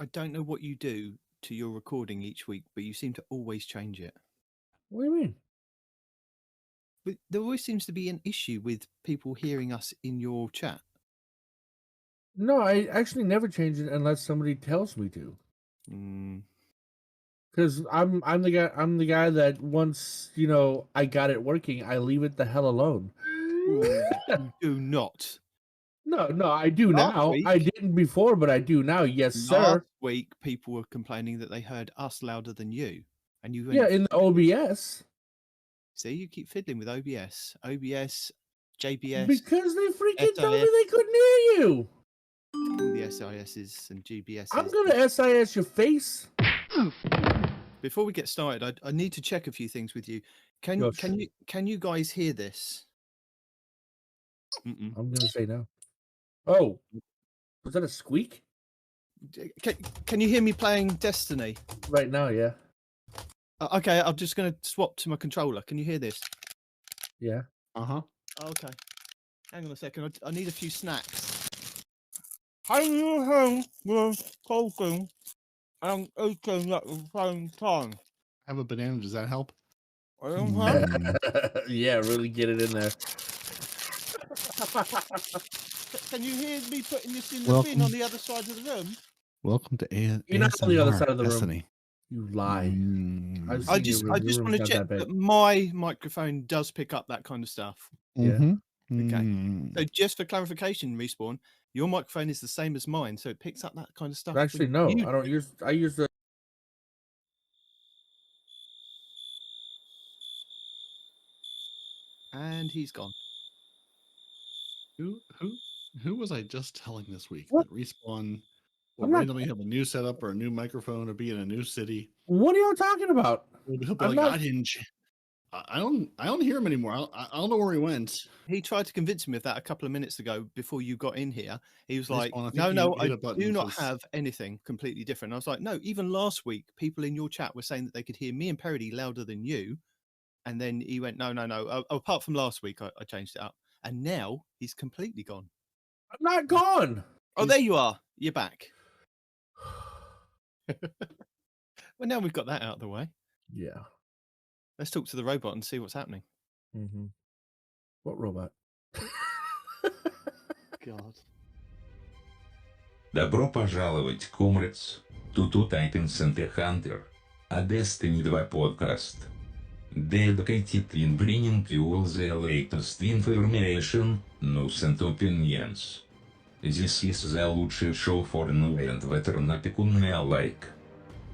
I don't know what you do to your recording each week, but you seem to always change it. What do you mean? But there always seems to be an issue with people hearing us in your chat. No, I actually never change it unless somebody tells me to. Mm. Because I'm the guy that once I got it working, I leave it the hell alone. Ooh, you do not. No, I do Last now. week- I didn't before, but I do now. Yes, Last sir. week, people were complaining that they heard us louder than you, and you went, Yeah, in the OBS. See, you keep fiddling with OBS, JBS, Because they freaking told me SIS, they couldn't hear you. the SISs and GBSs. I'm gonna SIS your face. Before we get started, I need to check a few things with you. Can you guys hear this? I'm gonna say no. Oh, was that a squeak? Can you hear me playing Destiny? Right now, yeah. Okay, I'm just going to swap to my controller. Can you hear this? Yeah. Okay. Hang on a second. I need a few snacks. I'm home with talking and eating at the same time. I have a banana. Does that help? Yeah, really get it in there. Can you hear me putting this in the bin on the other side of the room? Welcome to You're not on the other side of the Destiny. room. You lie. I just want to check that my microphone does pick up that kind of stuff. Yeah. Okay. So just for clarification, Respawn, your microphone is the same as mine, so it picks up that kind of stuff. Actually, no. I don't use. I use the. And he's gone. Who was I just telling this week What? that Respawn will randomly have a new setup or a new microphone or be in a new city? What are y'all talking about? I don't hear him anymore. I don't know where he went. He tried to convince me of that a couple of minutes ago before you got in here. He was like, Respawn, I do not have anything completely different. I was like, no, even last week, people in your chat were saying that they could hear me and Parody louder than you. And then he went, no. Apart from last week, I changed it up. And now he's completely gone. I'm not gone. Oh, there you are. You're back. Well, now we've got that out of the way. Yeah. Let's talk to the robot and see what's happening. Mm-hmm. What robot? God. Добро пожаловать, комрades, to Two Titans and a Hunter, a Destiny 2 podcast. Dedicated in bringing you all the latest information, news and opinions. This is the лучший show for new and veteran people alike.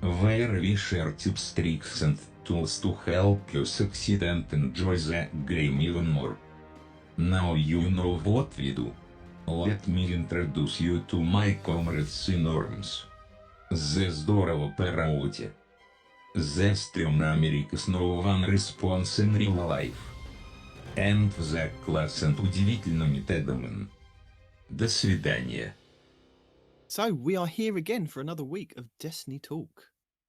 Where we share tips, tricks and tools to help you succeed and enjoy the game even more. Now you know what we do. Let me introduce you to my comrades in arms. The здорово Parody. The stream America's no one response in real life. And the class and удивительными Тедоман. До свидания. So we are here again for another week of Destiny Talk.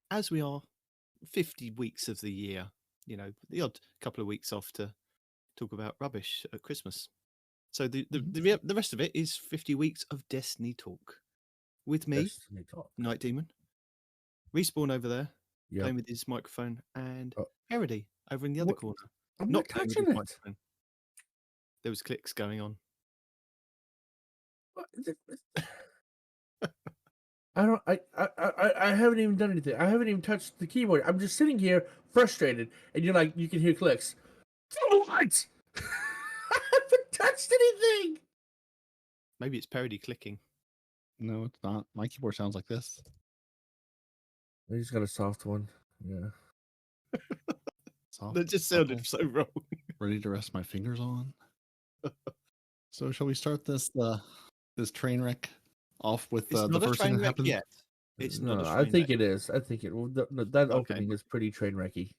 As we are 50 weeks of the year, the odd couple of weeks off to talk about rubbish at Christmas. So the rest of it is 50 weeks of Destiny Talk. With me, Night Demon, Respawn over there, playing with his microphone, and Parody over in the other corner. I'm not touching it. Microphone. There was clicks going on. I haven't even done anything. I haven't even touched the keyboard. I'm just sitting here frustrated, and you're like, you can hear clicks. What? I haven't touched anything. Maybe it's Parody clicking. No, it's not. My keyboard sounds like this. I just got a soft one. Yeah. Soft, that just sounded so wrong. Ready to rest my fingers on. So shall we start this train wreck off with the first thing that happened? Yet. It's not. I think it is. I think it. That opening is pretty train wrecky.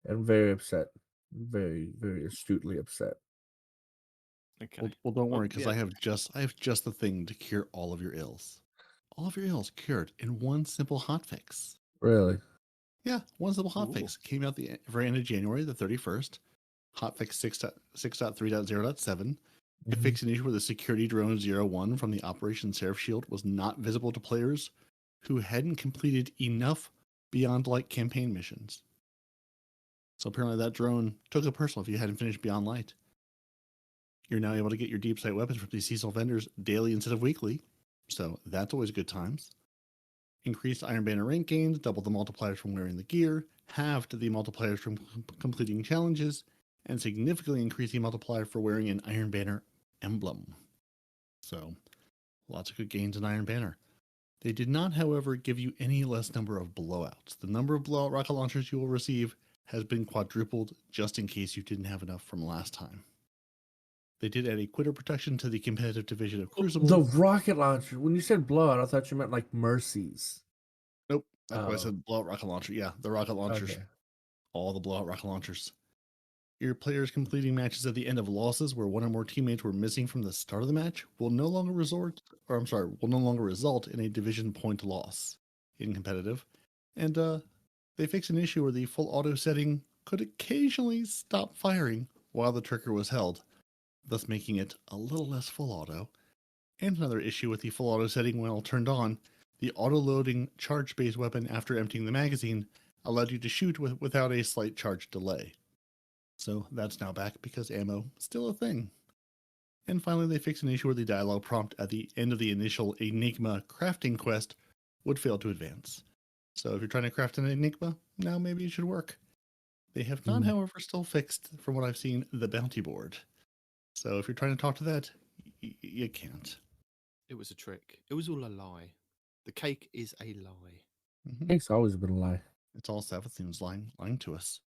I'm very upset. Very, very astutely upset. Okay. Well, don't worry, because I have just the thing to cure all of your ills. All of your ills cured in one simple hotfix. Really? Yeah, one simple hotfix. Came out the very end of January, the 31st. Hotfix 6.3.0.7. It fixed an issue where the security drone 01 from the Operation Seraph Shield was not visible to players who hadn't completed enough Beyond Light campaign missions. So apparently that drone took it personal if you hadn't finished Beyond Light. You're now able to get your deep sight weapons from these seasonal vendors daily instead of weekly, so that's always good times. Increased Iron Banner rank gains, double the multipliers from wearing the gear, halved the multipliers from completing challenges, and significantly increased the multiplier for wearing an Iron Banner emblem. So, lots of good gains in Iron Banner. They did not, however, give you any less number of blowouts. The number of blowout rocket launchers you will receive has been quadrupled just in case you didn't have enough from last time. They did add a quitter protection to the competitive division of Crucible. The rocket launcher. When you said blowout, I thought you meant like Mercies. Nope. That's why I Oh. said blowout rocket launcher. Yeah, the rocket launchers. Okay. All the blowout rocket launchers. Your players completing matches at the end of losses where one or more teammates were missing from the start of the match will no longer result in a division point loss in competitive. And they fixed an issue where the full auto setting could occasionally stop firing while the trigger was held, thus making it a little less full auto. And another issue with the full auto setting while turned on, the auto-loading charge-based weapon after emptying the magazine allowed you to shoot without a slight charge delay. So that's now back because ammo is still a thing. And finally, they fixed an issue where the dialogue prompt at the end of the initial Enigma crafting quest would fail to advance. So if you're trying to craft an Enigma, now maybe it should work. They have not, however, still fixed, from what I've seen, the bounty board. So if you're trying to talk to that, you can't. It was a trick. It was all a lie. The cake is a lie. Cake's always been a lie. It's all Savathun's lying to us.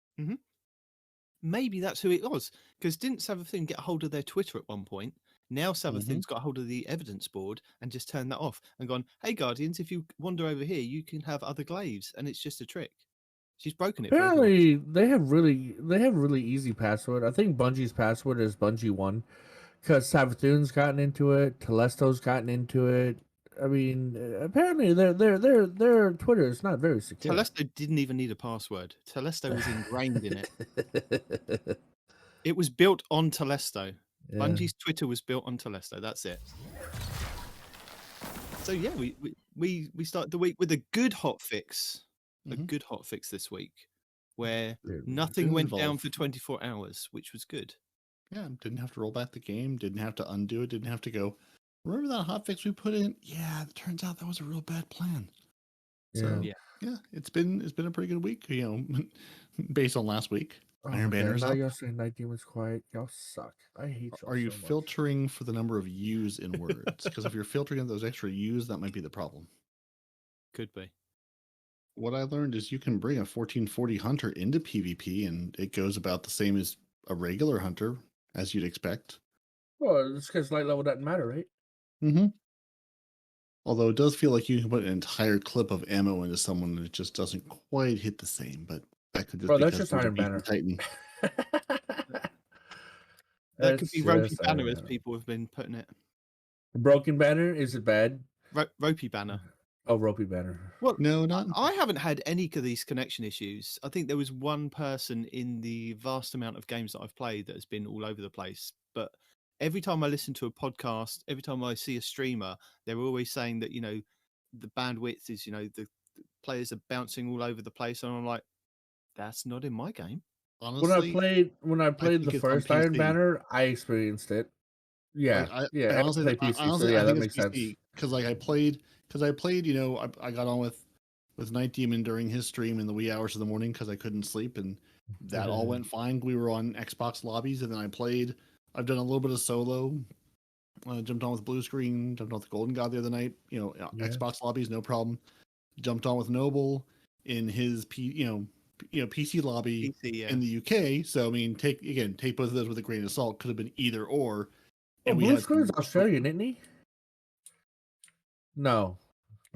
Maybe that's who it was. Because didn't Savathun get a hold of their Twitter at one point? Now Savathun's got a hold of the evidence board and just turned that off and gone, hey, Guardians, if you wander over here, you can have other glaives. And it's just a trick. She's broken it. for everyone. Apparently, they have really easy password. I think Bungie's password is Bungie1, because Savathun's gotten into it, Telesto's gotten into it. I mean, apparently their Twitter is not very secure. Telesto didn't even need a password. Telesto was ingrained in it. It was built on Telesto. Yeah. Bungie's Twitter was built on Telesto. That's it. So yeah, we started the week with a good hot fix. A good hot fix this week, where nothing Didn't went down involve- for 24 hours, which was good. Yeah, didn't have to roll back the game, didn't have to undo it, didn't have to go, remember that hotfix we put in? Yeah, it turns out that was a real bad plan. So Yeah. yeah, it's been a pretty good week, based on last week. Iron Banner's now up. y'all saying Night Demon's quiet. Y'all suck. I hate y'all. Are you so much. filtering for the number of U's in words? Because if you're filtering those extra U's, that might be the problem. Could be. What I learned is you can bring a 1440 hunter into PvP, and it goes about the same as a regular hunter, as you'd expect. Well, it's because light level doesn't matter, right? Mm-hmm. Although it does feel like you can put an entire clip of ammo into someone and it just doesn't quite hit the same, but that could just Bro, be that's because just there's a Iron beacon Banner. Titan. That could be Ropey just Banner, Iron as Banner. people have been putting it. Broken Banner, is it bad? Ropey Banner. Oh, Ropey Banner. Well, No, not I haven't had any of these connection issues. I think there was one person in the vast amount of games that I've played that has been all over the place. But every time I listen to a podcast, every time I see a streamer, they're always saying that, the bandwidth is, the players are bouncing all over the place. And I'm like, that's not in my game. honestly. When I played think the it's on first Iron PC. Banner, I experienced it. Yeah, I honestly, play PC, so honestly, yeah, I that think makes it's sense. PC because I played, I got on with Night Demon during his stream in the wee hours of the morning because I couldn't sleep, and that all went fine. We were on Xbox lobbies, and then I've done a little bit of solo. Jumped on with Blue Screen, jumped on with Golden God the other night. Xbox lobbies, no problem. Jumped on with Noble in his PC lobby PC, yeah. in the UK. So I mean, take both of those with a grain of salt. Could have been either or. Oh, we Blue had Screen's some- Australian, isn't he? No.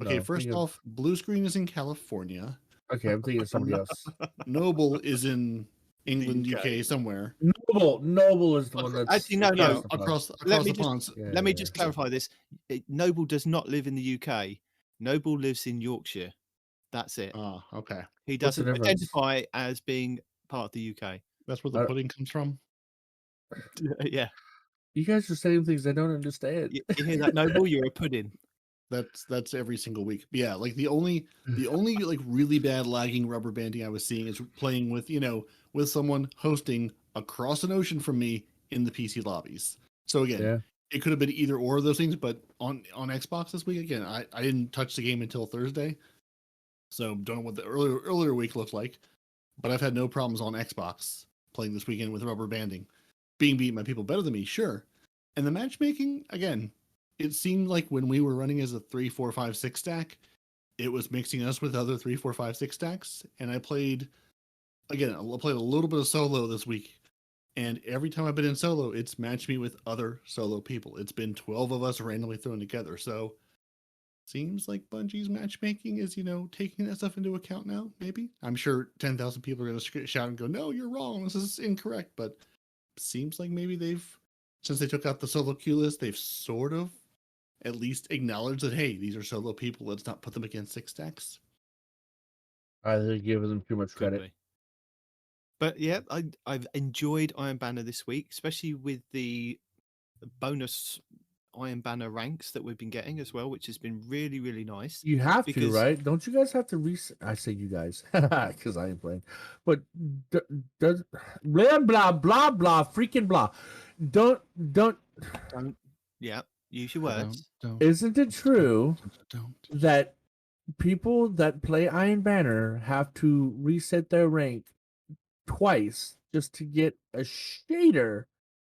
Okay, No, first thinking of- off, Blue Screen is in California. Okay, I'm thinking of somebody else. Noble is in England, UK. UK, somewhere. Noble is the one that's Actually, no. Across Let me the just- pond. Let me just clarify this. Noble does not live in the UK. Noble lives in Yorkshire. That's it. Ah, okay. He What's the doesn't difference? identify as being part of the UK. That's where the pudding comes from. Yeah. You guys are saying things I don't understand. You hear that, Noble? You're a pudding. That's every single week. But yeah, like the only like really bad lagging rubber banding I was seeing is playing with with someone hosting across an ocean from me in the PC lobbies. So again, Yeah. it could have been either or of those things, but on Xbox this week again, I didn't touch the game until Thursday, so don't know what the earlier week looked like. But I've had no problems on Xbox playing this weekend with rubber banding, being beaten by people better than me, sure. And the matchmaking again, it seemed like when we were running as a 3, 4, 5, 6 stack, it was mixing us with other 3, 4, 5, 6 stacks. And I played a little bit of solo this week. And every time I've been in solo, it's matched me with other solo people. It's been 12 of us randomly thrown together. So seems like Bungie's matchmaking is, taking that stuff into account now, maybe. I'm sure 10,000 people are going to shout and go, no, you're wrong. This is incorrect. But seems like maybe since they took out the solo queue list, they've sort of at least acknowledged that, hey, these are solo people. Let's not put them against 6 stacks. They're giving them too much Could credit. be. But yeah, I've enjoyed Iron Banner this week, especially with the bonus Iron Banner ranks that we've been getting as well, which has been really, really nice. You have to, Because- right? Don't you guys have to reset? I say you guys because I ain't playing. But does blah blah blah blah freaking blah? Don't. Yeah, use your words. Don't. Isn't it true Don't. that people that play Iron Banner have to reset their rank twice just to get a shader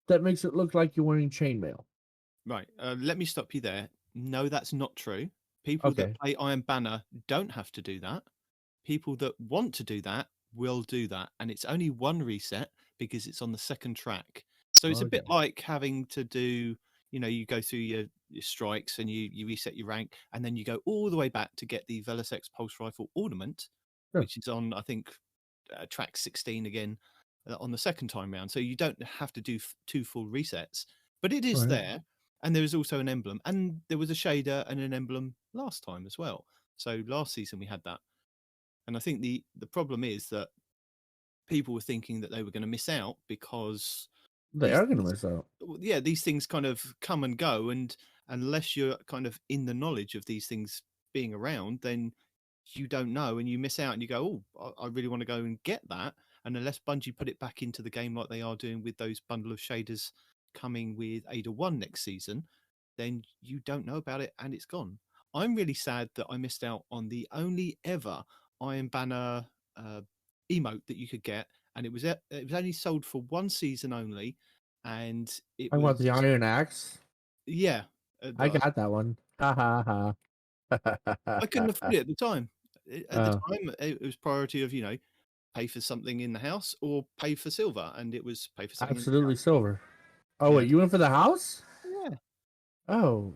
that makes it look like you're wearing chainmail? Right. Let me stop you there. No, that's not true. People Okay. that play Iron Banner don't have to do that. People that want to do that will do that. And it's only one reset because it's on the second track. So it's a bit Okay. like having to do, you go through your strikes and you reset your rank, and then you go all the way back to get the Velasex Pulse Rifle Ornament, Sure. which is on, I think, track 16 again on the second time round. So you don't have to do 2 full resets, but it is Right. there. And there is also an emblem, and there was a shader and an emblem last time as well. So last season we had that. And I think the problem is that people were thinking that they were going to miss out because They these are going to things- miss out. yeah, these things kind of come and go, and unless you're kind of in the knowledge of these things being around, then you don't know and you miss out and you go, oh, I really want to go and get that. And unless Bungie put it back into the game like they are doing with those bundle of shaders coming with Ada 1 next season, then you don't know about it and it's gone. I'm really sad that I missed out on the only ever Iron Banner emote that you could get, and it was only sold for 1 season only, and it I was want the Iron Axe. yeah. I got that one. Ha ha ha. I couldn't afford it at the time. At the Oh. time, it was priority of pay for something in the house or pay for silver, and it was pay for something. Absolutely silver. Oh Yeah. wait, you went for the house? Yeah. Oh,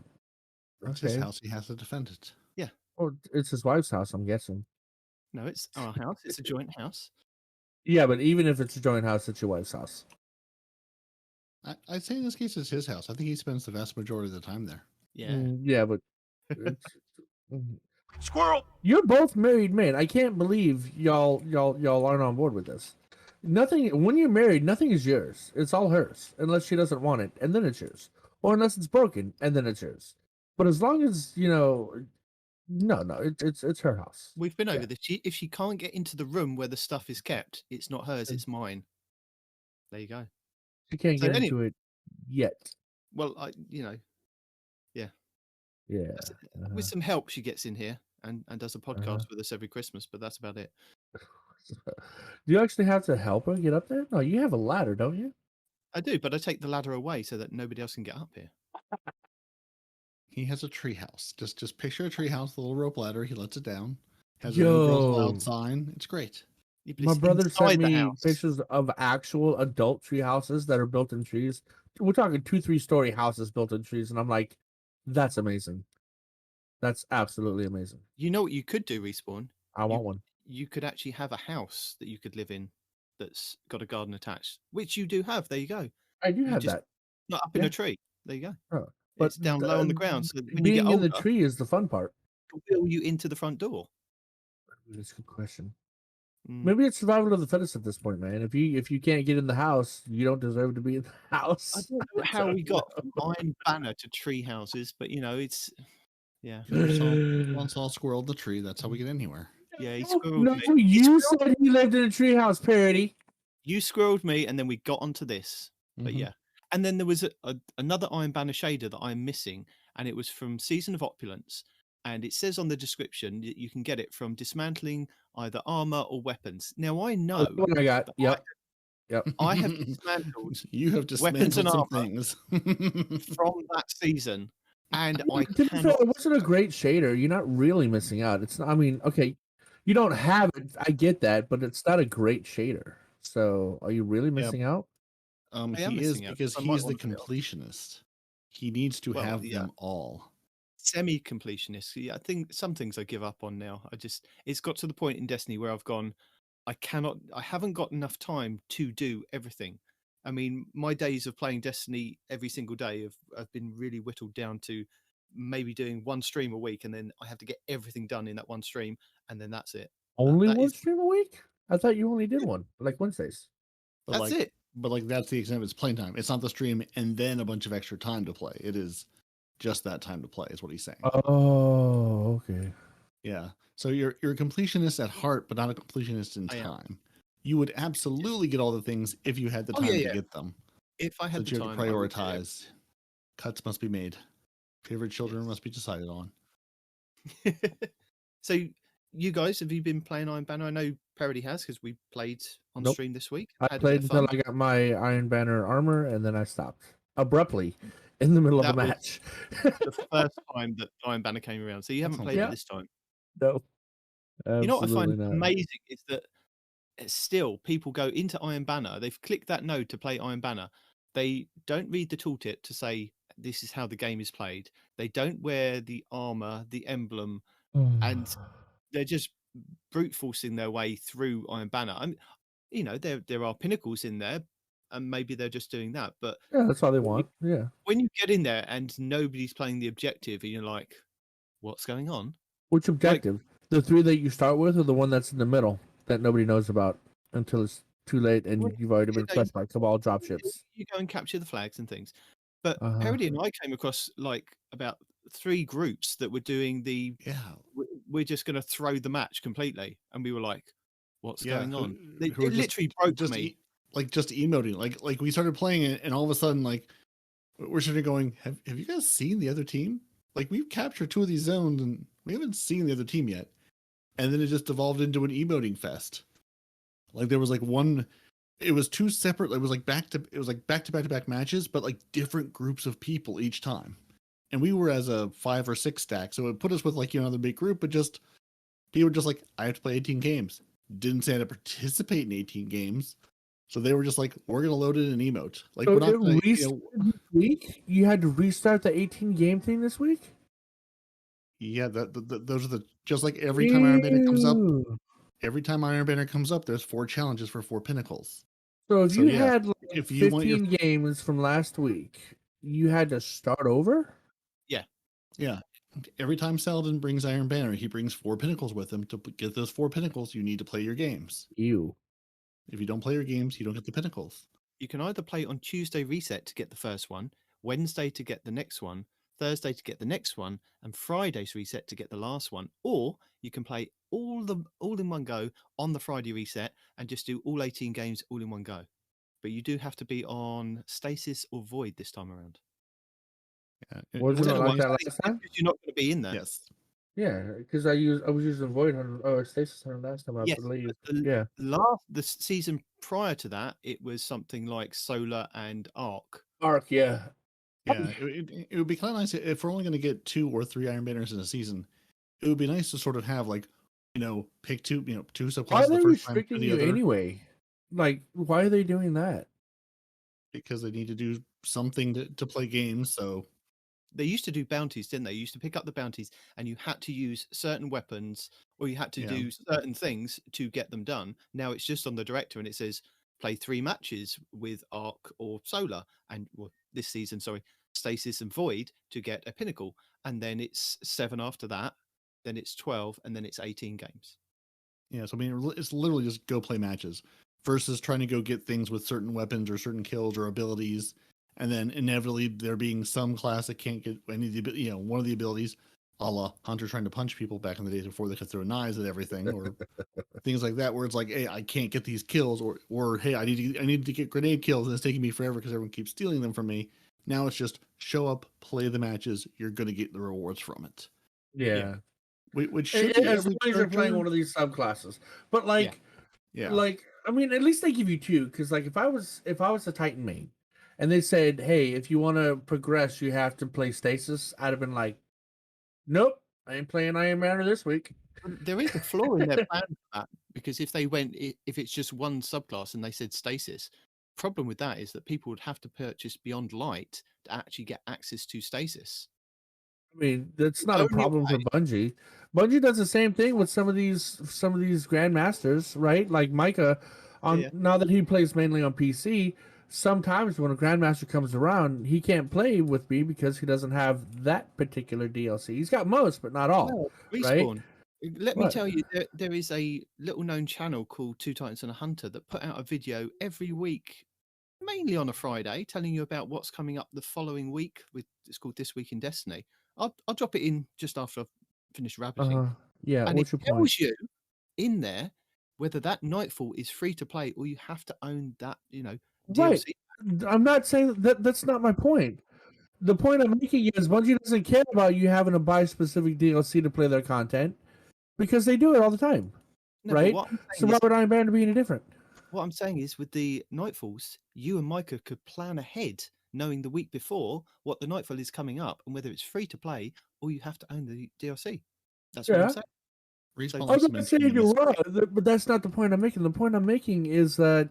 It's his okay. house. He has to defend it. Well, it's his wife's house, I'm guessing. No, it's our house. It's a joint house. Yeah, but even if it's a joint house, it's your wife's house. I'd say in this case it's his house. I think he spends the vast majority of the time there. Yeah. Yeah, but it's, Squirrel! you're both married men. I can't believe y'all aren't on board with this. Nothing when you're married, nothing is yours. It's all hers, unless she doesn't want it, and then it's yours. Or unless it's broken, and then it's yours. But as long as no, it's her house. We've been over Yeah. this. If she can't get into the room where the stuff is kept, it's not hers, it's mine. There you go. She can't So get any- into it yet. Well, Yeah. That's- uh-huh. with some help, she gets in here and does a podcast with us every Christmas, but that's about it. Do you actually have to help her get up there? No, you have a ladder, don't you? I do, but I take the ladder away so that nobody else can get up here. He has a tree house. Just picture a tree house, the little rope ladder. He lets it down. Has a Yo. No Girls Allowed sign. It's great. Yeah, but My it's brother inside sent the me house. pictures of actual adult tree houses that are built in trees. We're talking 2-3 story houses built in trees, and I'm like, that's amazing. That's absolutely amazing. You know what you could do, Respawn? I want one. You could actually have a house that you could live in that's got a garden attached, which you do have. There you go. I do you have just- that. Not up in Yeah. a tree. There you go. Oh, It's down low on the ground. So when you being get in older, the tree is the fun part. it'll wheel you into the front door. That's a good question. Mm. Maybe it's survival of the fittest at this point, man. If you can't get in the house, you don't deserve to be in the I house. don't know how we got from Iron Banner to tree houses, but it's Yeah. One saw a squirrel in the tree. That's how we get anywhere. Yeah, he No, squirreled no, me. you said he lived in a treehouse, Parody. You squirreled me, and then we got onto this. But Mhm. yeah. And then there was another Iron Banner shader that I'm missing, and it was from Season of Opulence. And it says on the description that you can get it from dismantling either armor or weapons. Now, I Oh, know that's what I got. that Yep. Yep. I have dismantled You have weapons and dismantled some armor things. from that season, and I To be fair, cannot. it wasn't a great shader. You're not really missing out. It's not, I mean, okay, you don't have it. I get that, but it's not a great shader. So are you really missing out? I am He is missing out, because I might he's the want to play it. completionist. He needs to Well, have yeah. them all. Semi-completionist. Yeah, I think some things I give up on now. It's got to the point in Destiny where I've gone, I haven't got enough time to do everything. I mean, my days of playing Destiny every single day have been really whittled down to maybe doing one stream a week, and then I have to get everything done in that one stream, and then that's it. Only that one is- stream a week? I thought you only did one, like Wednesdays. But That's like, it. But like that's the extent of its playing time. It's not the stream and then a bunch of extra time to play. It is just that time to play. Is what he's saying. Oh, okay. Yeah. So you're a completionist at heart, but not a completionist in I am. time. You would absolutely get all the things if you had the Oh, time yeah. to get them. If I had But the you time, have to I would do it. prioritize. Cuts must be made. Favorite children Yes. must be decided on. So, you guys, have you been playing Iron Banner? I know Parody has because we played on Nope. stream this week. I Had a bit played of until fun. I got my Iron Banner armor, and then I stopped abruptly in the middle of That the was- match. The first time that Iron Banner came around. So you haven't That's played not it bad. this time. No, You know what I absolutely find not. amazing is that still people go into Iron Banner, they've clicked that node to play Iron Banner. They don't read the tooltip to say this is how the game is played. They don't wear the armor, the emblem, and they're just brute forcing their way through Iron Banner. You know, there are pinnacles in there, and maybe they're just doing that. But Yeah, that's all they want. Yeah. when you get in there and nobody's playing the objective, and you're like, what's going on? Which objective? The three that you start with, or the one that's in the middle that nobody knows about until it's too late and Well, you've already been you know, crushed by Cabal dropships. You go and capture the flags and things. But Uh-huh. Parody and I came across like about 3 groups that were doing the Yeah. we're just going to throw the match completely, and we were like, what's Yeah, going who- on? who It were just- literally broke just me. just emoting. Like we started playing it, and all of a sudden, like we're sort of going, have you guys seen the other team? Like we've captured 2 of these zones, and we haven't seen the other team yet. And then it just evolved into an emoting fest. Like there was like one, it was 2 separate. It was like back to back matches, but like different groups of people each time. And we were as a 5 or 6 stack, so it put us with like another big group, but just people were just like, I have to play 18 games. Didn't say I had to participate in 18 games. So they were just like, we're gonna load it in emote. Like So we're not it gonna, restarted this week? You had to restart the 18 game thing this week? yeah, those are the just like every time Iron Banner comes up, Ew. every time Iron Banner comes up, there's 4 challenges for 4 pinnacles. So if So, you yeah, had like if you want your 15 games from last week, you had to start over? Yeah. Every time Saladin brings Iron Banner, he brings 4 pinnacles with him. To get those 4 pinnacles, you need to play your games. Ew. If you don't play your games, you don't get the pinnacles. You can either play on Tuesday reset to get the first one, Wednesday to get the next one, Thursday to get the next one, and Friday's reset to get the last one. Or you can play all in one go on the Friday reset and just do all 18 games all in one go. But you do have to be on stasis or void this time around. Yeah. Was I it don't not know like why, that it's last time? because you're not going to be in there. Yes. Yeah, because I was using Void Hunter or Stasis Hunter last time, I Yes, believe. but the Yeah. the season prior to that, it was something like Solar and Arc. Arc, yeah. Yeah. It would be kind of nice if we're only going to get 2 or 3 Iron Banners in a season. It would be nice to sort of have like, pick 2 Why subclasses are the they first time to restricting the you other anyway? Like, why are they doing that? because they need to do something to play games. So They used to do bounties, didn't they? You used to pick up the bounties and you had to use certain weapons or you had to Yeah. do certain things to get them done. Now it's just on the director and it says play 3 matches with Arc or Solar and this season, sorry, Stasis and Void to get a pinnacle. And then it's 7 after that, then it's 12, and then it's 18 games. yeah, so I mean, it's literally just go play matches versus trying to go get things with certain weapons or certain kills or abilities, and then inevitably there being some class that can't get any of the one of the abilities, a la Hunter trying to punch people back in the days before they could throw knives at everything, or things like that, where it's like, hey, I can't get these kills, or hey, I need to get grenade kills, and it's taking me forever because everyone keeps stealing them from me. Now it's just show up, play the matches, you're gonna get the rewards from it. Yeah. Which should be As every long as you're playing character. one of these subclasses. But like, Yeah. like I mean, at least they give you two. Because like, if I was a Titan main, and they said, hey, if you want to progress, you have to play Stasis, I'd have been like, nope, I ain't playing Iron Banner this week. There is a flaw in their plan for that, because if it's just one subclass and they said Stasis, problem with that is that people would have to purchase Beyond Light to actually get access to Stasis. I mean, that's not a Only problem for Bungie. Bungie does the same thing with some of these grandmasters, right? Like Micah, now that he plays mainly on PC, sometimes when a grandmaster comes around, he can't play with me because he doesn't have that particular DLC. He's got most, but not all. Well, right? Respawn. Let me What? tell you, there is a little known channel called Two Titans and a Hunter that put out a video every week, mainly on a Friday, telling you about what's coming up the following week. It's called This Week in Destiny. I'll drop it in just after I've finished rabbiting. Yeah, And what's it your point? tells you in there whether that Nightfall is free to play or you have to own that, Right. DLC. I'm not saying that's not my point. The point I'm making is Bungie doesn't care about you having to buy specific DLC to play their content because they do it all the time. No, but right? what I'm So saying why is- would Iron Banner be any different? What I'm saying is, with the Nightfalls, you and Micah could plan ahead, knowing the week before what the Nightfall is coming up and whether it's free to play or you have to own the DLC. That's what Yeah. I'm saying. Respawn I'm likes to not mention saying in you're this- wrong, but that's not the point I'm making. The point I'm making is that,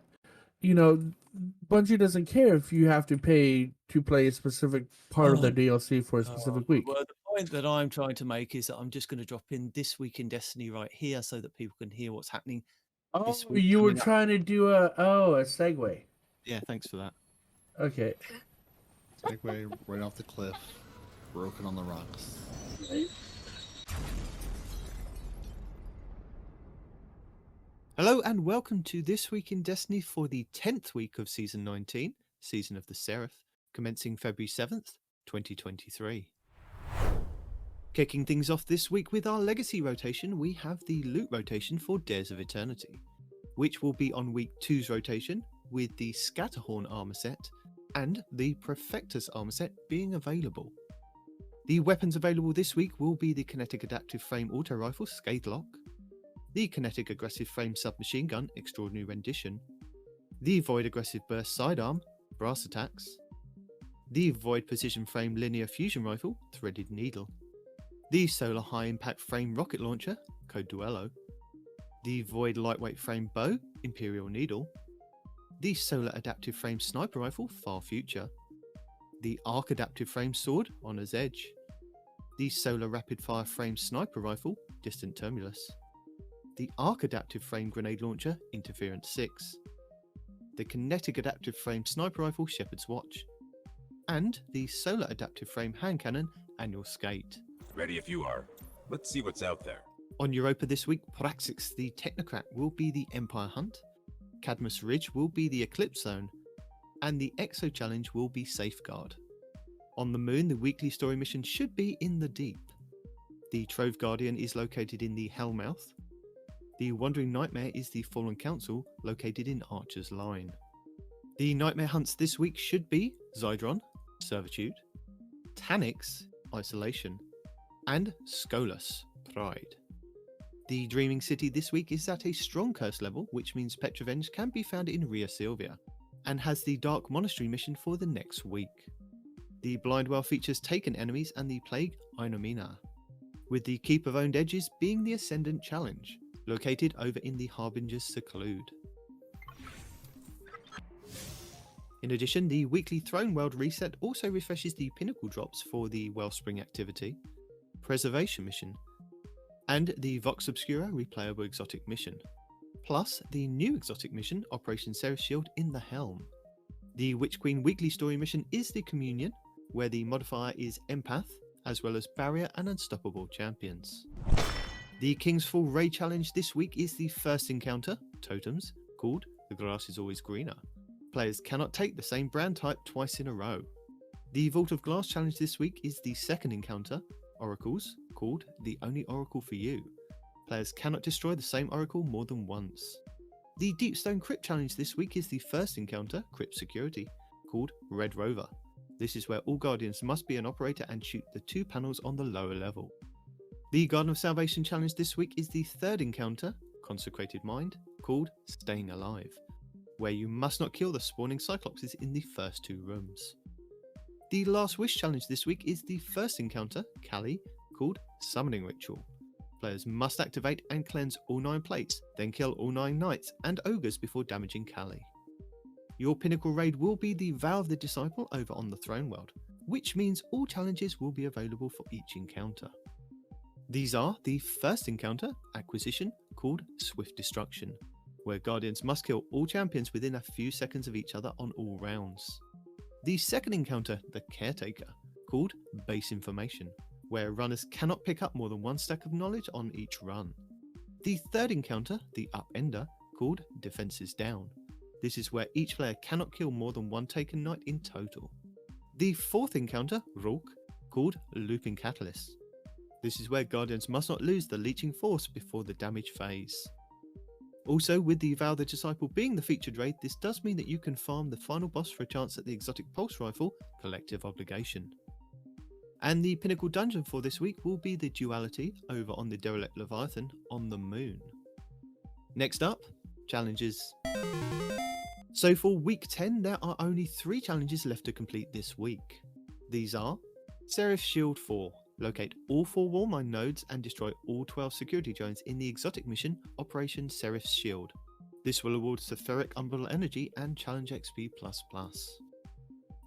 Bungie doesn't care if you have to pay to play a specific part of their DLC for a specific week. Well, the point that I'm trying to make is that I'm just going to drop in This Week in Destiny right here so that people can hear what's happening. Oh, this week you were coming up. trying to do a segue. Yeah, thanks for that. Okay. Segway right off the cliff, broken on the rocks. Hello and welcome to This Week in Destiny for the 10th week of Season 19, Season of the Seraph, commencing February 7th, 2023. Kicking things off this week with our Legacy rotation, we have the loot rotation for Dares of Eternity, which will be on week 2's rotation with the Scatterhorn armor set and the Perfectus armor set being available. The weapons available this week will be the Kinetic Adaptive Frame Auto Rifle Scathelock, the Kinetic Aggressive Frame Submachine Gun Extraordinary Rendition, the Void Aggressive Burst Sidearm Brass Attacks, the Void Precision Frame Linear Fusion Rifle Threaded Needle, the Solar High Impact Frame Rocket Launcher Code Duello, the Void Lightweight Frame Bow Imperial Needle, the Solar Adaptive Frame Sniper Rifle Far Future, the Arc Adaptive Frame Sword Honor's Edge, the Solar Rapid Fire Frame Sniper Rifle Distant Terminus, the Arc Adaptive Frame Grenade Launcher Interference 6, the Kinetic Adaptive Frame Sniper Rifle Shepherd's Watch, and the Solar Adaptive Frame Hand Cannon Annual Skate. Ready if you are. Let's see what's out there. On Europa this week, Praxis the Technocrat will be the Empire Hunt, Cadmus Ridge will be the Eclipse Zone, and the Exo Challenge will be Safeguard. On the Moon, the weekly story mission should be in the Deep. The Trove Guardian is located in the Hellmouth. The Wandering Nightmare is the Fallen Council, located in Archer's Line. The Nightmare hunts this week should be Zydron, Servitude, Tanix, Isolation, and Skolas, Pride. The Dreaming City this week is at a strong curse level, which means Petrovenge can be found in Ria Silvia, and has the Dark Monastery mission for the next week. The Blindwell features Taken enemies and the Plague Inomina, with the Keep of Owned Edges being the Ascendant Challenge, located over in the Harbinger's Seclude. In addition, the weekly Throne World reset also refreshes the pinnacle drops for the Wellspring activity, Preservation mission, and the Vox Obscura replayable exotic mission, plus the new exotic mission Operation Seraph Shield in the Helm. The Witch Queen weekly story mission is the Communion, where the modifier is Empath, as well as Barrier and Unstoppable champions. The King's Fall Raid challenge this week is the first encounter, Totems, called The Grass is Always Greener. Players cannot take the same brand type twice in a row. The Vault of Glass challenge this week is the second encounter, oracles, called the only oracle for you. Players cannot destroy the same oracle more than once. The Deepstone Crypt challenge this week is the first encounter, Crypt Security, called Red Rover. This is where all Guardians must be an operator and shoot the 2 panels on the lower level. The Garden of Salvation challenge this week is the third encounter, Consecrated Mind, called Staying Alive, where you must not kill the spawning Cyclopses in the first 2 rooms. The Last Wish challenge this week is the first encounter, Kali, called Summoning Ritual. Players must activate and cleanse all 9 plates, then kill all 9 knights and ogres before damaging Kali. Your pinnacle raid will be the Vow of the Disciple over on the Throne World, which means all challenges will be available for each encounter. These are the first encounter, Acquisition, called Swift Destruction, where Guardians must kill all champions within a few seconds of each other on all rounds. The second encounter, the Caretaker, called Base Information, where runners cannot pick up more than 1 stack of knowledge on each run. The third encounter, the Upender, called Defenses Down. This is where each player cannot kill more than 1 taken knight in total. The fourth encounter, Rulk, called Looping Catalyst. This is where Guardians must not lose the Leeching Force before the damage phase. Also, with the Vow of the Disciple being the featured raid, this does mean that you can farm the final boss for a chance at the exotic pulse rifle, Collective Obligation. And the pinnacle dungeon for this week will be the Duality over on the Derelict Leviathan on the Moon. Next up, challenges. So for week 10, there are only 3 challenges left to complete this week. These are Seraph Shield 4. Locate all 4 wall mine nodes and destroy all 12 security drones in the exotic mission Operation Seraph's Shield. This will award Sephiric Umbral Energy and Challenge XP++.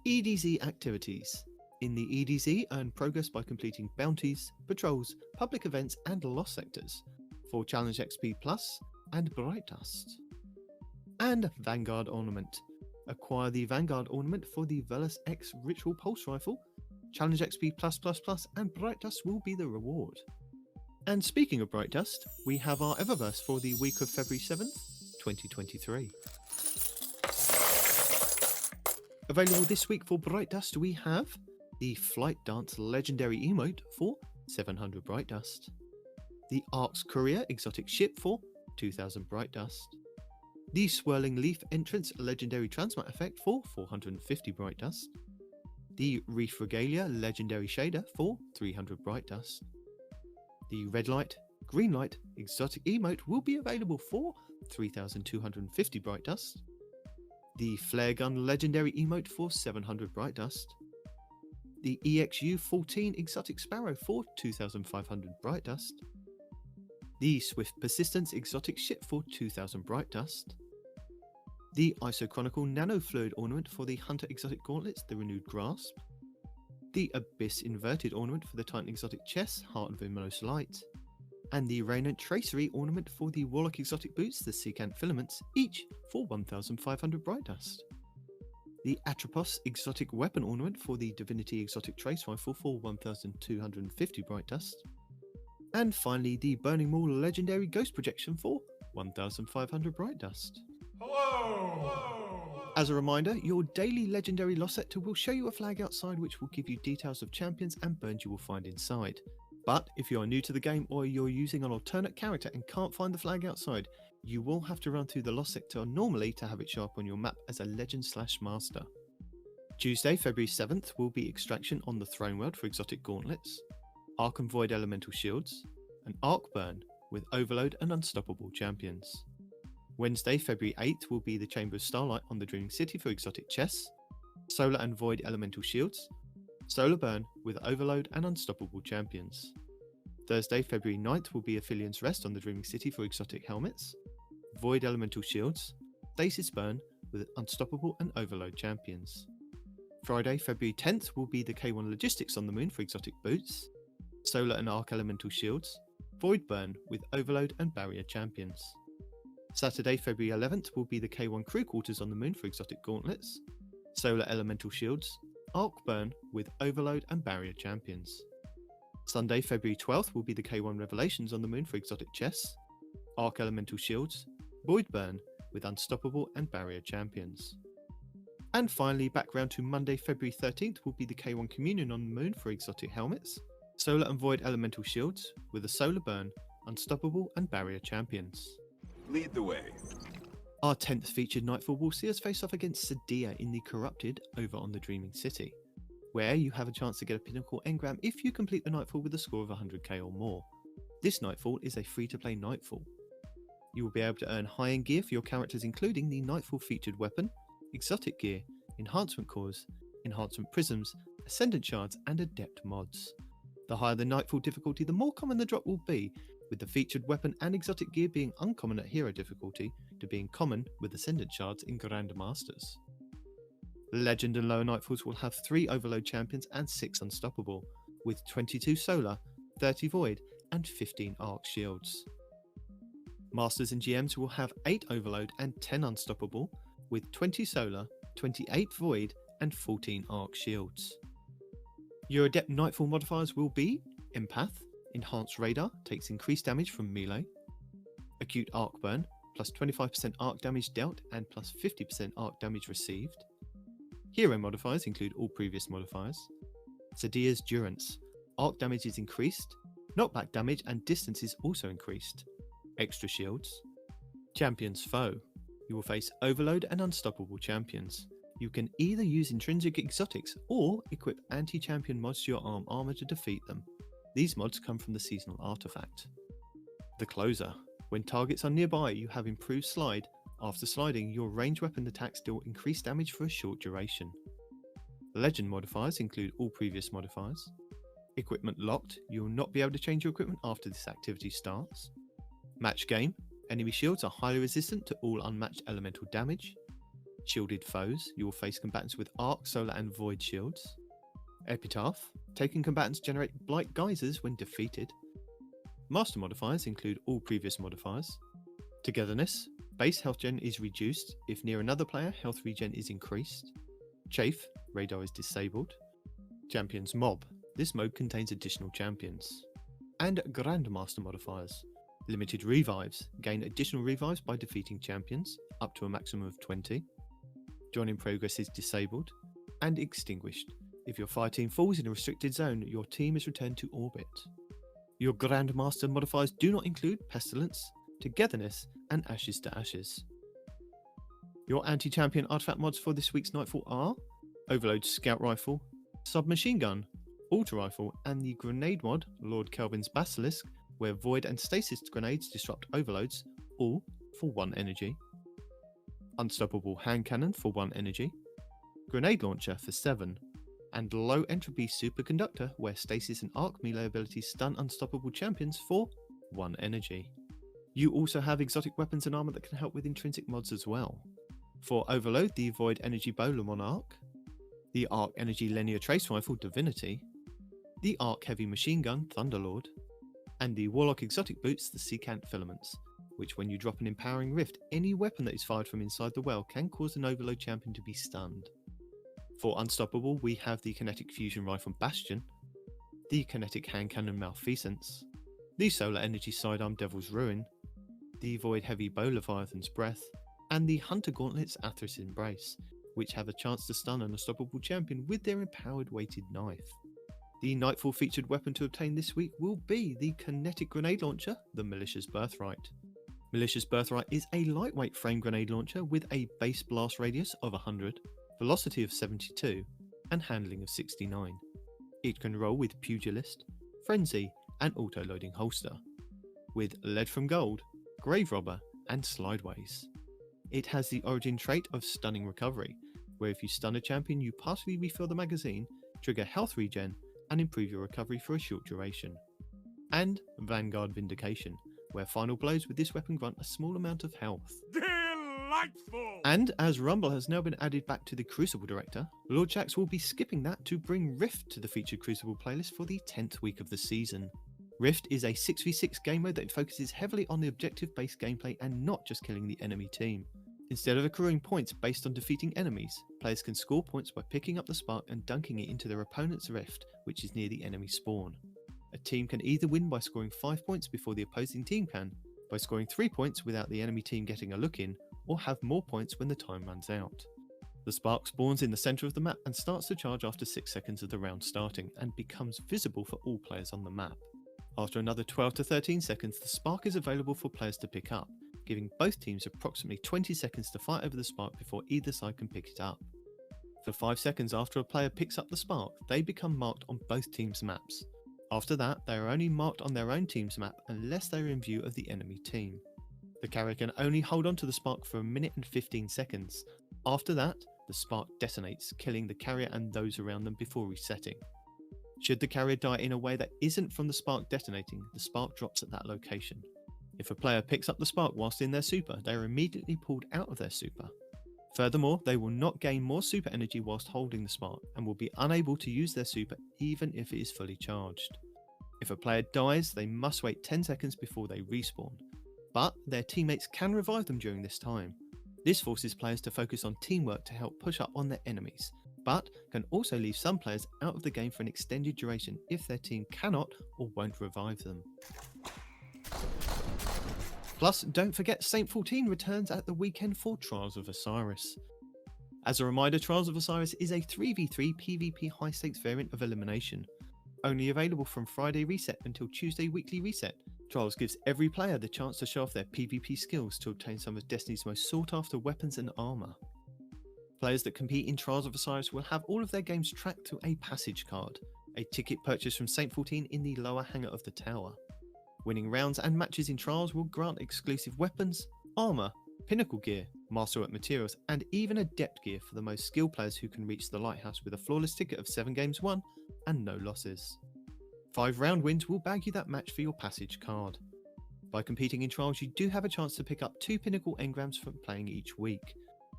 EDZ activities. In the EDZ, earn progress by completing bounties, patrols, public events and lost sectors for Challenge XP Plus and Bright Dust. And Vanguard Ornament. Acquire the Vanguard Ornament for the Velas X Ritual Pulse Rifle. Challenge XP+++ and Bright Dust will be the reward. And speaking of Bright Dust, we have our Eververse for the week of February 7th, 2023. Available this week for Bright Dust, we have the Flight Dance Legendary Emote for 700 Bright Dust, the Ark's Courier Exotic Ship for 2000 Bright Dust, the Swirling Leaf Entrance Legendary Transmut Effect for 450 Bright Dust, the Reef Regalia Legendary Shader for 300 Bright Dust. The Red Light, Green Light Exotic Emote will be available for 3250 Bright Dust. The Flare Gun Legendary Emote for 700 Bright Dust. The EXU-14 Exotic Sparrow for 2500 Bright Dust. The Swift Persistence Exotic Ship for 2000 Bright Dust. The Isochronicle Nanofluid Ornament for the Hunter Exotic Gauntlets, the Renewed Grasp. The Abyss Inverted Ornament for the Titan Exotic Chess, Heart of Immelos Light. And the Raynant Tracery Ornament for the Warlock Exotic Boots, the Secant Filaments, each for 1500 Bright Dust. The Atropos Exotic Weapon Ornament for the Divinity Exotic Trace Rifle for 1250 Bright Dust. And finally, the Burning Maul Legendary Ghost Projection for 1500 Bright Dust. As a reminder, your daily legendary lost sector will show you a flag outside which will give you details of champions and burns you will find inside. But if you are new to the game or you're using an alternate character and can't find the flag outside, you will have to run through the lost sector normally to have it show up on your map as a legend/master. Tuesday, February 7th will be Extraction on the Throne World for Exotic Gauntlets, Arc and Void Elemental Shields, and Arc Burn with Overload and Unstoppable champions. Wednesday, February 8th will be the Chamber of Starlight on the Dreaming City for Exotic Chess, Solar and Void Elemental Shields, Solar Burn with Overload and Unstoppable champions. Thursday, February 9th will be Aphelios Rest on the Dreaming City for Exotic Helmets, Void Elemental Shields, Stasis Burn with Unstoppable and Overload champions. Friday, February 10th will be the K1 Logistics on the Moon for Exotic Boots, Solar and Arc Elemental Shields, Void Burn with Overload and Barrier champions. Saturday, February 11th will be the K1 Crew Quarters on the Moon for Exotic Gauntlets, Solar Elemental Shields, Arc Burn with Overload and Barrier champions. Sunday, February 12th will be the K1 Revelations on the Moon for Exotic Chess, Arc Elemental Shields, Void Burn with Unstoppable and Barrier champions. And finally, background to Monday, February 13th will be the K1 Communion on the Moon for Exotic Helmets, Solar and Void Elemental Shields with a Solar Burn, Unstoppable and Barrier champions. Lead the way. Our 10th featured Nightfall will see us face off against Sadia in the Corrupted over on the Dreaming City, where you have a chance to get a Pinnacle Engram if you complete the Nightfall with a score of 100k or more. This Nightfall is a free-to-play Nightfall. You will be able to earn high-end gear for your characters, including the Nightfall featured weapon, exotic gear, enhancement cores, enhancement prisms, ascendant shards and adept mods. The higher the Nightfall difficulty, the more common the drop will be, with the featured weapon and exotic gear being uncommon at hero difficulty to being common with ascendant shards in Grandmasters. Legend and lower Nightfalls will have 3 Overload champions and 6 Unstoppable, with 22 Solar, 30 Void and 15 Arc shields. Masters and GMs will have 8 Overload and 10 Unstoppable, with 20 Solar, 28 Void and 14 Arc shields. Your Adept Nightfall modifiers will be Empath, Enhanced Radar, takes increased damage from melee, Acute Arc Burn, plus 25% arc damage dealt and plus 50% arc damage received. Hero modifiers include all previous modifiers. Sadia's Durance, arc damage is increased, knockback damage and distance is also increased. Extra shields. Champion's Foe, you will face Overload and Unstoppable champions. You can either use intrinsic exotics or equip anti-champion mods to your armor to defeat them. These mods come from the seasonal artifact. The Closer, when targets are nearby you have improved slide. After sliding, your ranged weapon attacks deal increased damage for a short duration. Legend modifiers include all previous modifiers. Equipment locked, you will not be able to change your equipment after this activity starts. Match game, enemy shields are highly resistant to all unmatched elemental damage. Shielded foes, you will face combatants with Arc, Solar and Void shields. Epitaph, taken combatants generate Blight Geysers when defeated. Master modifiers include all previous modifiers. Togetherness, base health gen is reduced. If near another player, health regen is increased. Chafe, radar is disabled. Champions Mob, this mode contains additional champions. And Grandmaster modifiers. Limited revives, gain additional revives by defeating champions, up to a maximum of 20. Join in progress is disabled. And extinguished. If your fire team falls in a restricted zone, your team is returned to orbit. Your Grandmaster modifiers do not include Pestilence, Togetherness, and Ashes to Ashes. Your anti-champion artifact mods for this week's Nightfall are Overload Scout Rifle, Submachine Gun, Auto Rifle, and the grenade mod, Lord Kelvin's Basilisk, where Void and Stasis grenades disrupt overloads, all for 1 energy. Unstoppable Hand Cannon for 1 energy. Grenade Launcher for 7. And Low Entropy Superconductor, where Stasis and Arc melee abilities stun unstoppable champions for 1 energy. You also have exotic weapons and armor that can help with intrinsic mods as well. For Overload, the Void Energy Bowler Monarch, the Arc Energy Linear Trace Rifle Divinity, the Arc Heavy Machine Gun Thunderlord, and the Warlock Exotic Boots the Secant Filaments, which when you drop an Empowering Rift, any weapon that is fired from inside the well can cause an Overload champion to be stunned. For Unstoppable, we have the Kinetic Fusion Rifle Bastion, the Kinetic Hand Cannon Malfeasance, the Solar Energy Sidearm Devil's Ruin, the Void Heavy Bow Leviathan's Breath, and the Hunter Gauntlets Athris Embrace, which have a chance to stun an unstoppable champion with their empowered weighted knife. The Nightfall featured weapon to obtain this week will be the Kinetic Grenade Launcher, the Malicious Birthright. Malicious Birthright is a lightweight frame grenade launcher with a base blast radius of 100, velocity of 72, and handling of 69. It can roll with Pugilist, Frenzy, and auto-loading holster, with Lead from Gold, Grave Robber, and Slideways. It has the origin trait of Stunning Recovery, where if you stun a champion you partially refill the magazine, trigger health regen, and improve your recovery for a short duration. And Vanguard Vindication, where final blows with this weapon grant a small amount of health. Delightful! And as Rumble has now been added back to the Crucible Director, Lord Jax will be skipping that to bring Rift to the featured Crucible playlist for the 10th week of the season. Rift is a 6v6 game mode that focuses heavily on the objective-based gameplay and not just killing the enemy team. Instead of accruing points based on defeating enemies, players can score points by picking up the spark and dunking it into their opponent's rift, which is near the enemy spawn. A team can either win by scoring 5 points before the opposing team can, by scoring 3 points without the enemy team getting a look in, or have more points when the time runs out. The spark spawns in the center of the map and starts to charge after 6 seconds of the round starting and becomes visible for all players on the map. After another 12 to 13 seconds, the spark is available for players to pick up, giving both teams approximately 20 seconds to fight over the spark before either side can pick it up. For 5 seconds after a player picks up the spark, they become marked on both teams' maps. After that, they are only marked on their own team's map unless they are in view of the enemy team. The carrier can only hold on to the spark for 1 minute and 15 seconds. After that, the spark detonates, killing the carrier and those around them before resetting. Should the carrier die in a way that isn't from the spark detonating, the spark drops at that location. If a player picks up the spark whilst in their super, they are immediately pulled out of their super. Furthermore, they will not gain more super energy whilst holding the spark, and will be unable to use their super even if it is fully charged. If a player dies, they must wait 10 seconds before they respawn, but their teammates can revive them during this time. This forces players to focus on teamwork to help push up on their enemies, but can also leave some players out of the game for an extended duration if their team cannot or won't revive them. Plus, don't forget Saint 14 returns at the weekend for Trials of Osiris. As a reminder, Trials of Osiris is a 3v3 PvP high stakes variant of Elimination. Only available from Friday reset until Tuesday weekly reset, Trials gives every player the chance to show off their PvP skills to obtain some of Destiny's most sought after weapons and armour. Players that compete in Trials of Osiris will have all of their games tracked to a passage card, a ticket purchased from Saint 14 in the lower hangar of the tower. Winning rounds and matches in Trials will grant exclusive weapons, armour, pinnacle gear, masterwork materials, and even adept gear for the most skilled players who can reach the lighthouse with a flawless ticket of 7 games won and no losses. 5 round wins will bag you that match for your passage card. By competing in Trials, you do have a chance to pick up 2 pinnacle engrams from playing each week,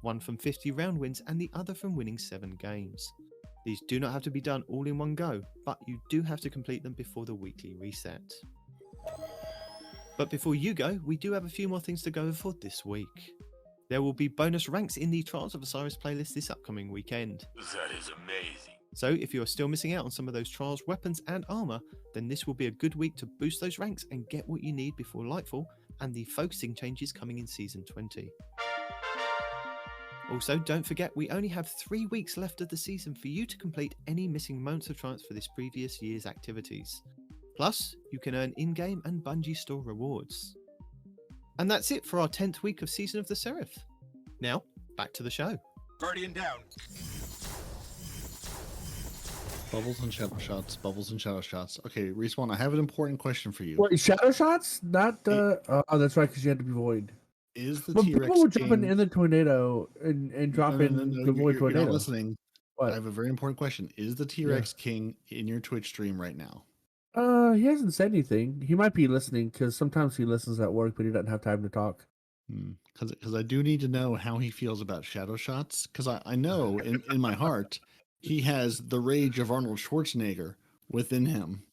one from 50 round wins and the other from winning 7 games. These do not have to be done all in one go, but you do have to complete them before the weekly reset. But before you go, we do have a few more things to go over for this week. There will be bonus ranks in the Trials of Osiris playlist this upcoming weekend. That is amazing. So if you are still missing out on some of those Trials weapons and armour, then this will be a good week to boost those ranks and get what you need before Lightfall and the focusing changes coming in Season 20. Also, don't forget we only have 3 weeks left of the season for you to complete any missing moments of triumphs for this previous year's activities. Plus, you can earn in-game and Bungie store rewards. And that's it for our 10th week of Season of the Seraph. Now, back to the show. Guardian down. Bubbles and shadow shots, bubbles and shadow shots. Okay, Respawn, I have an important question for you. Wait, shadow shots? Not oh, that's right, because you had to be void. Is the But T-Rex people were jumping King... in the tornado and dropping the void you're tornado. not listening. What? I have a very important question. Is the T-Rex King in your Twitch stream right now? He hasn't said anything. He might be listening because sometimes he listens at work, but he doesn't have time to talk. Because I do need to know how he feels about shadow shots. Because I know in my heart he has the rage of Arnold Schwarzenegger within him.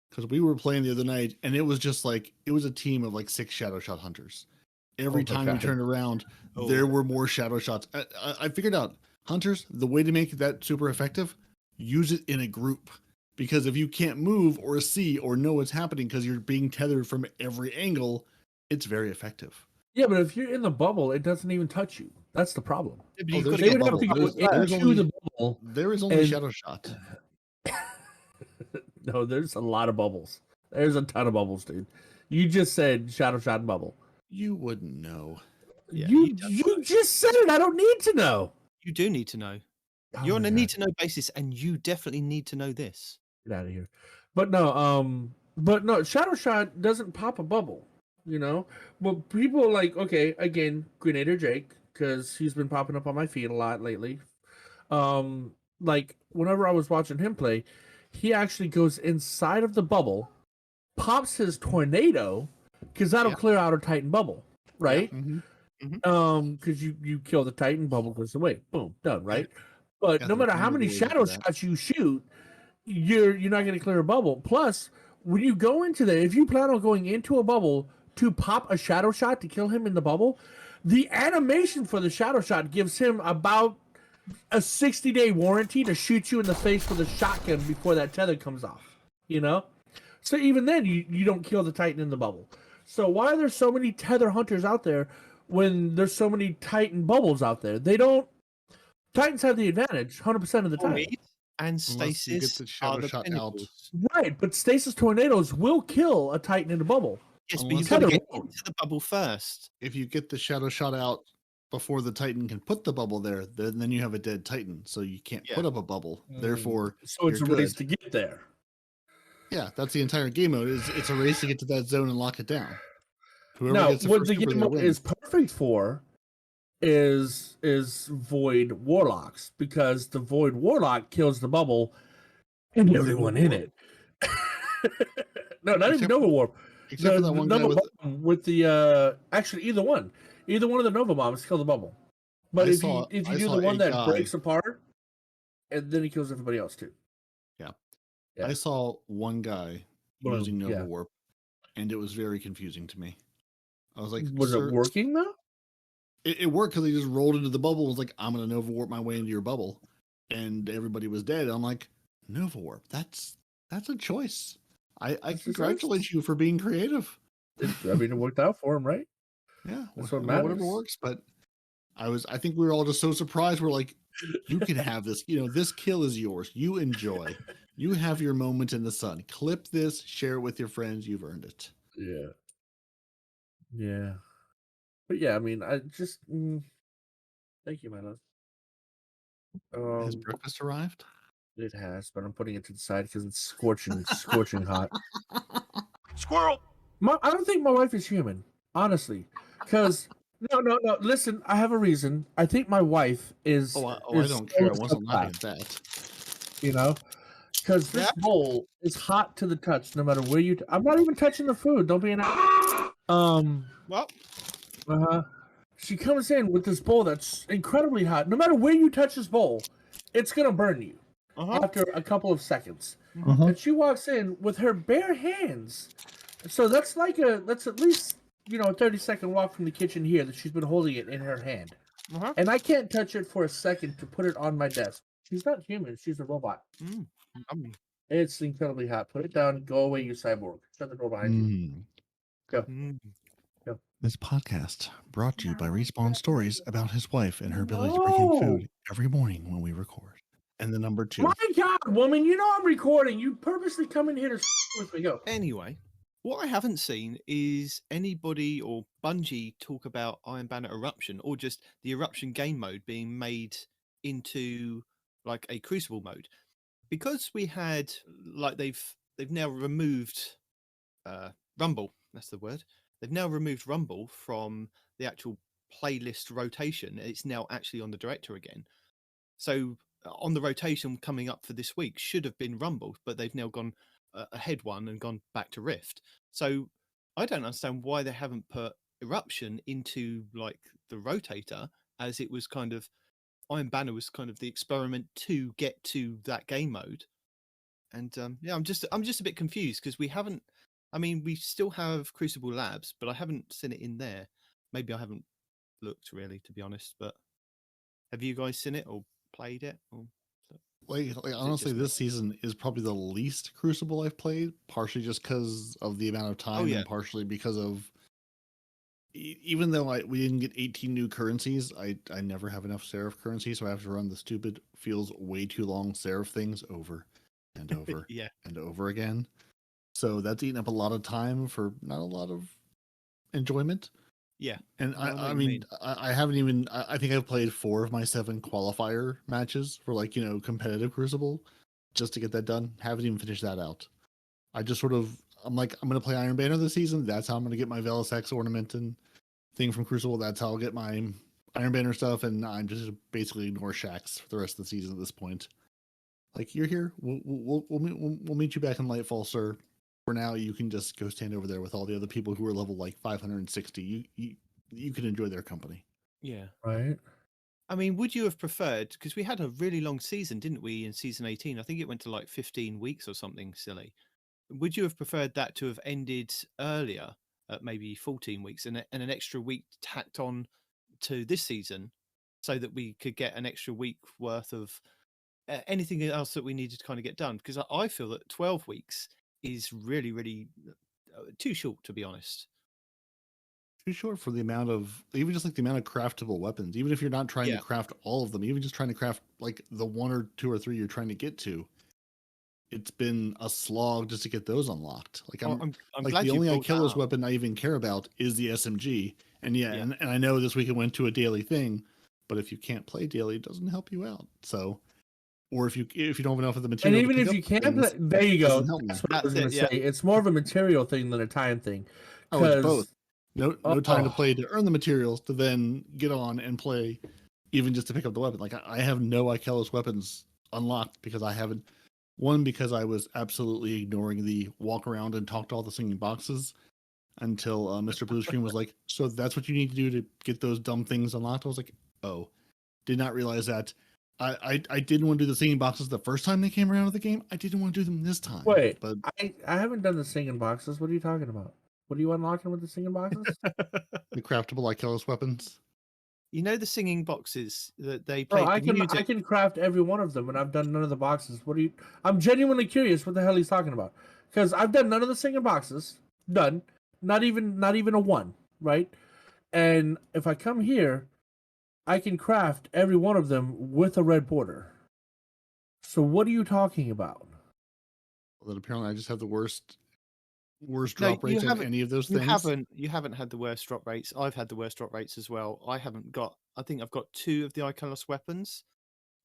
Because we were playing the other night and it was just like it was a team of like 6 shadow shot hunters. Every time we turned around, there were more shadow shots. I figured out, hunters, the way to make that super effective, use it in a group. Because if you can't move or see or know what's happening because you're being tethered from every angle, it's very effective. Yeah, but if you're in the bubble, it doesn't even touch you. That's the problem. Yeah, but They would have to go into the bubble. There is only shadow shot. No, there's a lot of bubbles. There's a ton of bubbles, dude. You just said shadow shot and bubble. You wouldn't know. Yeah, you just said it. I don't need to know. You do need to know. Oh You're on my a God. need-to-know basis, and you definitely need to know this. Get out of here. But no, shadow shot doesn't pop a bubble, you know? But people like, okay, again, Grenader Jake, because he's been popping up on my feed a lot lately. Like whenever I was watching him play, he actually goes inside of the bubble, pops his tornado, because that'll clear out a Titan bubble, right? Because you kill the Titan, bubble goes away. Boom, done, right? But Yeah, no matter there's how no many way to shadow do that. shots you shoot, you're not going to clear a bubble. Plus, when you go into there, if you plan on going into a bubble to pop a shadow shot to kill him in the bubble, the animation for the shadow shot gives him about a 60-day warranty to shoot you in the face with a shotgun before that tether comes off, you know? So even then, you don't kill the Titan in the bubble. So why are there so many tether hunters out there when there's so many Titan bubbles out there? They don't Titans have the advantage 100% of the time. Void and Unless you get stasis the are shadow the shot out. pinnacles. Right, but stasis tornadoes will kill a Titan in a bubble. Yes, but Unless you've got to you get get- into the bubble first. If you get the shadow shot out before the Titan can put the bubble there, then you have a dead Titan, so you can't Yeah. put up a bubble. Therefore, So it's a you're race good. to get there. Yeah, that's the entire game mode. It's a race to get to that zone and lock it down. Whoever Now, gets the what first the super game there mode is wins. perfect for is Void Warlocks, because the Void Warlock kills the bubble and everyone in it. No, not even Except Nova for- Warp. Except for that one guy Nova with. Bomb with the actually either one of the Nova bombs kill the bubble. But I if saw- you I do saw the one a that guy- breaks apart, and then he kills everybody else too. Yeah. I saw one guy Boom, using Nova yeah. Warp, and it was very confusing to me. I was like, Was "Sir, it working though? It worked because he just rolled into the bubble and was like, I'm going to Nova Warp my way into your bubble. And everybody was dead. I'm like, Nova Warp, that's a choice. I That's a congratulate choice. you for being creative. I mean, it worked out for him, right? Yeah, That's what whatever matters. works. But I think we were all just so surprised. We're like, you can have this. This kill is yours. You enjoy. You have your moment in the sun. Clip this, share it with your friends. You've earned it. Yeah. Yeah. But yeah, I mean, I just thank you, man. Has breakfast arrived? It has, but I'm putting it to the side because it's scorching hot. Squirrel! I don't think my wife is human, honestly. Because no. Listen, I have a reason. I think my wife is. I is don't care. I so wasn't laughing psychopath, at that. You know, because this bowl is hot to the touch, no matter where you. I'm not even touching the food. Don't be an. Well, She comes in with this bowl that's incredibly hot. No matter where you touch this bowl, it's gonna burn you after a couple of seconds. And she walks in with her bare hands. So that's at least a 30-second walk from the kitchen here that she's been holding it in her hand. And I can't touch it for a second to put it on my desk. She's not human. She's a robot. It's incredibly hot. Put it down. Go away, you cyborg. Shut the door behind you. Go. This podcast brought to you by Respawn Stories about his wife and her ability to bring him food every morning when we record. And the number 2. My God, woman, you know I'm recording. You purposely come in here to with me. Go. anyway, what I haven't seen is anybody or Bungie talk about Iron Banner Eruption or just the Eruption game mode being made into like a Crucible mode. Because we had they've now removed Rumble, that's the word. They've now removed Rumble from the actual playlist rotation. It's now actually on the director again. So on the rotation coming up for this week should have been Rumble, but they've now gone ahead one and gone back to Rift. So I don't understand why they haven't put Eruption into like the rotator, as it was kind of Iron Banner was kind of the experiment to get to that game mode. And I'm just a bit confused because we haven't. I mean, we still have Crucible Labs, but I haven't seen it in there. Maybe I haven't looked really, to be honest. But have you guys seen it or played it? Or Like honestly, just- this season is probably the least Crucible I've played, partially just because of the amount of time, yeah. and partially because of even though we didn't get 18 new currencies, I never have enough Seraph currency, so I have to run the stupid, feels way too long Seraph things over and over yeah, and over again. So that's eating up a lot of time for not a lot of enjoyment. yeah. And I know what I you mean, mean. I haven't even. I think I've played 4 of my 7 qualifier matches for competitive Crucible, just to get that done. Haven't even finished that out. I just I'm like, I'm gonna play Iron Banner this season. That's how I'm gonna get my Velis X ornament and thing from Crucible. That's how I'll get my Iron Banner stuff. And I'm just basically ignore Shax for the rest of the season at this point. Like, you're here. We'll meet you back in Lightfall, sir. For now, you can just go stand over there with all the other people who are level like 560. You can enjoy their company. Yeah. Right. I mean, would you have preferred, because we had a really long season, didn't we, in season 18? I think it went to like 15 weeks or something silly. Would you have preferred that to have ended earlier at maybe 14 weeks and an extra week tacked on to this season so that we could get an extra week worth of anything else that we needed to kind of get done? Because I feel that 12 weeks is really, really too short, to be honest. too short for the amount of even just like the amount of craftable weapons. Even if you're not trying Yeah. to craft all of them, even just trying to craft like the 1 or 2 or 3 you're trying to get to, it's been a slog just to get those unlocked. Like I'm like glad the you only brought that Ikelos up. weapon I even care about is the SMG. And Yeah. and I know this week it went to a daily thing, but if you can't play daily, it doesn't help you out. So, or if you don't have enough of the And material, even to if pick you up can't things, play, there you go. doesn't help me. That's what I was That's going to it, say. It's more of a material thing than a time thing. Oh, it's 'Cause- both. No time to Oh. play to earn the materials to then get on and play, even just to pick up the weapon. Like I have no Ikelos weapons unlocked because I haven't. One, because I was absolutely ignoring the walk around and talk to all the singing boxes until Mr. Blue Screen was like, "So that's what you need to do to get those dumb things unlocked." I was like, "Oh, did not realize that." I didn't want to do the singing boxes the first time they came around with the game. I didn't want to do them this time. Wait, but I haven't done the singing boxes. What are you talking about? What are you unlocking with the singing boxes? the craftable Ikelos weapons. You know the singing boxes that they Bro, play I the music. can craft every one of them, and I've done none of the boxes. What are you? I'm genuinely curious what the hell he's talking about, because I've done none of the singing boxes. Done, not even a one, right? And if I come here, I can craft every one of them with a red border. So what are you talking about? That apparently I just have the worst No, drop you rates of haven't- any of those You things. haven't had the worst drop rates. I've had the worst drop rates as well. I think I've got 2 of the Ikelos weapons.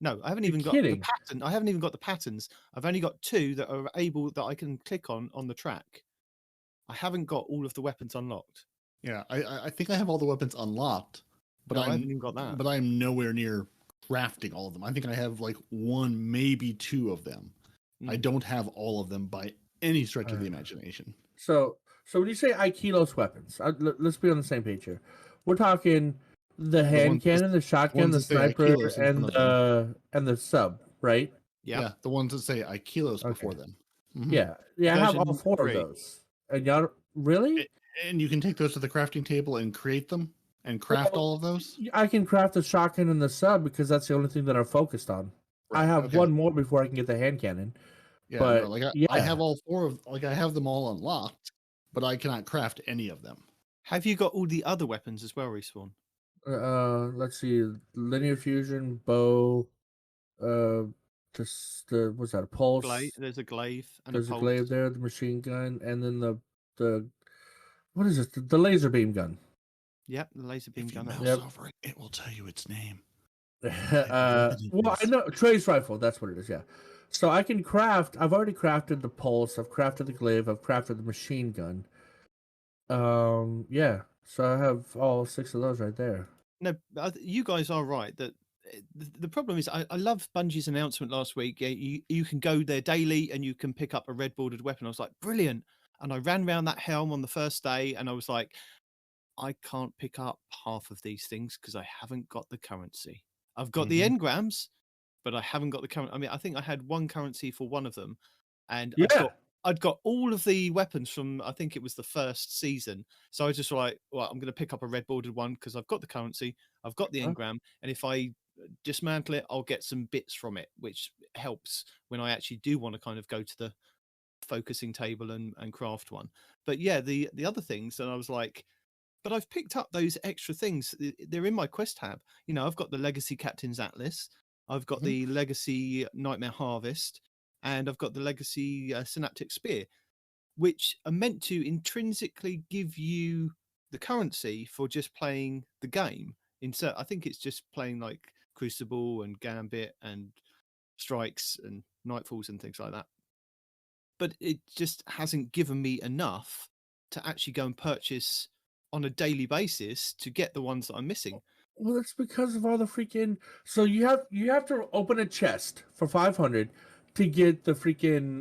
No, I haven't You're even got kidding. the pattern. I haven't even got the patterns. I've only got 2 that are able that I can click on the track. I haven't got all of the weapons unlocked. Yeah, I think I have all the weapons unlocked, but No, I haven't even got that. But I'm nowhere near crafting all of them. I think I have like 1, maybe 2 of them. I Mm. don't have all of them by any stretch of the Uh, imagination. So when you say Ikelos weapons, let's be on the same page here. We're talking the hand ones that- cannon, the shotgun, ones the that say sniper, Ikelos in front and the sub, right? Yeah. The ones that say Ikelos before Okay. them. Mhm. Yeah, I have all Version 4 3. of those. And y'all really? And you can take those to the crafting table and create them and craft Well, all of those. I can craft the shotgun and the sub because that's the only thing that I'm focused on. I Right, have okay. one more before I can get the hand cannon. Yeah, but, no, like I yeah. have all 4 of like I have them all unlocked, but I cannot craft any of them. Have you got all the other weapons as well, Respawn? Let's see, linear fusion, bow, just what's that? A pulse. There's a glaive and There's a a pulse. glaive there, the machine gun, and then the what is it? The laser beam gun. Yep, the laser beam If you gun. mouse Yep. over it, it will tell you its name. Well, I know Trey's rifle. That's what it is. Yeah. So I can craft. I've already crafted the pulse. I've crafted the glaive. I've crafted the machine gun. Yeah. So I have all 6 of those right there. No, you guys are right. That the problem is, I love Bungie's announcement last week. Yeah, you can go there daily and you can pick up a red bordered weapon. I was like, brilliant. And I ran around that helm on the first day, and I was like, I can't pick up half of these things because I haven't got the currency. I've got the engrams, but I haven't got the currency. I mean, I think I had 1 currency for one of them, and Yeah. I'd got all of the weapons from, I think it was the first season. So I was just like, well, I'm going to pick up a red bordered one because I've got the currency, I've got the engram, and if I dismantle it, I'll get some bits from it, which helps when I actually do want to kind of go to the focusing table and craft one. But yeah, the other things, and I was like, but I've picked up those extra things. They're in my quest tab. You know, I've got the Legacy Captain's Atlas, I've got the Legacy Nightmare Harvest, and I've got the Legacy Synaptic Spear, which are meant to intrinsically give you the currency for just playing the game. I think it's just playing like Crucible and Gambit and Strikes and Nightfalls and things like that. But it just hasn't given me enough to actually go and purchase on a daily basis to get the ones that I'm missing. Well, it's because of all the freaking. So you have to open a chest for 500 to get the freaking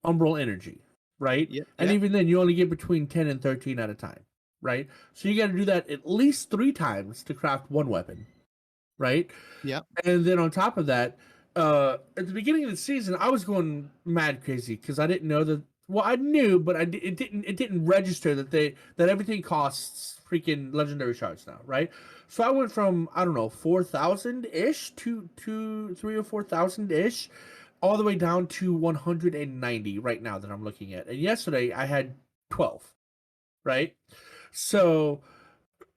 umbral energy, right? Yeah, And yeah. even then, you only get between 10 and 13 at a time, right? So you got to do that at least 3 times to craft 1 weapon, right? Yeah. And then on top of that, at the beginning of the season, I was going mad crazy because I didn't know that. Well, I knew, but it didn't register that everything costs freaking legendary shards now, right? So I went from, I don't know, 4,000 ish to 3,000 or 4,000 ish, all the way down to 190 right now that I'm looking at. And yesterday I had 12, right? So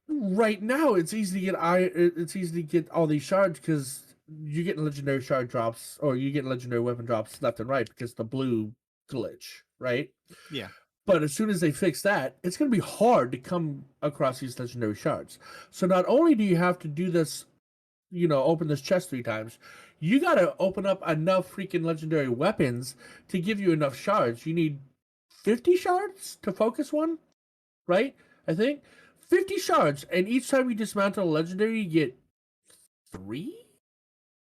right now, it's easy to get it's easy to get all these shards because you get legendary shard drops or you get legendary weapon drops left and right because the blue glitch, right? Yeah. But as soon as they fix that, it's going to be hard to come across these legendary shards. So not only do you have to do this, open this chest 3 times, you got to open up enough freaking legendary weapons to give you enough shards. You need 50 shards to focus one, right? I think 50 shards, and each time you dismantle a legendary, you get 3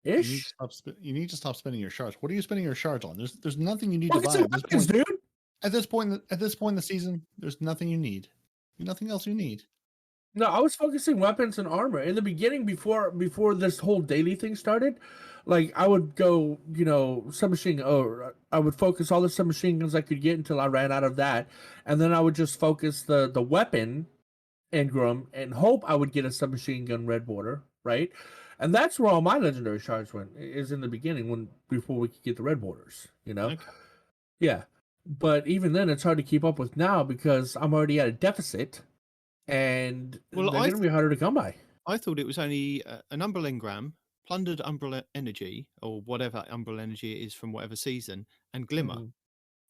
ish. You need to stop spending your shards. What are you spending your shards on? There's nothing you need to Focus buy on weapons, dude. At this point in the season. There's nothing you need. Nothing else you need. No, I was focusing weapons and armor in the beginning before this whole daily thing started. Like I would go, submachine, or I would focus all the submachine guns I could get until I ran out of that, and then I would just focus the weapon engram and hope I would get a submachine gun red border, right? And that's where all my legendary shards went. Is in the beginning before we could get the red borders, Okay. Yeah, but even then, it's hard to keep up with now because I'm already at a deficit. And Well, they're going to be harder to come by. I thought it was only an Umbral Engram, plundered Umbral Energy, or whatever Umbral Energy it is from whatever season, and Glimmer.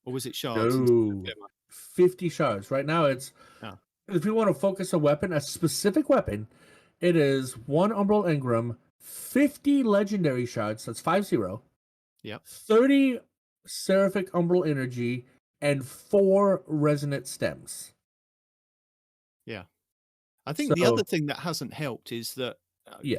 Or was it shards? instead of No, Glimmer? 50 shards. Right now, it's if you want to focus a weapon, a specific weapon, it is 1 Umbral Engram, 50 legendary shards. That's 50. Yep. 30 Seraphic Umbral Energy, and 4 Resonant Stems. Yeah. I think the other thing that hasn't helped is that,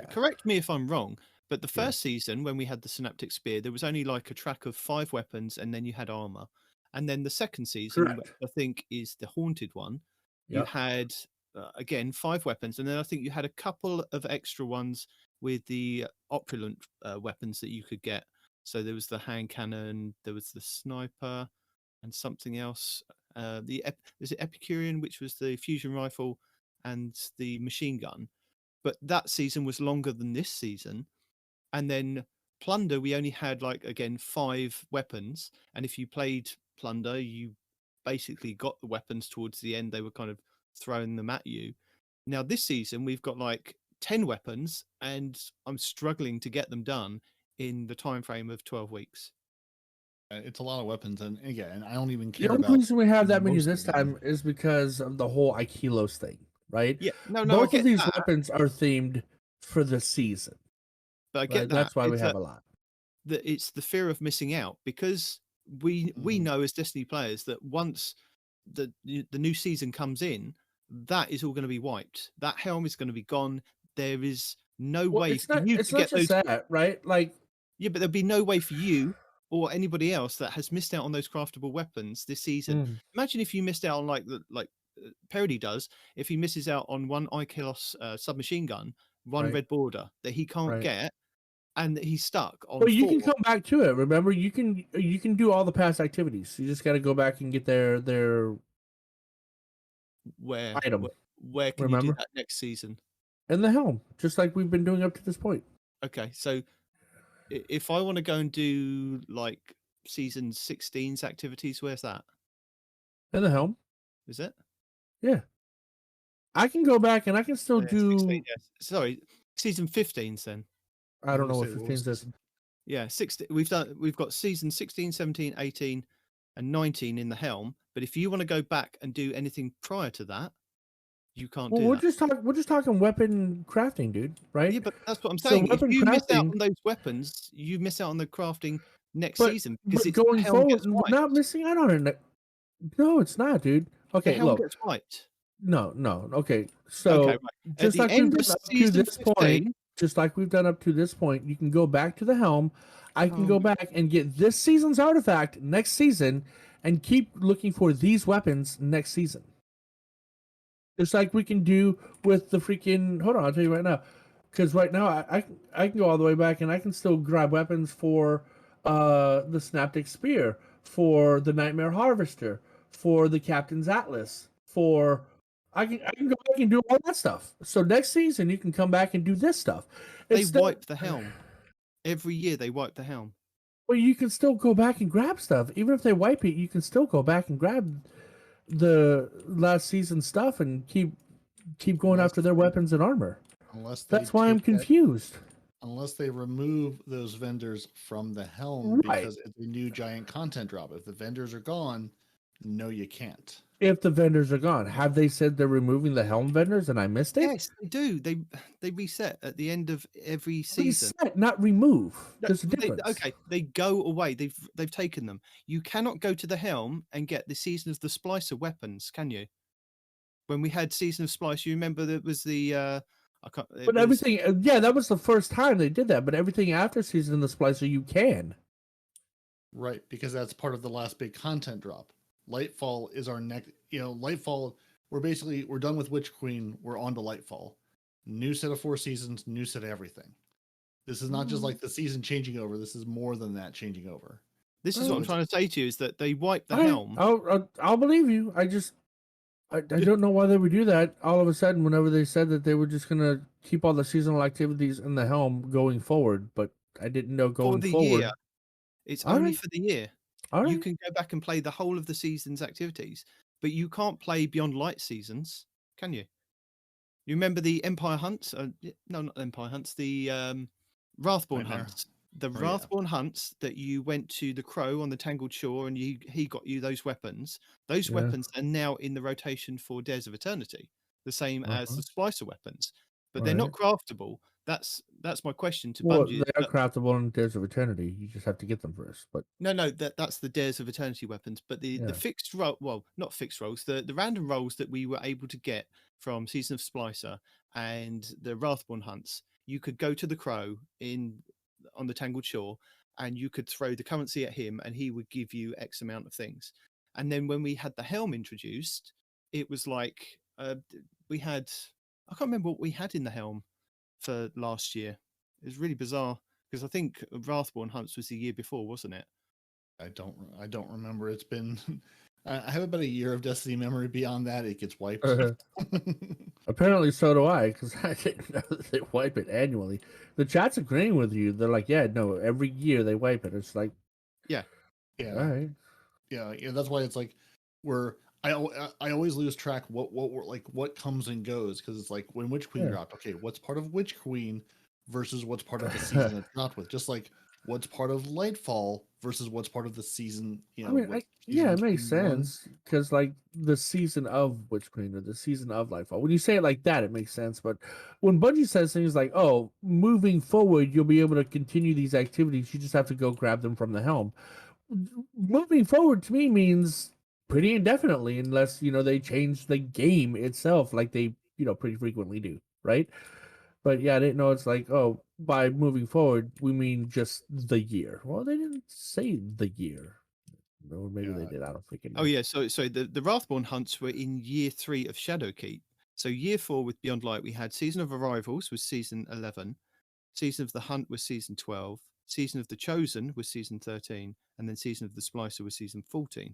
correct me if I'm wrong, but the first season when we had the Synaptic Spear, there was only like a track of 5 weapons and then you had armor. And then the second season, Correct. I think is the Haunted one, you had, again, 5 weapons. And then I think you had a couple of extra ones with the opulent weapons that you could get. So there was the hand cannon, there was the sniper, and something else. Is it Epicurean, which was the fusion rifle and the machine gun. But that season was longer than this season. And then Plunder, we only had 5 weapons. And if you played Plunder, you basically got the weapons towards the end. They were kind of throwing them at you. Now this season, we've got 10 weapons, and I'm struggling to get them done in the time frame of 12 weeks. It's a lot of weapons, and again, I don't even The care only about. reason we have that many most this of them. time is because of the whole Aikilos thing, right? Yeah, no, Both I of get these that, weapons are themed for the season. but I get Right? that. That's why we It's have that- a lot. that it's the fear of missing out, because we know as Destiny players that once the new season comes in, that is all going to be wiped. That helm is going to be gone. There is no way it's for not, you it's to not get just those. that, right? Like, Yeah, but there'll be no way for you or anybody else that has missed out on those craftable weapons this season. Imagine if you missed out on like Parody does. If he misses out on 1 Aikilos submachine gun, 1 Right. red border that he can't Right. get, and he's stuck on. But you 4. can come back to it. Remember, you can do all the past activities. You just got to go back and get their where item. Where can you do Remember? that next season? in the helm, just like we've been doing up to this point. Okay, so if I want to go and do season 16's activities, where's that? In the helm, Is it? I can go back and I can still Yeah, do. 16, yes. Sorry, season 15's then. I don't know what Say, 15 was is. this? Yeah, 16. We've got season 16, 17, 18, and 19 in the helm. But if you want to go back and do anything prior to that, you can't Well, do we're that. just talking weapon crafting, dude. Right? Yeah, but that's what I'm So saying. If weapon you miss out crafting- on those weapons, you miss out on the crafting next But- season because But it's going helm forward, gets we're wiped. not missing out on it. No, it's not, dude. The Okay, helm look. gets wiped. No. Okay, so Okay, right. At just the like we've end done of up to season this 15, point, just like we've done up to this point, you can go back to the helm. I can go back and get this season's artifact next season and keep looking for these weapons next season. Just like we can do with the freaking. Hold on, I'll tell you right now. Because right now I can go all the way back and I can still grab weapons for the Synaptic Spear, for the Nightmare Harvester, for the Captain's Atlas, for I can go back and do all that stuff. So next season you can come back and do this stuff. they It's still- wipe the helm. Every year they wipe the helm. Well, you can still go back and grab stuff. Even if they wipe it, you can still go back and grab the last season stuff and keep going Unless after their weapons and armor. unless they That's why I'm take that- confused. unless they remove those vendors from the helm Right. because it's a new giant content drop. If the vendors are gone, no, you can't. If the vendors are gone, have they said they're removing the helm vendors and I missed it? Yes, they do. They reset at the end of every season. Reset, not remove. No, There's a they- difference. okay, they go away. They've taken them. You cannot go to the helm and get the Season of the Splicer weapons, can you? When we had Season of Splice, you remember that was the I can't. it But was- everything, yeah, that was the first time they did that. But everything after Season of the Splicer, you can. Right, because that's part of the last big content drop. Lightfall is our next. Lightfall. We're done with Witch Queen. We're on to Lightfall. New set of 4 seasons. New set of everything. This is not just like the season changing over. This is more than that changing over. This is what I'm it's- trying to say to you: is that they wiped the All right, helm. I'll believe you. I don't know why they would do that all of a sudden whenever they said that they were just going to keep all the seasonal activities in the helm going forward. But I didn't know For going the forward. year. It's All only right. for the year. All right. You can go back and play the whole of the season's activities, but you can't play Beyond Light seasons, can you? You remember the Empire Hunts? No, not Empire Hunts. The Wrathborn Nightmare. Hunts. The Oh, yeah. Wrathborn Hunts that you went to the Crow on the Tangled Shore, and he got you those weapons. Those Yeah. weapons are now in the rotation for Dares of Eternity, the same as the Splicer weapons, but they're not craftable. That's my question to Well, Bungie. they are craftable in Days of Eternity. You just have to get them first. But No, that's the Dares of Eternity weapons. But the Yeah. fixed roll, well, not fixed rolls, the random rolls that we were able to get from Season of Splicer and the Wrathborn Hunts, you could go to the Crow on the Tangled Shore, and you could throw the currency at him, and he would give you X amount of things. And then when we had the helm introduced, it was like we had, I can't remember what we had in the helm for last year. It was really bizarre because I think Wrathborn Hunts was the year before, wasn't it? I don't remember. It's been. I have about a year of Destiny memory. Beyond that, it gets wiped. apparently so do I, because I didn't know that they wipe it annually. The chat's agreeing with you. They're like, yeah, no, every year they wipe it. It's like, yeah. all right. Yeah, that's why it's like I always lose track what comes and goes because it's like when Witch Queen Yeah. dropped. Okay, what's part of Witch Queen versus what's part of the season it dropped with? Just like what's part of Lightfall versus what's part of the season. I mean, what yeah, it season makes 21. sense because like the season of Witch Queen or the season of Lightfall. When you say it like that, it makes sense. But when Bungie says things like, "Oh, moving forward, you'll be able to continue these activities. You just have to go grab them from the helm." Moving forward to me means pretty indefinitely, unless they change the game itself, like they pretty frequently do, right? But yeah, I didn't know it's like, oh, by moving forward, we mean just the year. Well, they didn't say the year. Or maybe they Yeah. did. I don't think it. Oh yeah, so the Wrathborn Hunts were in year 3 of Shadowkeep. So year 4 with Beyond Light, we had Season of Arrivals was season 11, Season of the Hunt was season 12, Season of the Chosen was season 13, and then Season of the Splicer was season 14.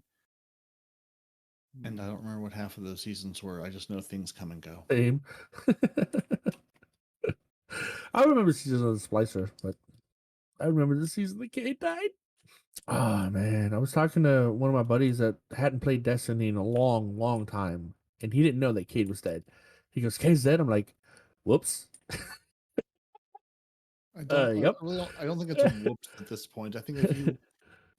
And I don't remember what half of those seasons were. I just know things come and go. Same. I remember season of the Splicer, but I remember the season that Kate died. Oh man, I was talking to one of my buddies that hadn't played Destiny in a long, long time, and he didn't know that Cade was dead. He goes, "Cade's dead." I'm like, "Whoops." Yep. I don't think it's a whoops at this point. I think if you,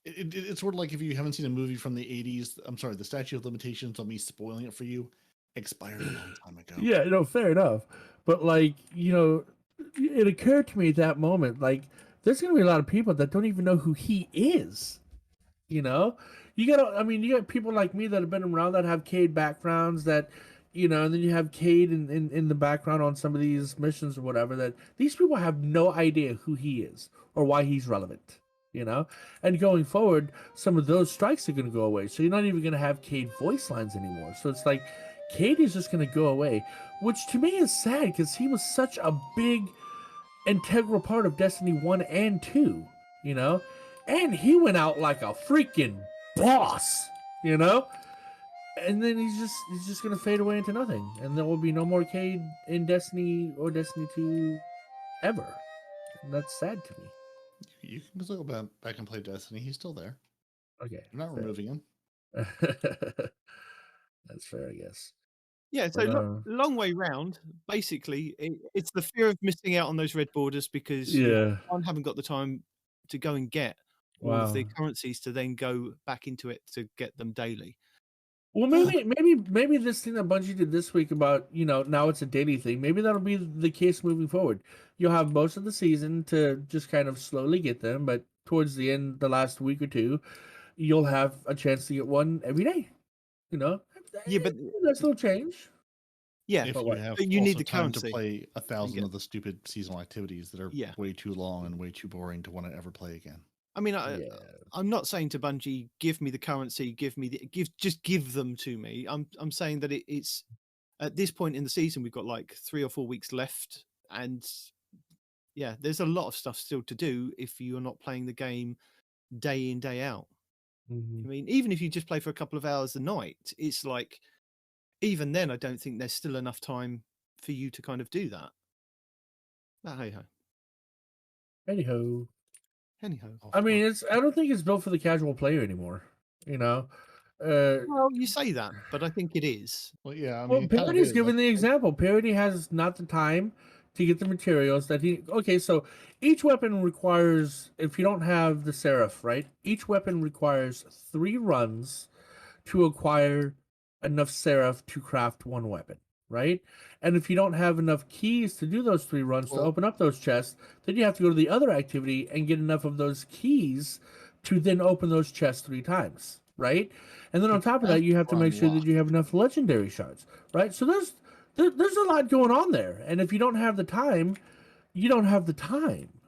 it's sort of like if you haven't seen a movie from the 80s. I'm sorry, the statute of limitations on me spoiling it for you expired a long time ago. Yeah, fair enough. But like, it occurred to me at that moment, like, there's gonna be a lot of people that don't even know who he is. You got people like me that have been around that have Cade backgrounds that, and then you have Cade in the background on some of these missions or whatever, that these people have no idea who he is or why he's relevant. And going forward, some of those strikes are going to go away. So you're not even going to have Cade voice lines anymore. So it's like Cade is just going to go away, which to me is sad because he was such a big, integral part of Destiny 1 and 2, and he went out like a freaking boss, and then he's just going to fade away into nothing. And there will be no more Cade in Destiny or Destiny 2 ever. And that's sad to me. You can still go back and play Destiny. He's still there. Okay. I'm not removing him. That's fair, I guess. Yeah, so But, long way round. Basically, it's the fear of missing out on those red borders because you yeah. haven't got the time to go and get all of the Wow. currencies to then go back into it to get them daily. Well, maybe this thing that Bungie did this week about, now it's a daily thing. Maybe that'll be the case moving forward. You'll have most of the season to just kind of slowly get them, but towards the end, the last week or two, you'll have a chance to get one every day. You know, Yeah, but that's no change. yeah, If But you what? have But you need also the time to currency play to 1,000 get- of the stupid seasonal activities that are Yeah. way too long and way too boring to want to ever play again. I mean, Yeah. I'm not saying to Bungie, give me the currency, just give them to me. I'm saying that it's at this point in the season we've got like 3 or 4 weeks left, and yeah, there's a lot of stuff still to do if you're not playing the game day in day out. Mhm. I mean, even if you just play for a couple of hours a night, it's like even then I don't think there's still enough time for you to kind of do that. But hey ho, Anyhow, anyhow. I mean, I don't think it's built for the casual player anymore. You know, Well, you say that, but I think it is. Well, yeah, I mean, well, it kind of Parody's is. given the Like, example. Parody has not the time to get the materials that he. Okay, so each weapon requires, if you don't have the Seraph, right? Each weapon requires 3 runs to acquire enough Seraph to craft one weapon, right? And if you don't have enough keys to do those 3 runs to Well- open up those chests, then you have to go to the other activity and get enough of those keys to then open those chests 3 times, right? And then on top of that, you have to make sure that you have enough legendary shards, right? So there's a lot going on there, and if you don't have the time, you don't have the time.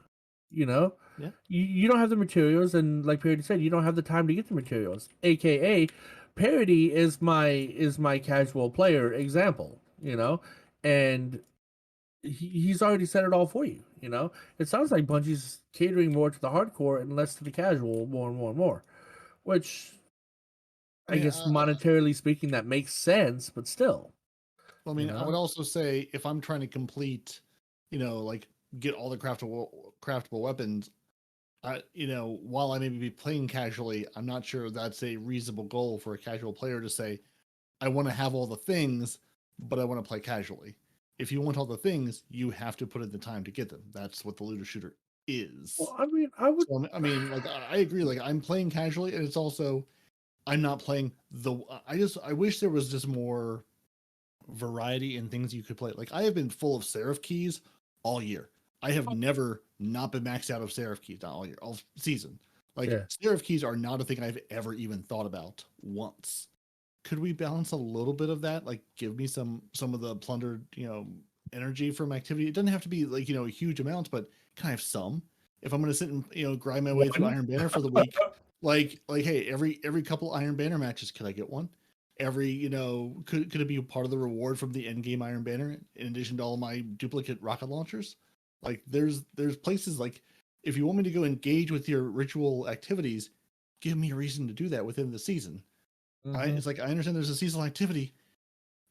You know, Yeah. you don't have the materials, and like Parody said, you don't have the time to get the materials. AKA, Parody is my casual player example. You know, and he's already said it all for you. You know, it sounds like Bungie's catering more to the hardcore and less to the casual, more and more and more, which I mean, guess monetarily speaking, that makes sense, but still. I mean, You I know? would also say if I'm trying to complete, like get all the craftable weapons, while I may be playing casually, I'm not sure that's a reasonable goal for a casual player to say, I want to have all the things, but I want to play casually. If you want all the things, you have to put in the time to get them. That's what the looter shooter is. Well, I mean, I would. So, I mean, like I agree. Like I'm playing casually, and it's also I'm not playing the. I wish there was just more variety in things you could play. Like I have been full of Seraph keys all year. I have never not been maxed out of Seraph keys all year, all season. Like Yeah. Seraph keys are not a thing I've ever even thought about once. Could we balance a little bit of that? Like give me some of the plundered, energy from activity. It doesn't have to be like, a huge amount, but kind of some. If I'm gonna sit and grind my way through One. Iron Banner for the week, like hey, every couple Iron Banner matches, could I get one? Every, could it be a part of the reward from the end game Iron Banner in addition to all my duplicate rocket launchers? Like there's places like if you want me to go engage with your ritual activities, give me a reason to do that within the season. Mhm. It's like I understand there's a seasonal activity.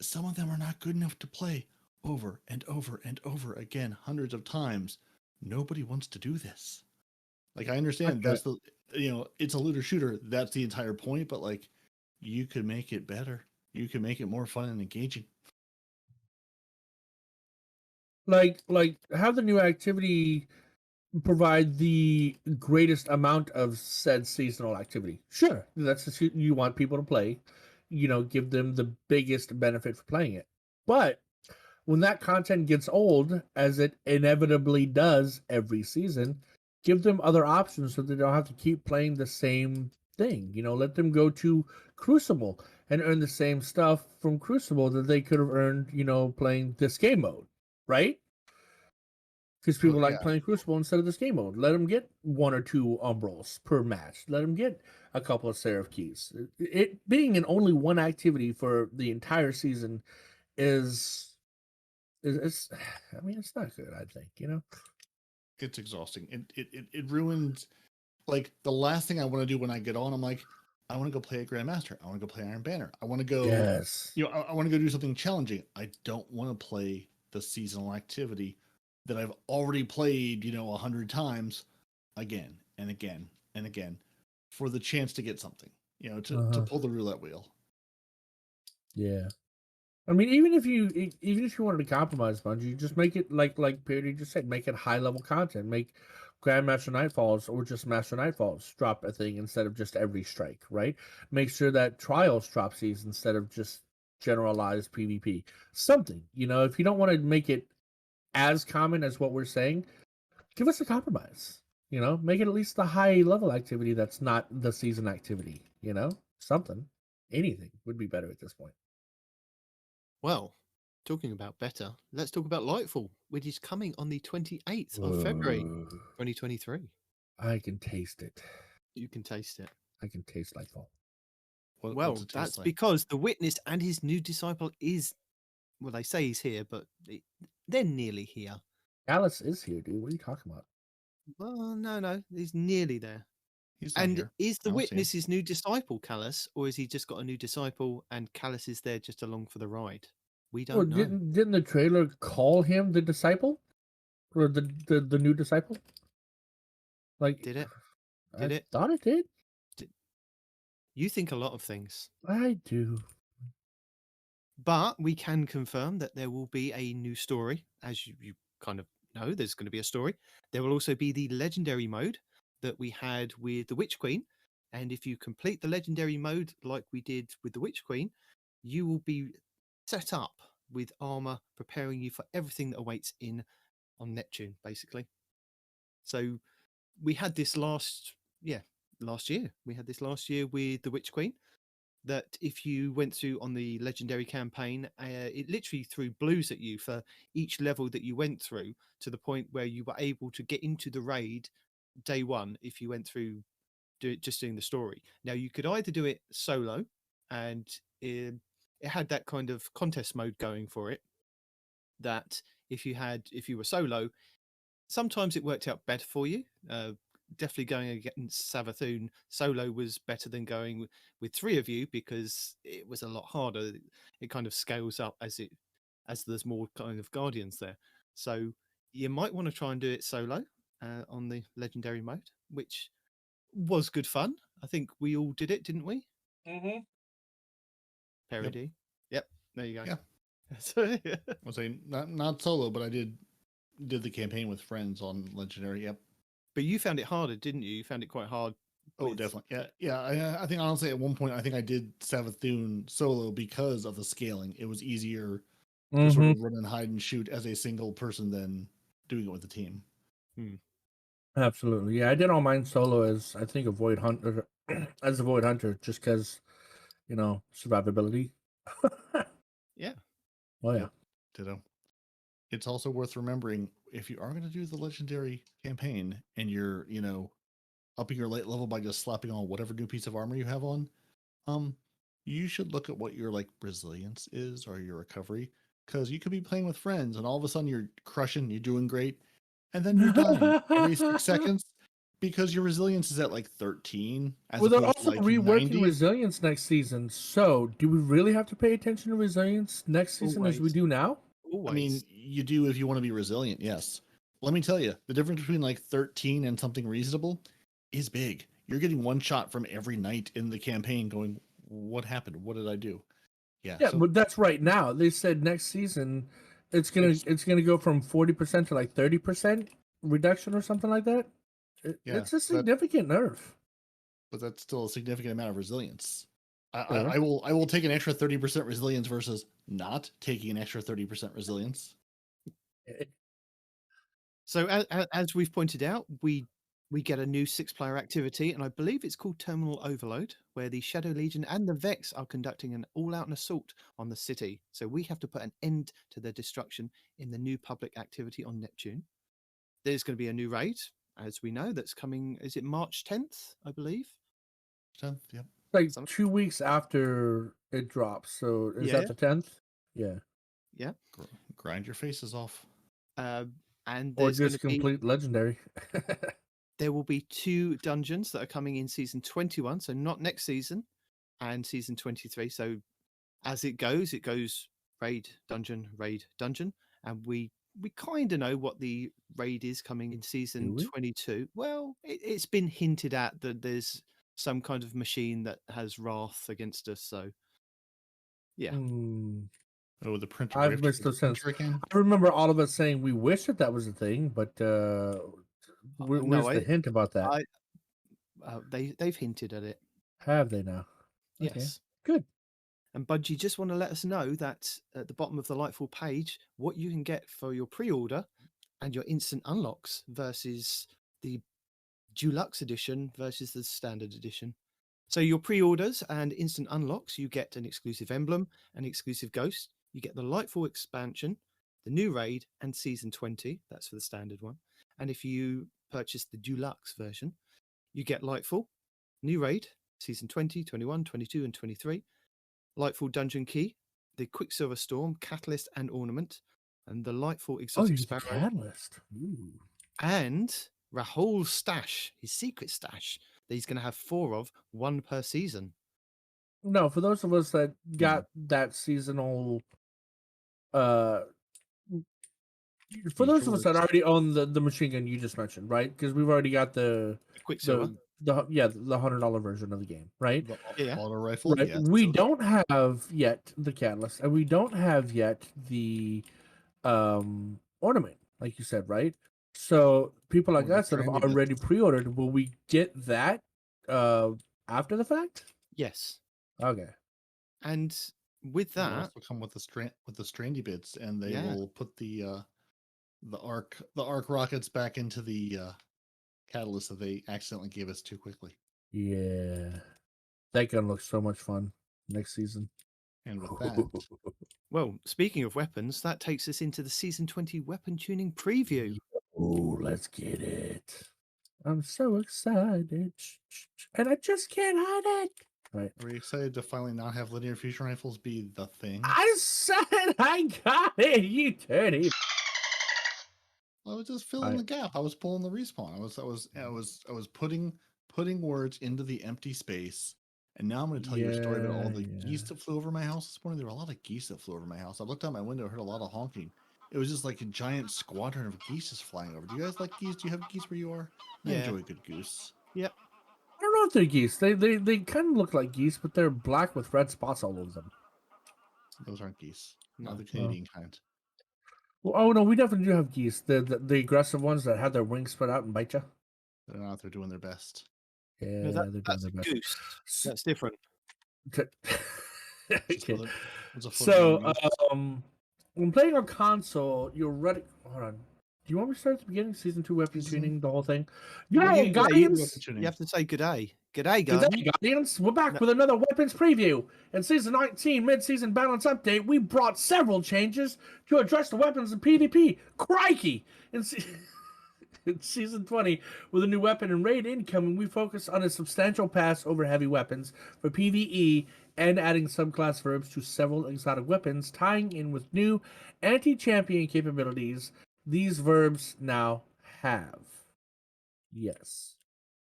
Some of them are not good enough to play over and over and over again, hundreds of times. Nobody wants to do this. Like I understand Okay. that's the it's a looter shooter. That's the entire point. But like, you could make it better. You could make it more fun and engaging. like have the new activity provide the greatest amount of said seasonal activity. Sure, that's the you want people to play. Give them the biggest benefit for playing it. But when that content gets old, as it inevitably does every season, give them other options so they don't have to keep playing the same thing. Let them go to Crucible and earn the same stuff from Crucible that they could have earned, playing this game mode, right? Because people like playing Crucible instead of this game mode. Let them get 1 or 2 Umbrals per match. Let them get a couple of Seraph keys. It being in only one activity for the entire season is it's I mean, it's not good, I think, It's exhausting. It ruins. Like the last thing I want to do when I get on, I'm like, I want to go play a Grandmaster. I want to go play Iron Banner. I want to go. Yes. I want to go do something challenging. I don't want to play the seasonal activity that I've already played, 100 times again and again and again for the chance to get something, to pull the roulette wheel. Yeah. I mean, even if you wanted to compromise Bungie, just make it like Peter just said, make it high level content. Make Grandmaster Nightfalls or just Master Nightfalls drop a thing instead of just every strike, right? Make sure that Trials drops these instead of just generalized PvP. Something, if you don't want to make it as common as what we're saying, give us a compromise. Make it at least the high level activity that's not the season activity. Something, anything would be better at this point. Well, talking about better, let's talk about Lightfall, which is coming on the 28th of February, 2023. I can taste it. You can taste it. I can taste Lightfall. Well, what's it taste that's like? because the Witness and his new disciple is, well, they say he's here, but they're nearly here. Alice is here, dude. What are you talking about? Well, no, he's nearly there. He's not And here. is the I don't see him. Witness his new disciple, Callus, or has he just got a new disciple and Callus is there just along for the ride? We don't Well, know. didn't the trailer call him the disciple, or the new disciple? Like, Did it? I Did it? thought it did. You think a lot of things. I do. But we can confirm that there will be a new story. As you kind of know, there's going to be a story. There will also be the legendary mode that we had with the Witch Queen. And if you complete the legendary mode like we did with the Witch Queen, you will be set up with armor, preparing you for everything that awaits on Neptune, basically. So we had this last year. We had this last year with the Witch Queen, that if you went through on the legendary campaign, it literally threw blues at you for each level that you went through, to the point where you were able to get into the raid day one if you went through just doing the story. Now, you could either do it solo, and it had that kind of contest mode going for it, that if you were solo, sometimes it worked out better for you. Definitely going against Savathun solo was better than going with three of you, because it was a lot harder. It kind of scales up as there's more kind of guardians there. So you might want to try and do it solo on the legendary mode, which was good fun. I think we all did it, didn't we? Mm-hmm. Parody. Yep. There you go. Yeah. So, yeah. I'll say not solo, but I did the campaign with friends on Legendary. Yep. But you found it harder, didn't you? You found it quite hard. Oh, with- definitely. Yeah. I think honestly at one point I think I did Savathun solo because of the scaling. It was easier to sort of run and hide and shoot as a single person than doing it with a team. Absolutely. Yeah, I did all mine solo as, I think, a Void Hunter, as a Void Hunter, just because, survivability. Yeah. Oh yeah. Ditto. It's also worth remembering, if you are going to do the legendary campaign and you're, upping your late level by just slapping on whatever new piece of armor you have on, you should look at what your resilience is or your recovery, because you could be playing with friends and all of a sudden you're crushing, you're doing great, and then you're dying every 6 seconds because your resilience is at 13. Well, they're opposed to, also reworking 90. resilience next season. So, do we really have to pay attention to resilience next season as we Always. do now? Always. I mean, you do if you want to be resilient, yes. Let me tell you, the difference between 13 and something reasonable is big. You're getting one shot from every night in the campaign going, what happened? What did I do? Yeah. Yeah, so but that's right now. They said next season it's gonna go from 40% to 30% reduction or something like that. Yeah, It's a that- significant nerf. but that's still a significant amount of resilience. Fair. I will take an extra 30% resilience versus not taking an extra 30% resilience. So as we've pointed out, we get a new 6-player activity, and I believe it's called Terminal Overload, where the Shadow Legion and the Vex are conducting an all-out assault on the city. So we have to put an end to their destruction in the new public activity on Neptune. There's going to be a new raid, as we know, that's coming. Is it March 10th, I believe? 10th, yep. Like Some- 2 weeks after it drops. So is Yeah. that the 10th? Yeah. Yeah. Grind your faces off. And Or there's going just to be, complete legendary. there will be 2 dungeons that are coming in season 21, so not next season, and season 23. So as it goes raid, dungeon, and we kind of know what the raid is coming in season we? 22. Well, it's been hinted at that there's some kind of machine that has wrath against us, so Yeah. Oh, the printer. I've We have to missed get those the sense. printer again. I remember all of us saying we wish that was a thing, but where's the hint about that? They've hinted at it. Have they now? Okay. Yes. Good. And Bungie just want to let us know that at the bottom of the Lightfall page, what you can get for your pre-order and your instant unlocks versus the Deluxe edition versus the standard edition. So your pre-orders and instant unlocks, you get an exclusive emblem, an exclusive ghost. You get the Lightfall expansion, the new raid, and season 20. That's for the standard one. And if you purchase the Deluxe version, you get Lightfall, new raid, season 20, 21, 22, and 23. Lightfall Dungeon Key, the Quicksilver Storm, Catalyst and Ornament, and the Lightfall Exotic the Sparrow. Catalyst. Ooh. And Rahul's stash, his secret stash, that he's going to have 4 of, 1 per season. No, for those of us that got that seasonal, for those of us that already own the machine gun you just mentioned, right? Because we've already got the Quicksilver. the $100 version of the game, right? Yeah. Auto rifle. Right. Yes. We don't have yet the Catalyst, and we don't have yet the ornament, like you said, right? So people like the us that have trendy already bits. pre-ordered, will we get that after the fact? Yes. Okay. And with They that, also come with the strandy bits, and they Yeah. will put the arc rockets back into the catalyst that they accidentally gave us too quickly. Yeah. That gun looks so much fun next season. And with that, well, speaking of weapons, that takes us into the season 20 weapon tuning preview. Oh, let's get it. I'm so excited. And I just can't hide it. Right. are we excited to finally not have linear fusion rifles be the thing? I said I got it, you dirty. I was just filling the gap. I was pulling the respawn. I was putting words into the empty space. And now I'm going to tell you a story about all the geese that flew over my house this morning. There were a lot of geese that flew over my house. I looked out my window, heard a lot of honking. It was just like a giant squadron of geese just flying over. Do you guys like geese? Do you have geese where you are? I Yeah. enjoy a good goose. Yep. I don't know if they're geese. They kind of look like geese, but they're black with red spots all over them. Those aren't geese. No. Not the Canadian kind. Well, oh no, we definitely do have geese. The aggressive ones that have their wings spread out and bite you. They're not. They're doing their best. Yeah, No, they're doing that's a their best. goose. That's different. Okay. It's a So, floating goose. when playing on console, you're ready. Hold on. Do you want me to start at the beginning? Season 2 weapon Season- tuning, the whole thing? Well, Yeah, you- Guardians. You have to say good day. Good day, guys. Good day, Guardians. We're back with another weapons preview. In Season 19 mid-season balance update, we brought several changes to address the weapons in PvP. Crikey! In Season 20, with a new weapon and raid incoming, we focus on a substantial pass over heavy weapons for PvE and adding subclass verbs to several exotic weapons, tying in with new anti-champion capabilities these verbs now have. Yes.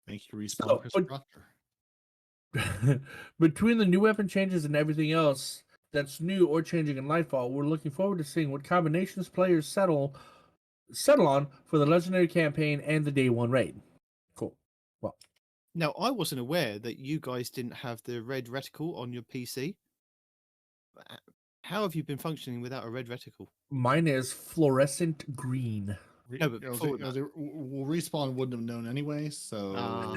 Thank you, Respawn So, Chris but- Proctor. Between the new weapon changes and everything else that's new or changing in Lightfall, we're looking forward to seeing what combinations players settle on for the legendary campaign and the day 1 raid. Cool. Well, Now, I wasn't aware that you guys didn't have the red reticle on your PC. How have you been functioning without a red reticle? mine is fluorescent green. No, but You know, before well, Respawn wouldn't have known anyway, so Ah.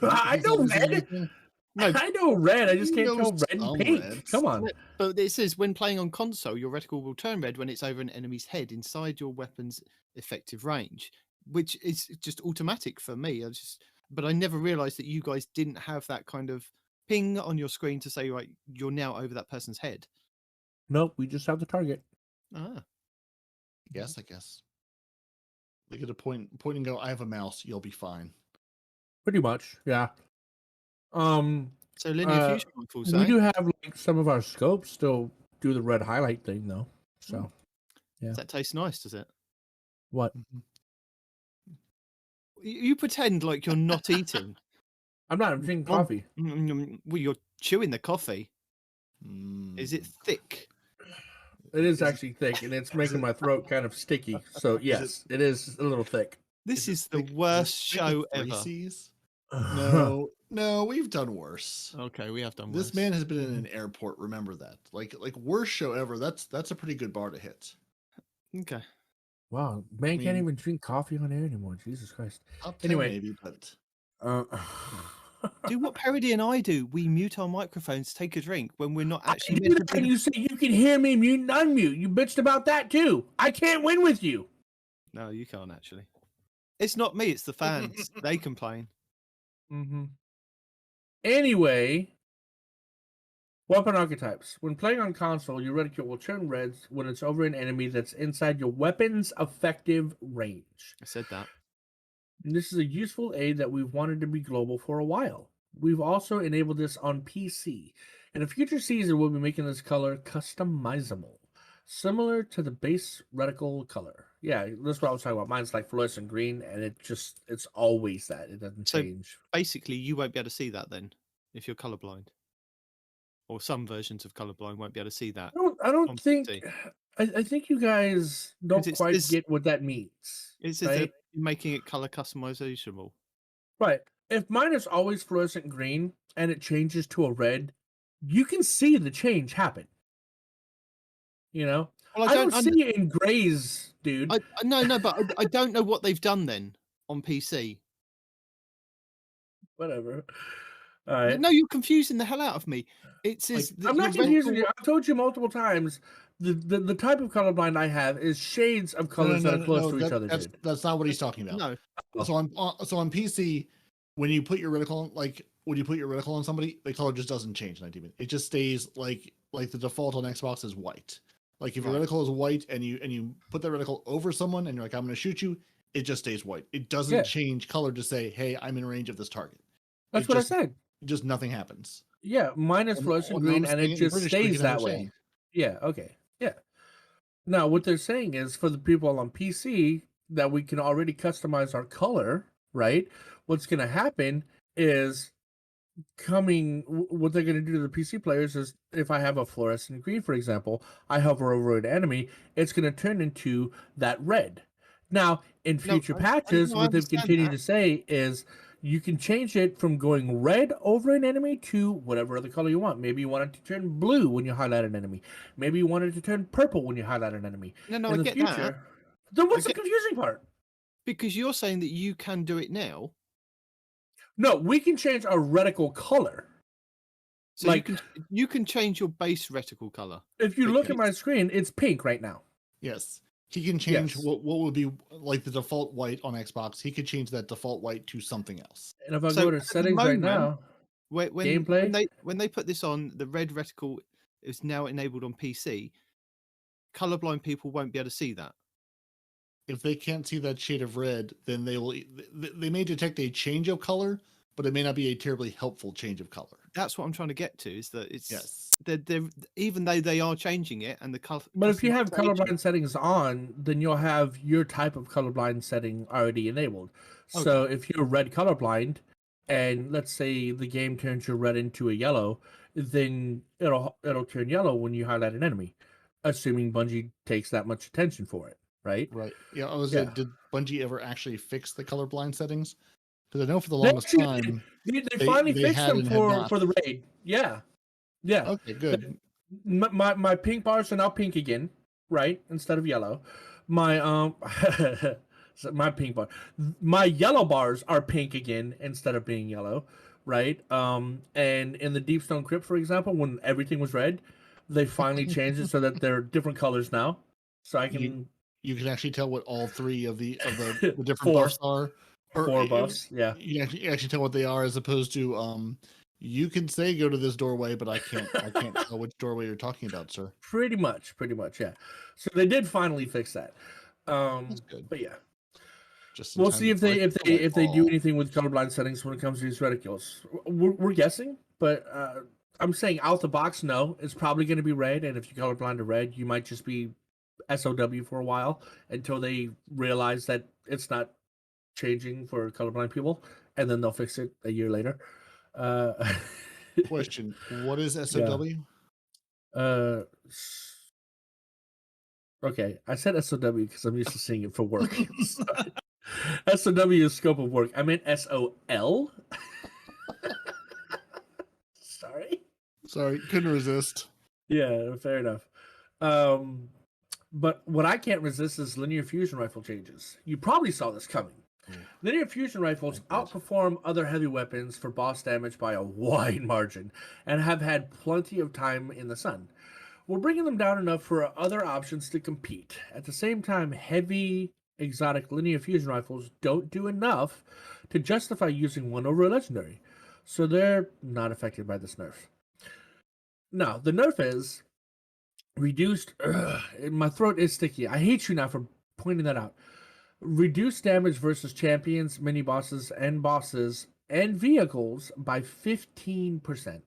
I know he's red. using- No, I know red. I just You can't know tell red and some pink. reds. Come on. but it says when playing on console, your reticle will turn red when it's over an enemy's head inside your weapon's effective range, which is just automatic for me. But I never realized that you guys didn't have that kind of ping on your screen to say, right, you're now over that person's head. Nope, we just have the target. Ah, Yes, I guess. They get a point and go, I have a mouse, you'll be fine. Pretty much, yeah. so linear fusion rifles, We eh? do have like some of our scopes still do the red highlight thing though. So yeah. That tastes nice, does it? What? You pretend like you're not eating. I'm not. I'm drinking Oh. coffee. Well, you're chewing the coffee. Is it Mm. thick? It is actually thick, and it's making my throat kind of sticky. So yes, it is a little thick. This is the thick- worst is it thick show with ever. Reese's? No, No, we've done worse. Okay, we have done This worse. man has been in an airport. Remember that. Like worst show ever. That's a pretty good bar to hit. Okay. Wow, man can't mean- even drink coffee on air anymore. Jesus Christ. Top 10 Anyway. maybe, but Uh, Do what Parody and I do. We mute our microphones, take a drink when we're not actually I meant do to that, be. you say you can hear me mute and unmute. You bitched about that too. I can't win with you. No, you can't actually. It's not me, it's the fans. They complain. Mm-hmm. Anyway, weapon archetypes. When playing on console, your reticule will turn red when it's over an enemy that's inside your weapon's effective range. I said that. And this is a useful aid that we've wanted to be global for a while. We've also enabled this on PC. In a future season, we'll be making this color customizable, similar to the base reticle color. Yeah, that's what I was talking about. Mine's like fluorescent green, and it's always that. It doesn't So- change. Basically, you won't be able to see that then if you're colorblind. Or some versions of colorblind won't be able to see that. I don't on think. PC. I think you guys don't it's- quite it's- get what that means. It's right? making it color customizable. Right. If mine is always fluorescent green and it changes to a red, you can see the change happen. You know, Well, I don't see it in grays, dude. No, but I don't know what they've done then on PC. Whatever. All right. No, you're confusing the hell out of me. It says that I'm not your confusing reticle- you. I've told you multiple times. The type of colorblind I have is shades of colors that are close to each other. That's, Dude. that's not what he's talking about. No, So on PC, when you put your reticle on somebody, the color just doesn't change. 19. It just stays like the default on Xbox is white. Like if your reticle is white and you put that reticle over someone and you're like, I'm going to shoot you, it just stays white. It doesn't Yeah. change color to say, hey, I'm in range of this target. That's it what just- I said. Just nothing happens. Yeah, mine is And- fluorescent and green, I'm and saying it in just British, we stays can that way. understand. Yeah, okay. Yeah. Now, what they're saying is for the people on PC that we can already customize our color, right? What's going to happen is what they're going to do to the PC players is if I have a fluorescent green, for example, I hover over an enemy, it's going to turn into that red. Now, in future patches, I what they've understand continued that. to say is you can change it from going red over an enemy to whatever other color you want. Maybe you want it to turn blue when you highlight an enemy. Maybe you want it to turn purple when you highlight an enemy. no, In I the get future, that then what's I the confusing part? because you're saying that you can do it now. No, we can change our reticle color. So Like- you can change your base reticle color. If you look at Okay. my screen, it's pink right now. Yes. He can change Yes. what would be like the default white on Xbox. He could change that default white to something else. And if I So go to at the settings right moment, now, Gameplay? when they put this on, the red reticle is now enabled on PC. Colorblind people won't be able to see that. If they can't see that shade of red, then they may detect a change of color, but it may not be a terribly helpful change of color. That's what I'm trying to get to. Is that it's Yes. they're even though they are changing it and the color. but if you have colorblind settings on, then you'll have your type of colorblind setting already enabled. So if you're red colorblind, and let's say the game turns your red into a yellow, then it'll turn yellow when you highlight an enemy, assuming Bungie takes that much attention for it, right? Right. Yeah. I was. Yeah. Did Bungie ever actually fix the colorblind settings? Because I know for the They longest actually time. did. They finally they fixed had them and had for not. the raid. Yeah, yeah. Okay. Good. My pink bars are now pink again, right? Instead of yellow. My so my pink bar, my yellow bars are pink again instead of being yellow, right? And in the Deep Stone Crypt, for example, when everything was red, they finally changed it so that they're different colors now. So I can You can actually tell what all three of the different Four. buffs are. Or four it- buffs. Yeah, You actually tell what they are, as opposed to you can say go to this doorway, but I can't tell which doorway you're talking about, sir. pretty much, yeah. So they did finally fix that. That's good. But yeah. Just in We'll time see to if they break the do wall. anything with colorblind settings when it comes to these reticules. We're guessing, but I'm saying out the box, no. It's probably going to be red, and if you colorblind to red, you might just be SOW for a while until they realize that it's not changing for colorblind people, and then they'll fix it a year later. Question: what is SOW? Okay, I said SOW because I'm used to seeing it for work. Sorry. SOW is scope of work. I meant SOL. Sorry, couldn't resist. Yeah, fair enough. But what I can't resist is linear fusion rifle changes. You probably saw this coming. Linear fusion rifles outperform other heavy weapons for boss damage by a wide margin and have had plenty of time in the sun. We're bringing them down enough for other options to compete. At the same time, heavy exotic linear fusion rifles don't do enough to justify using one over a legendary, so they're not affected by this nerf. Now, the nerf is reduced. My throat is sticky. I hate you now for pointing that out. Reduced damage versus champions, mini bosses, and bosses and vehicles by 15%.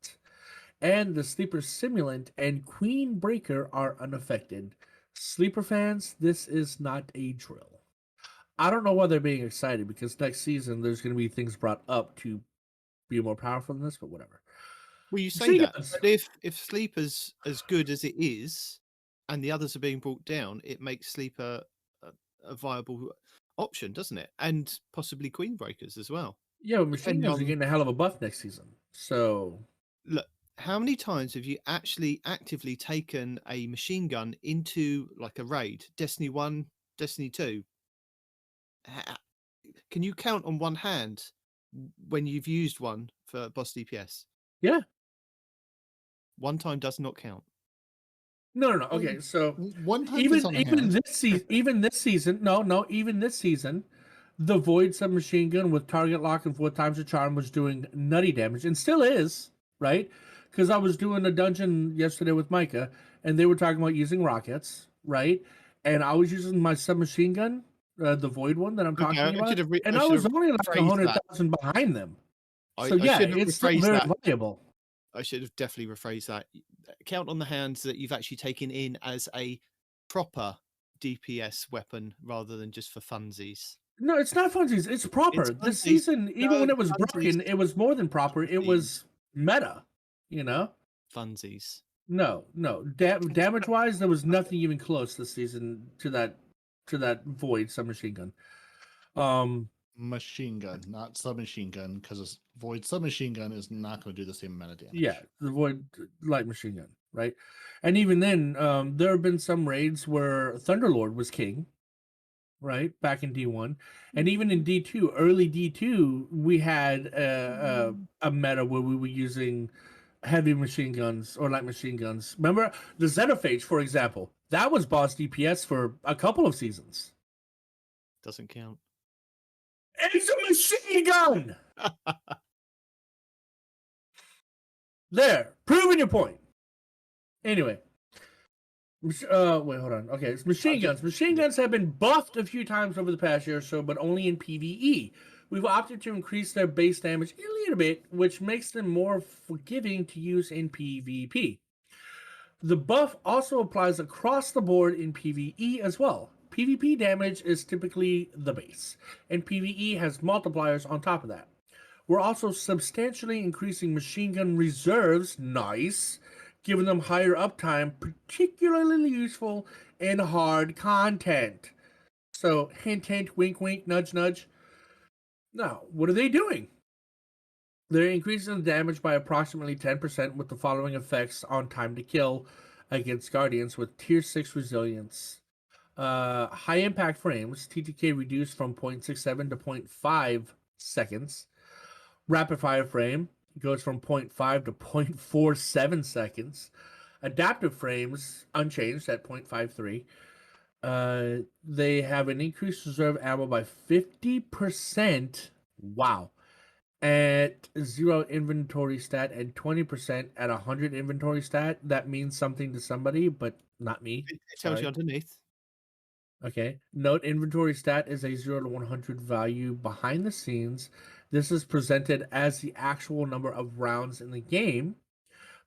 And the Sleeper Simulant and Queen Breaker are unaffected. Sleeper fans, this is not a drill. I don't know why they're being excited, because next season there's going to be things brought up to be more powerful than this, but whatever. Well, you say See, that, guys. but if Sleeper's as good as it is, and the others are being brought down, it makes Sleeper a viable option, doesn't it? And possibly Queen Breakers as well. Yeah, but machine Depending guns are on- getting a hell of a buff next season. So, Look, how many times have you actually actively taken a machine gun into like a raid? Destiny 1, Destiny 2? Can you count on one hand when you've used one for boss DPS? yeah. One time does not count. No. Okay, so One time even it's on even hand. this season, even this season, the Void submachine gun with target lock and 4 times the charm was doing nutty damage, and still is, right? Because I was doing a dungeon yesterday with Micah, and they were talking about using rockets, right? And I was using my submachine gun, the Void one that I'm Okay, talking I about, should have re- and I I should was have only like phrased that. 100,000 behind them. I So yeah, should have it's still rephrased very that. valuable. I should have definitely rephrased that. Count on the hands that you've actually taken in as a proper DPS weapon rather than just for funsies. No, it's not funsies. It's proper. This funsies. season, even No, when it was funsies. broken, it was more than proper. It was meta, you know? Funsies. No. Damage wise, there was nothing even close this season to that Void submachine gun. Machine gun, not submachine gun, because Void submachine gun is not going to do the same amount of damage. Yeah, the Void light machine gun, right? And even then, there have been some raids where Thunderlord was king, right? Back in D1, and even in D2, early D2, we had a meta where we were using heavy machine guns or light machine guns. Remember the Xenophage, for example? That was boss DPS for a couple of seasons. Doesn't count. It's a machine gun. There, proving your point. Anyway, wait, hold on. Okay, it's machine guns. Machine guns have been buffed a few times over the past year or so, but only in PvE. We've opted to increase their base damage a little bit, which makes them more forgiving to use in PvP. The buff also applies across the board in PvE as well. PvP damage is typically the base, and PvE has multipliers on top of that. We're also substantially increasing machine gun reserves, nice, giving them higher uptime, particularly useful in hard content. So, hint, hint, wink, wink, nudge, nudge. Now, what are they doing? They're increasing the damage by approximately 10% with the following effects on time to kill against Guardians with Tier 6 resilience. High impact frames, TTK reduced from 0.67 to 0.5 seconds. Rapid fire frame goes from 0.5 to 0.47 seconds. Adaptive frames unchanged at 0.53. They have an increased reserve ammo by 50%. Wow. At 0 inventory stat and 20% at 100 inventory stat. That means something to somebody, but not me. It tells Sorry. you underneath. Okay. Note inventory stat is a 0 to 100 value behind the scenes. This is presented as the actual number of rounds in the game,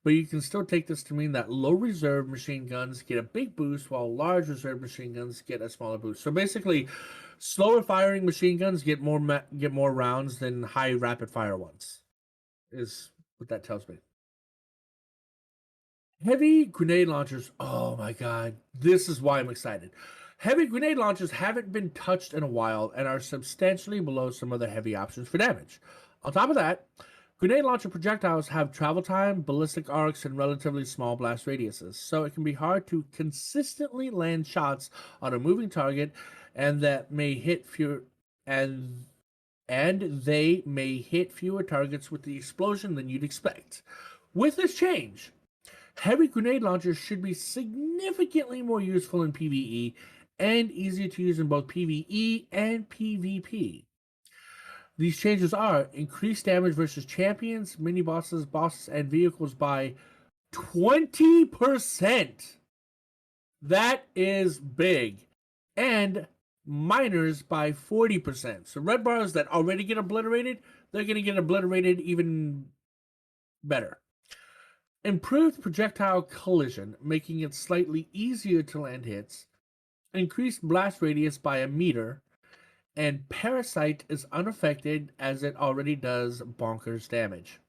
but you can still take this to mean that low reserve machine guns get a big boost while large reserve machine guns get a smaller boost. So basically, slower firing machine guns get more rounds than high rapid fire ones, is what that tells me. Heavy grenade launchers. Oh my god, this is why I'm excited. Heavy grenade launchers haven't been touched in a while and are substantially below some other heavy options for damage. On top of that, Grenade launcher projectiles have travel time, ballistic arcs, and relatively small blast radiuses, so it can be hard to consistently land shots on a moving target, and that may hit fewer and they may hit fewer targets with the explosion than you'd expect. With this change, heavy grenade launchers should be significantly more useful in PvE and easier to use in both PvE and PvP. These changes are increased damage versus champions, mini bosses, and vehicles by 20%. That is big. And miners by 40%. So red bars that already get obliterated, they're going to get obliterated even better. Improved projectile collision, making it slightly easier to land hits. Increased blast radius by a meter. And Parasite is unaffected as it already does bonkers damage.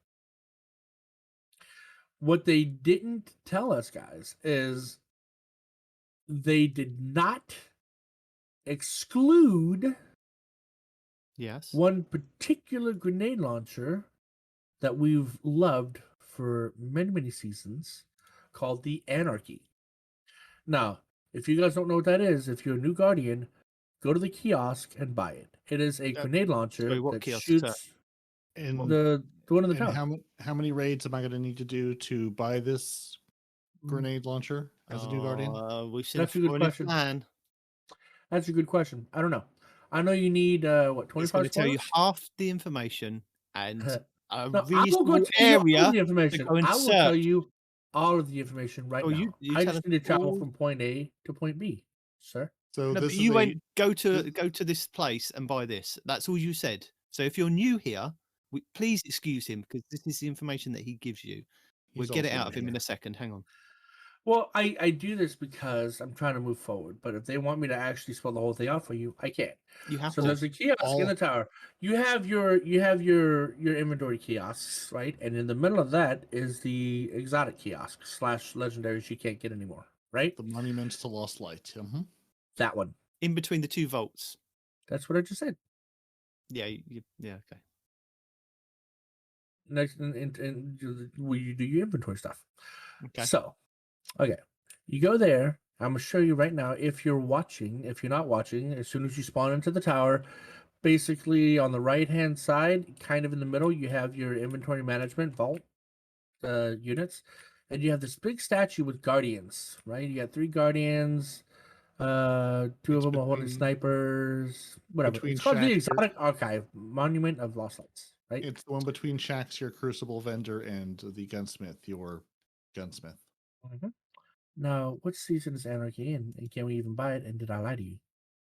What they didn't tell us, guys, is they did not exclude Yes. one particular grenade launcher that we've loved for many, many seasons called the Anarchy. Now, if you guys don't know what that is, if you're a new Guardian, go to the kiosk and buy it. It is a grenade launcher sorry, what that kiosk is that? shoots And, the one in the and town. how many raids am I going to need to do to buy this grenade launcher as a new Guardian? We've seen That's a good Florida question. plan. That's a good question. I don't know. I know you need what, It's going 25 to tell you spoilers? half the information and a No, I will go reasonable tell you all of area the information. go and I will tell search. you all of the information right Oh, now. you I tell just us need to travel all- from point A to point B, sir. So No, this but is you a- won't go to this place and buy this. That's all you said. So if you're new here, please excuse him because this is the information that he gives you. We'll he's get it also out of new him in here. a second. Hang on. Well, I do this because I'm trying to move forward. But if they want me to actually spell the whole thing out for you, I can't. You have So to. there's a kiosk in all- the tower. You have your inventory kiosks, right? And in the middle of that is the exotic kiosk / legendaries you can't get anymore, right? The monuments to lost light. That one. In between the two vaults. That's what I just said. Yeah, yeah, okay. Next, where you do your inventory stuff. Okay. So, okay, you go there. I'm gonna show you right now. If you're watching, if you're not watching, as soon as you spawn into the tower, basically on the right hand side, kind of in the middle, you have your inventory management vault units, and you have this big statue with guardians. Right, you got 3 guardians. 2 of It's them are holding between- snipers. Whatever. between It's called the Shaxter- Exotic Archive Monument of Lost Lights. Right. It's the one between Shax, your crucible vendor, and the gunsmith, your gunsmith. Now, what season is Anarchy in? And can we even buy it? And did I lie to you?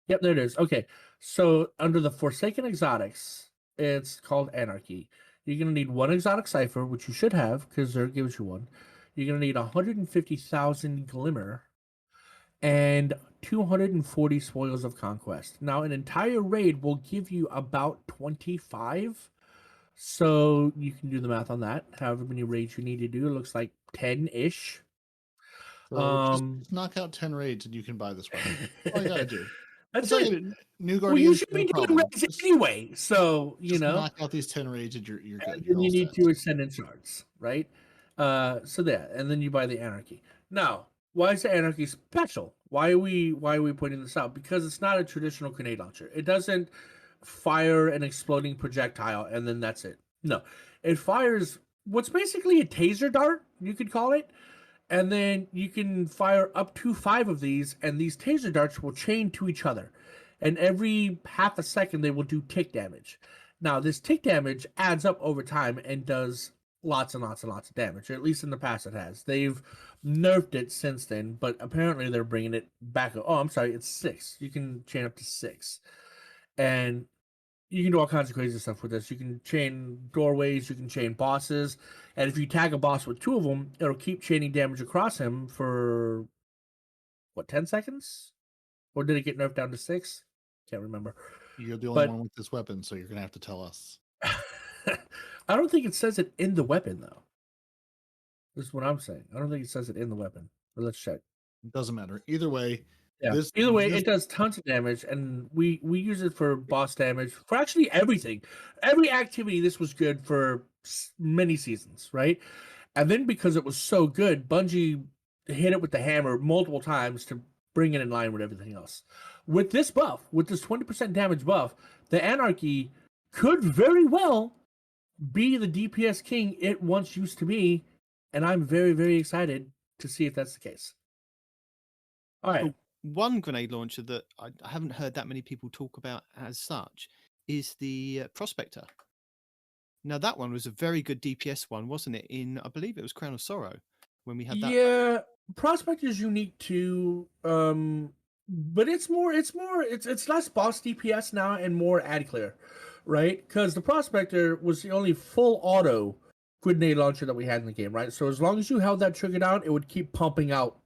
Yep, there it is. Okay. So under the Forsaken Exotics, it's called Anarchy. You're going to need 1 exotic cipher, which you should have because Zerg gives you one. You're going to need 150,000 glimmer and 240 spoils of conquest. Now, an entire raid will give you about 25. So you can do the math on that. However many raids you need to do. It looks like 10-ish. So just knock out 10 raids and you can buy this weapon. All you gotta do. That's It's it. like New Well, Guardian. you should be doing raids anyway. So, you know. knock out these 10 raids and you're good. And You're then you all need set. 2 Ascendant shards, right? So there, and then you buy the Anarchy. Now, why is the Anarchy special? Why are we pointing this out? Because it's not a traditional grenade launcher. It doesn't fire an exploding projectile and then that's it. No, it fires what's basically a taser dart, you could call it, and then you can fire up to 5 of these, and these taser darts will chain to each other, and every half a second they will do tick damage. Now, this tick damage adds up over time and does lots and lots and lots of damage, or at least in the past it has. They've nerfed it since then, but apparently they're bringing it back. Oh, I'm sorry, it's 6. You can chain up to 6. And you can do all kinds of crazy stuff with this. You can chain doorways, you can chain bosses, and if you tag a boss with 2 of them, it'll keep chaining damage across him for, 10 seconds? Or did it get nerfed down to 6? Can't remember. You're the only But- one with this weapon, so you're gonna have to tell us. I don't think it says it in the weapon, though. This is what I'm saying. I don't think it says it in the weapon. But let's check. It doesn't matter. Either way, Yeah. This- Either way, this- it does tons of damage, and we use it for boss damage, for actually everything. Every activity, this was good for many seasons, right? And then because it was so good, Bungie hit it with the hammer multiple times to bring it in line with everything else. With this buff, with this 20% damage buff, the Anarchy could very well be the DPS king it once used to be, and I'm very, very excited to see if that's the case. All right. Oh, one grenade launcher that I haven't heard that many people talk about as such is the Prospector. Now that one was a very good DPS one, wasn't it? In I believe it was Crown of Sorrow when we had that. Yeah, Prospect is unique too, but it's less boss DPS now and more ad clear, right? Because the Prospector was the only full auto grenade launcher that we had in the game, right? So as long as you held that trigger down, it would keep pumping out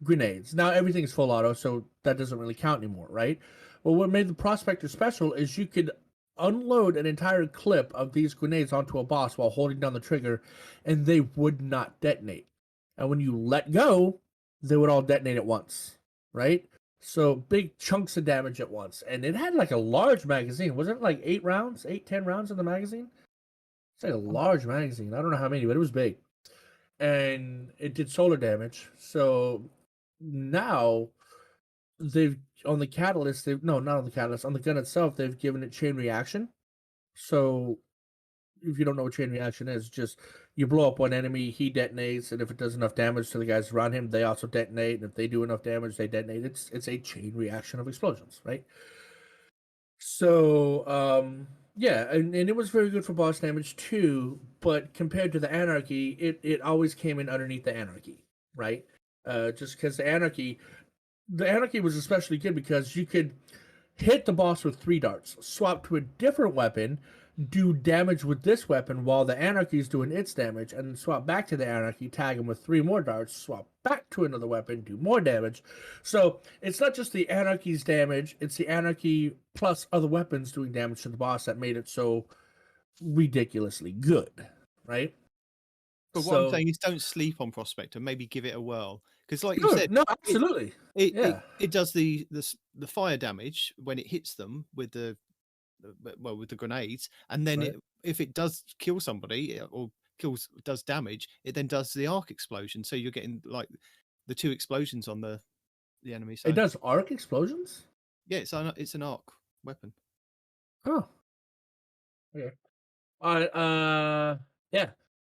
grenades. Now everything is full auto, so that doesn't really count anymore, right? But what made the Prospector special is you could unload an entire clip of these grenades onto a boss while holding down the trigger, and they would not detonate. And when you let go, they would all detonate at once, right? So big chunks of damage at once. And it had like a large magazine. Wasn't it like 10 rounds in the magazine? It's like a large magazine. I don't know how many, but it was big. And it did solar damage. So now they've on the catalyst, not on the catalyst, on the gun itself, they've given it chain reaction. So if you don't know what chain reaction is, just you blow up one enemy, he detonates, and if it does enough damage to the guys around him, they also detonate, and if they do enough damage, they detonate. It's a chain reaction of explosions, right? So yeah, and it was very good for boss damage too, but compared to the Anarchy, it always came in underneath the Anarchy, right? Just because the Anarchy was especially good because you could hit the boss with 3 darts, swap to a different weapon, do damage with this weapon while the Anarchy is doing its damage, and then swap back to the Anarchy, tag him with 3 more darts, swap back to another weapon, do more damage. So it's not just the Anarchy's damage, it's the Anarchy plus other weapons doing damage to the boss that made it so ridiculously good, right? But what I'm saying is don't sleep on Prospector, maybe give it a whirl. Because like you Sure, said, no, absolutely. it does the fire damage when it hits them with the grenades, and then Right. if it does kill somebody or does damage, it then does the arc explosion. So you're getting like the 2 explosions on the enemy side. It does arc explosions? Yeah, it's an arc weapon. Oh. Okay. All right. Yeah.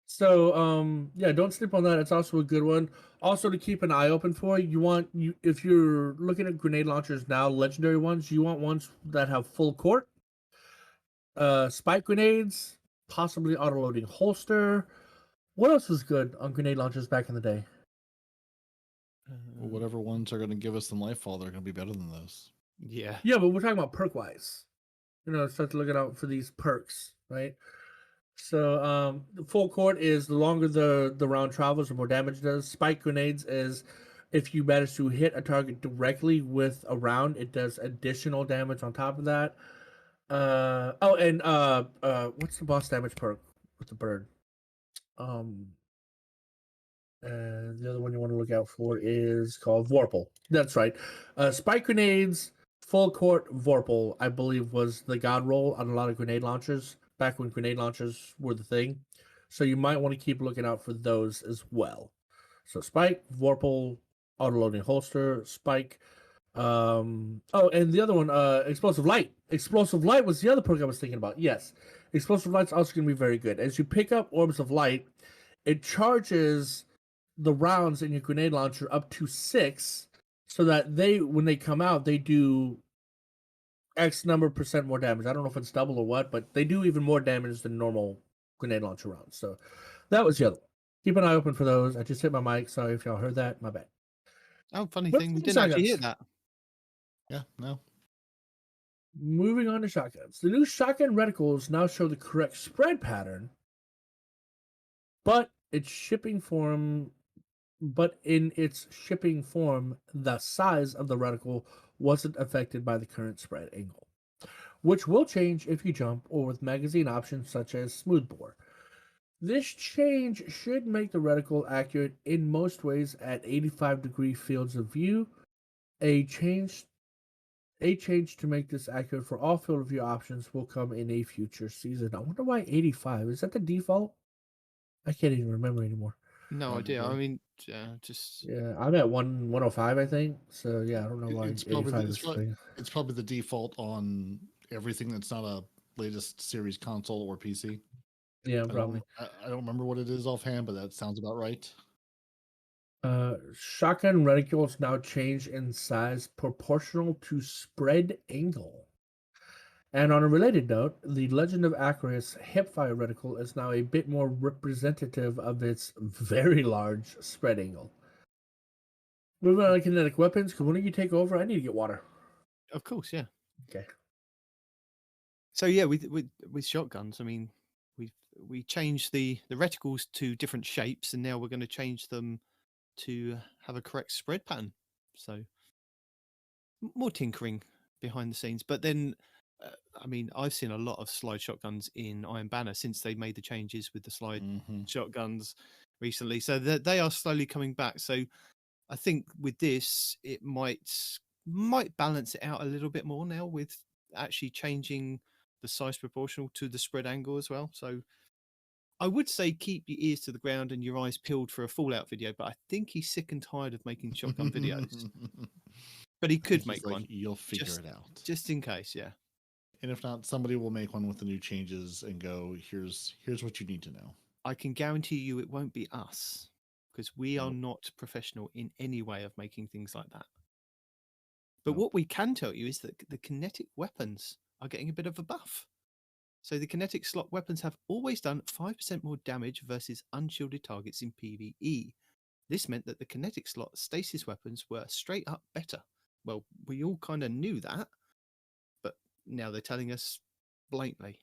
So, yeah, don't sleep on that. It's also a good one. Also, to keep an eye open for, if you're looking at grenade launchers now, legendary ones, you want ones that have full court, spike grenades, possibly auto-loading holster. What else was good on grenade launchers back in the day? Well, whatever ones are going to give us the Lightfall, they're going to be better than those. Yeah. Yeah, but we're talking about perk-wise. Start looking out for these perks, right? So the full court is the longer the round travels, the more damage it does. Spike grenades is if you manage to hit a target directly with a round, it does additional damage on top of that. What's the boss damage perk with the bird? The other one you want to look out for is called Vorpal. That's right. Spike grenades, full court Vorpal, I believe, was the god roll on a lot of grenade launchers back when grenade launchers were the thing. So you might want to keep looking out for those as well. So Spike, Vorpal, auto-loading holster, Spike. And the other one, Explosive Light. Explosive Light was the other perk I was thinking about. Yes. Explosive Light's also going to be very good. As you pick up Orbs of Light, it charges the rounds in your grenade launcher up to 6 so that when they come out, they do X number % more damage. I don't know if it's double or what, but they do even more damage than normal grenade launcher rounds. So that was the other one. Keep an eye open for those. I just hit my mic. Sorry if y'all heard that. My bad. Oh, funny Let's thing, we do didn't actually hear shotguns. that. Yeah, no. Moving on to shotguns. The new shotgun reticles now show the correct spread pattern, but in its shipping form, the size of the reticle wasn't affected by the current spread angle, which will change if you jump or with magazine options such as smoothbore. This change should make the reticle accurate in most ways at 85-degree fields of view. A change A change to make this accurate for all field of view options will come in a future season. I wonder why 85. Is that the default? I can't even remember anymore. No idea. I Probably. mean, just Yeah, I'm at 105, I think. So yeah, I don't know why It's probably 85 is free. it's probably the default on everything that's not a latest series console or PC. Yeah, I probably. don't remember what it is offhand, but that sounds about right. Shotgun reticules now change in size proportional to spread angle. And on a related note, the Legend of Acarius hipfire reticle is now a bit more representative of its very large spread angle. Moving on to kinetic weapons, can one of you take over? I need to get water. of course, yeah. Okay. So yeah, with shotguns, I mean, we changed the reticles to different shapes, and now we're going to change them to have a correct spread pattern. So more tinkering behind the scenes. But then, I mean, I've seen a lot of slide shotguns in Iron Banner since they made the changes with the slide shotguns recently. So they are slowly coming back. So I think with this, it might balance it out a little bit more now with actually changing the size proportional to the spread angle as well. So I would say keep your ears to the ground and your eyes peeled for a Fallout video, but I think he's sick and tired of making shotgun videos. But he could He's make like, one You'll figure just- it out. just in case, yeah. And if not, somebody will make one with the new changes and go, here's what you need to know. I can guarantee you it won't be us because we are Nope. not professional in any way of making things like that. But Nope. what we can tell you is that the kinetic weapons are getting a bit of a buff. So the kinetic slot weapons have always done 5% more damage versus unshielded targets in PvE. This meant that the kinetic slot stasis weapons were straight up better. Well, we all kind of knew that, but now they're telling us blatantly.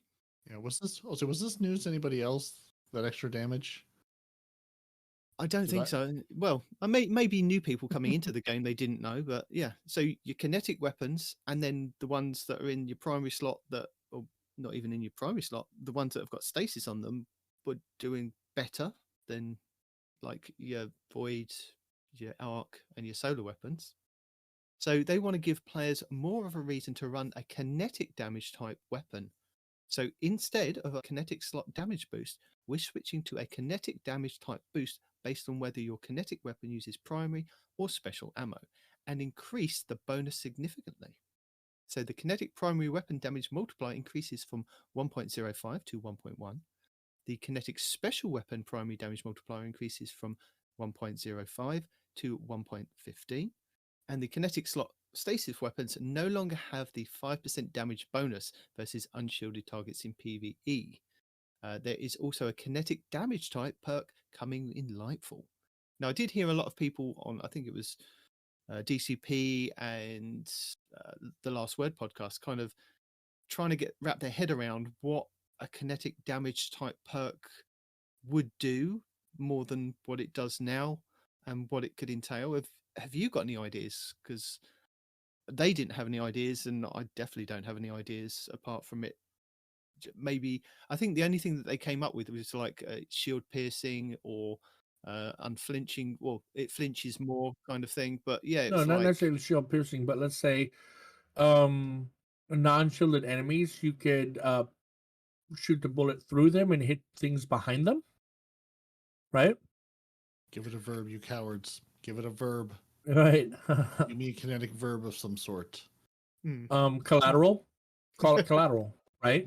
Yeah, was this news to anybody else? That extra damage? I don't Did think I- so. Well, maybe new people coming into the game they didn't know, but yeah. So your kinetic weapons, and then the ones that are in your primary slot or not even in your primary slot, the ones that have got stasis on them were doing better than like your void, your arc, and your solar weapons. So they want to give players more of a reason to run a kinetic damage type weapon. So instead of a kinetic slot damage boost, we're switching to a kinetic damage type boost based on whether your kinetic weapon uses primary or special ammo, and increase the bonus significantly. So the kinetic primary weapon damage multiplier increases from 1.05 to 1.1. The kinetic special weapon primary damage multiplier increases from 1.05 to 1.15. And the kinetic slot stasis weapons no longer have the 5% damage bonus versus unshielded targets in PvE. There is also a kinetic damage type perk coming in Lightfall. Now, I did hear a lot of people on, I think it was DCP and the Last Word podcast, kind of trying to wrap their head around what a kinetic damage type perk would do more than what it does now and what it could entail. Have you got any ideas? Because they didn't have any ideas, and I definitely don't have any ideas apart from it. Maybe I think the only thing that they came up with was like shield piercing or unflinching. Well, it flinches more kind of thing. But yeah, it No, was not like necessarily shield piercing, but let's say non-shielded enemies, you could shoot the bullet through them and hit things behind them. Right? Give it a verb, you cowards. Give it a verb. Right. Give me a kinetic verb of some sort. Collateral. Call it collateral, right?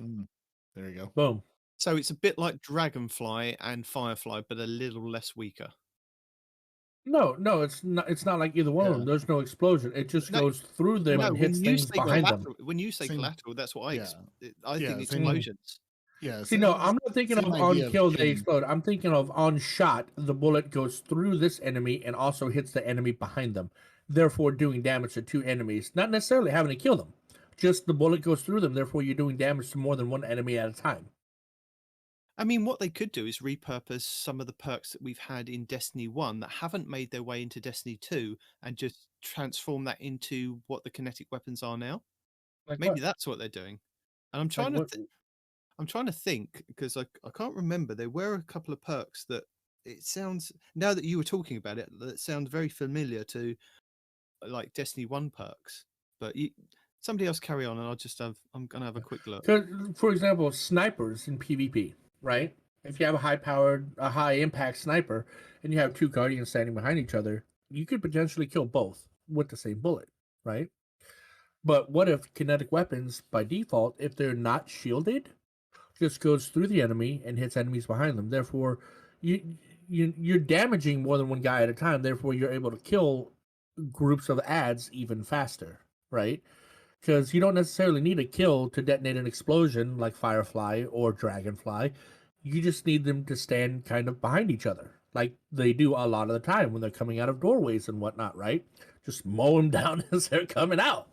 There you go. Boom. So it's a bit like Dragonfly and Firefly, but a little less weaker. No, it's not. It's not like either one of them. There's no explosion. It just No, goes through them No, and hits things behind them. when you say Same- collateral, that's what yeah. I Yeah, think same- explosions. Yeah. See, no, I'm not thinking of same on idea of kill they hitting- explode. I'm thinking of on shot, the bullet goes through this enemy and also hits the enemy behind them, therefore doing damage to two enemies. Not necessarily having to kill them, just the bullet goes through them, therefore you're doing damage to more than one enemy at a time. I mean, what they could do is repurpose some of the perks that we've had in Destiny 1 that haven't made their way into Destiny 2 and just transform that into what the kinetic weapons are now. Like Maybe what? that's what they're doing. And I'm Like trying what? I'm trying to think because I can't remember. There were a couple of perks that it sounds, now that you were talking about it, that sounds very familiar to like Destiny 1 perks. But Somebody else carry on, and I'm gonna have a quick look. 'Cause, for example, snipers in PvP, right? If you have a high impact sniper, and you have two guardians standing behind each other, you could potentially kill both with the same bullet, right? But what if kinetic weapons, by default, if they're not shielded, just goes through the enemy and hits enemies behind them? Therefore, you're damaging more than one guy at a time. Therefore, you're able to kill groups of ads even faster, right? Because you don't necessarily need a kill to detonate an explosion like Firefly or Dragonfly. You just need them to stand kind of behind each other, like they do a lot of the time when they're coming out of doorways and whatnot, right? Just mow them down as they're coming out,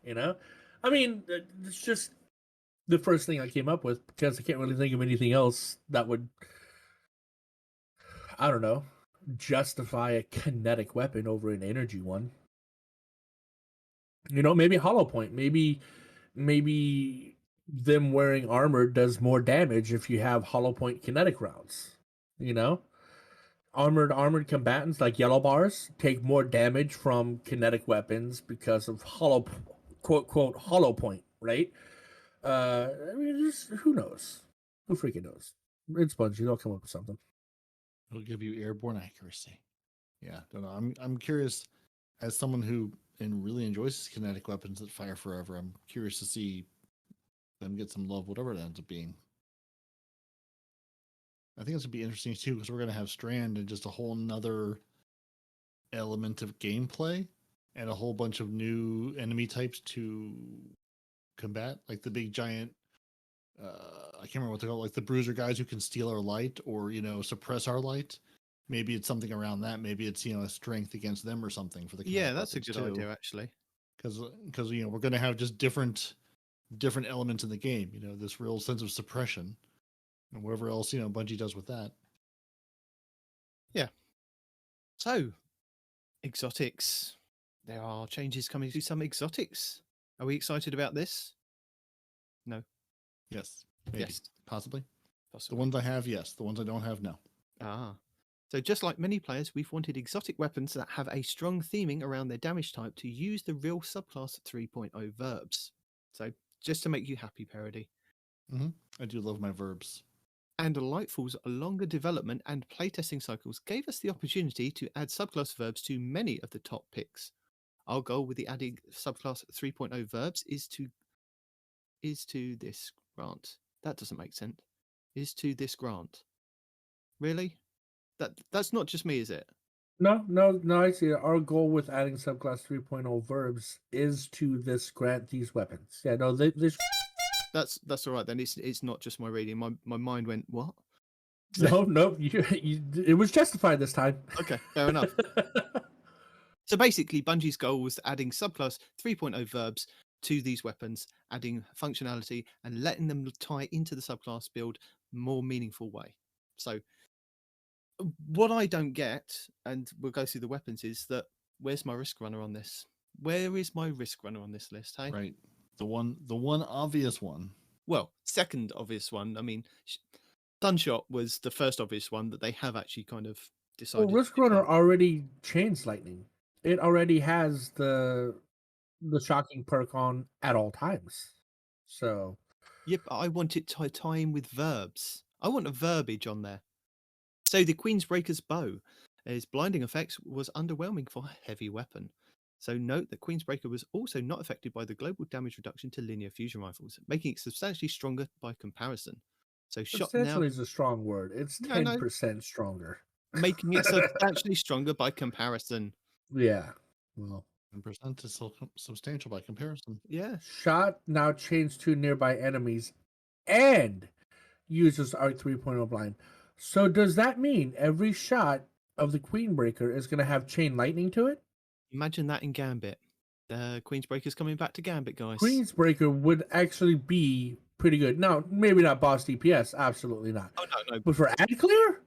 you know? I mean, it's just the first thing I came up with because I can't really think of anything else that would, I don't know, justify a kinetic weapon over an energy one. You know, maybe Hollow Point. Maybe them wearing armor does more damage if you have Hollow Point kinetic rounds. You know? Armored combatants like yellow bars take more damage from kinetic weapons because of quote Hollow Point, right? I mean, just who knows? Who freaking knows? It's Bungie. They'll come up with something. It'll give you airborne accuracy. Yeah, don't know. I'm curious, as someone who really enjoys kinetic weapons that fire forever. I'm curious to see them get some love, whatever it ends up being. I think it's gonna be interesting too because we're gonna have Strand and just a whole nother element of gameplay and a whole bunch of new enemy types to combat, like the big giant. I can't remember what they're called, like the bruiser guys who can steal our light or suppress our light. Maybe it's something around that. Maybe it's a strength against them or something for the Yeah, that's a good idea actually. Because we're going to have just different elements in the game. This real sense of suppression and whatever else Bungie does with that. Yeah. So, exotics. There are changes coming to some exotics. Are we excited about this? No. Yes. Maybe. Yes. Possibly. Possibly. The ones I have, yes. The ones I don't have, no. Ah. So just like many players, we've wanted exotic weapons that have a strong theming around their damage type to use the real subclass 3.0 verbs. So just to make you happy, Parody. Mm-hmm. I do love my verbs. And Lightfall's longer development and playtesting cycles gave us the opportunity to add subclass verbs to many of the top picks. Our goal with the adding subclass 3.0 verbs is to this grant. That doesn't make sense. Is to this grant. Really? That's not just me, is it? No, I see it. Our goal with adding subclass 3.0 verbs is to this grant these weapons. Yeah, no, this. That's all right then. It's not just my reading. My mind went, what? No, it was justified this time. Okay, fair enough. So basically, Bungie's goal was adding subclass 3.0 verbs to these weapons, adding functionality and letting them tie into the subclass build more meaningful way. So what I don't get, and we'll go through the weapons, is that where's my risk runner on this? Where is my risk runner on this list? Hey, right, the one obvious one. Well, second obvious one. I mean, Dunshot was the first obvious one that they have actually kind of decided. Well, risk runner already chains lightning. It already has the shocking perk on at all times. So, yep, I want it to tie in with verbs. I want a verbiage on there. So the Queensbreaker's bow, its blinding effects was underwhelming for a heavy weapon. So note that Queensbreaker was also not affected by the global damage reduction to linear fusion rifles, making it substantially stronger by comparison. So shot now substantially is a strong word. It's 10% stronger. Making it substantially stronger by comparison. Yeah. Well, 10% is still substantial by comparison. Yeah. Shot now chains to nearby enemies and uses Arc 3.0 blind. So does that mean every shot of the Queenbreaker is going to have chain lightning to it? Imagine that in Gambit. The Queensbreaker's coming back to Gambit, guys. Queensbreaker would actually be pretty good. Now, maybe not boss DPS, absolutely not. Oh no. But for ad clear?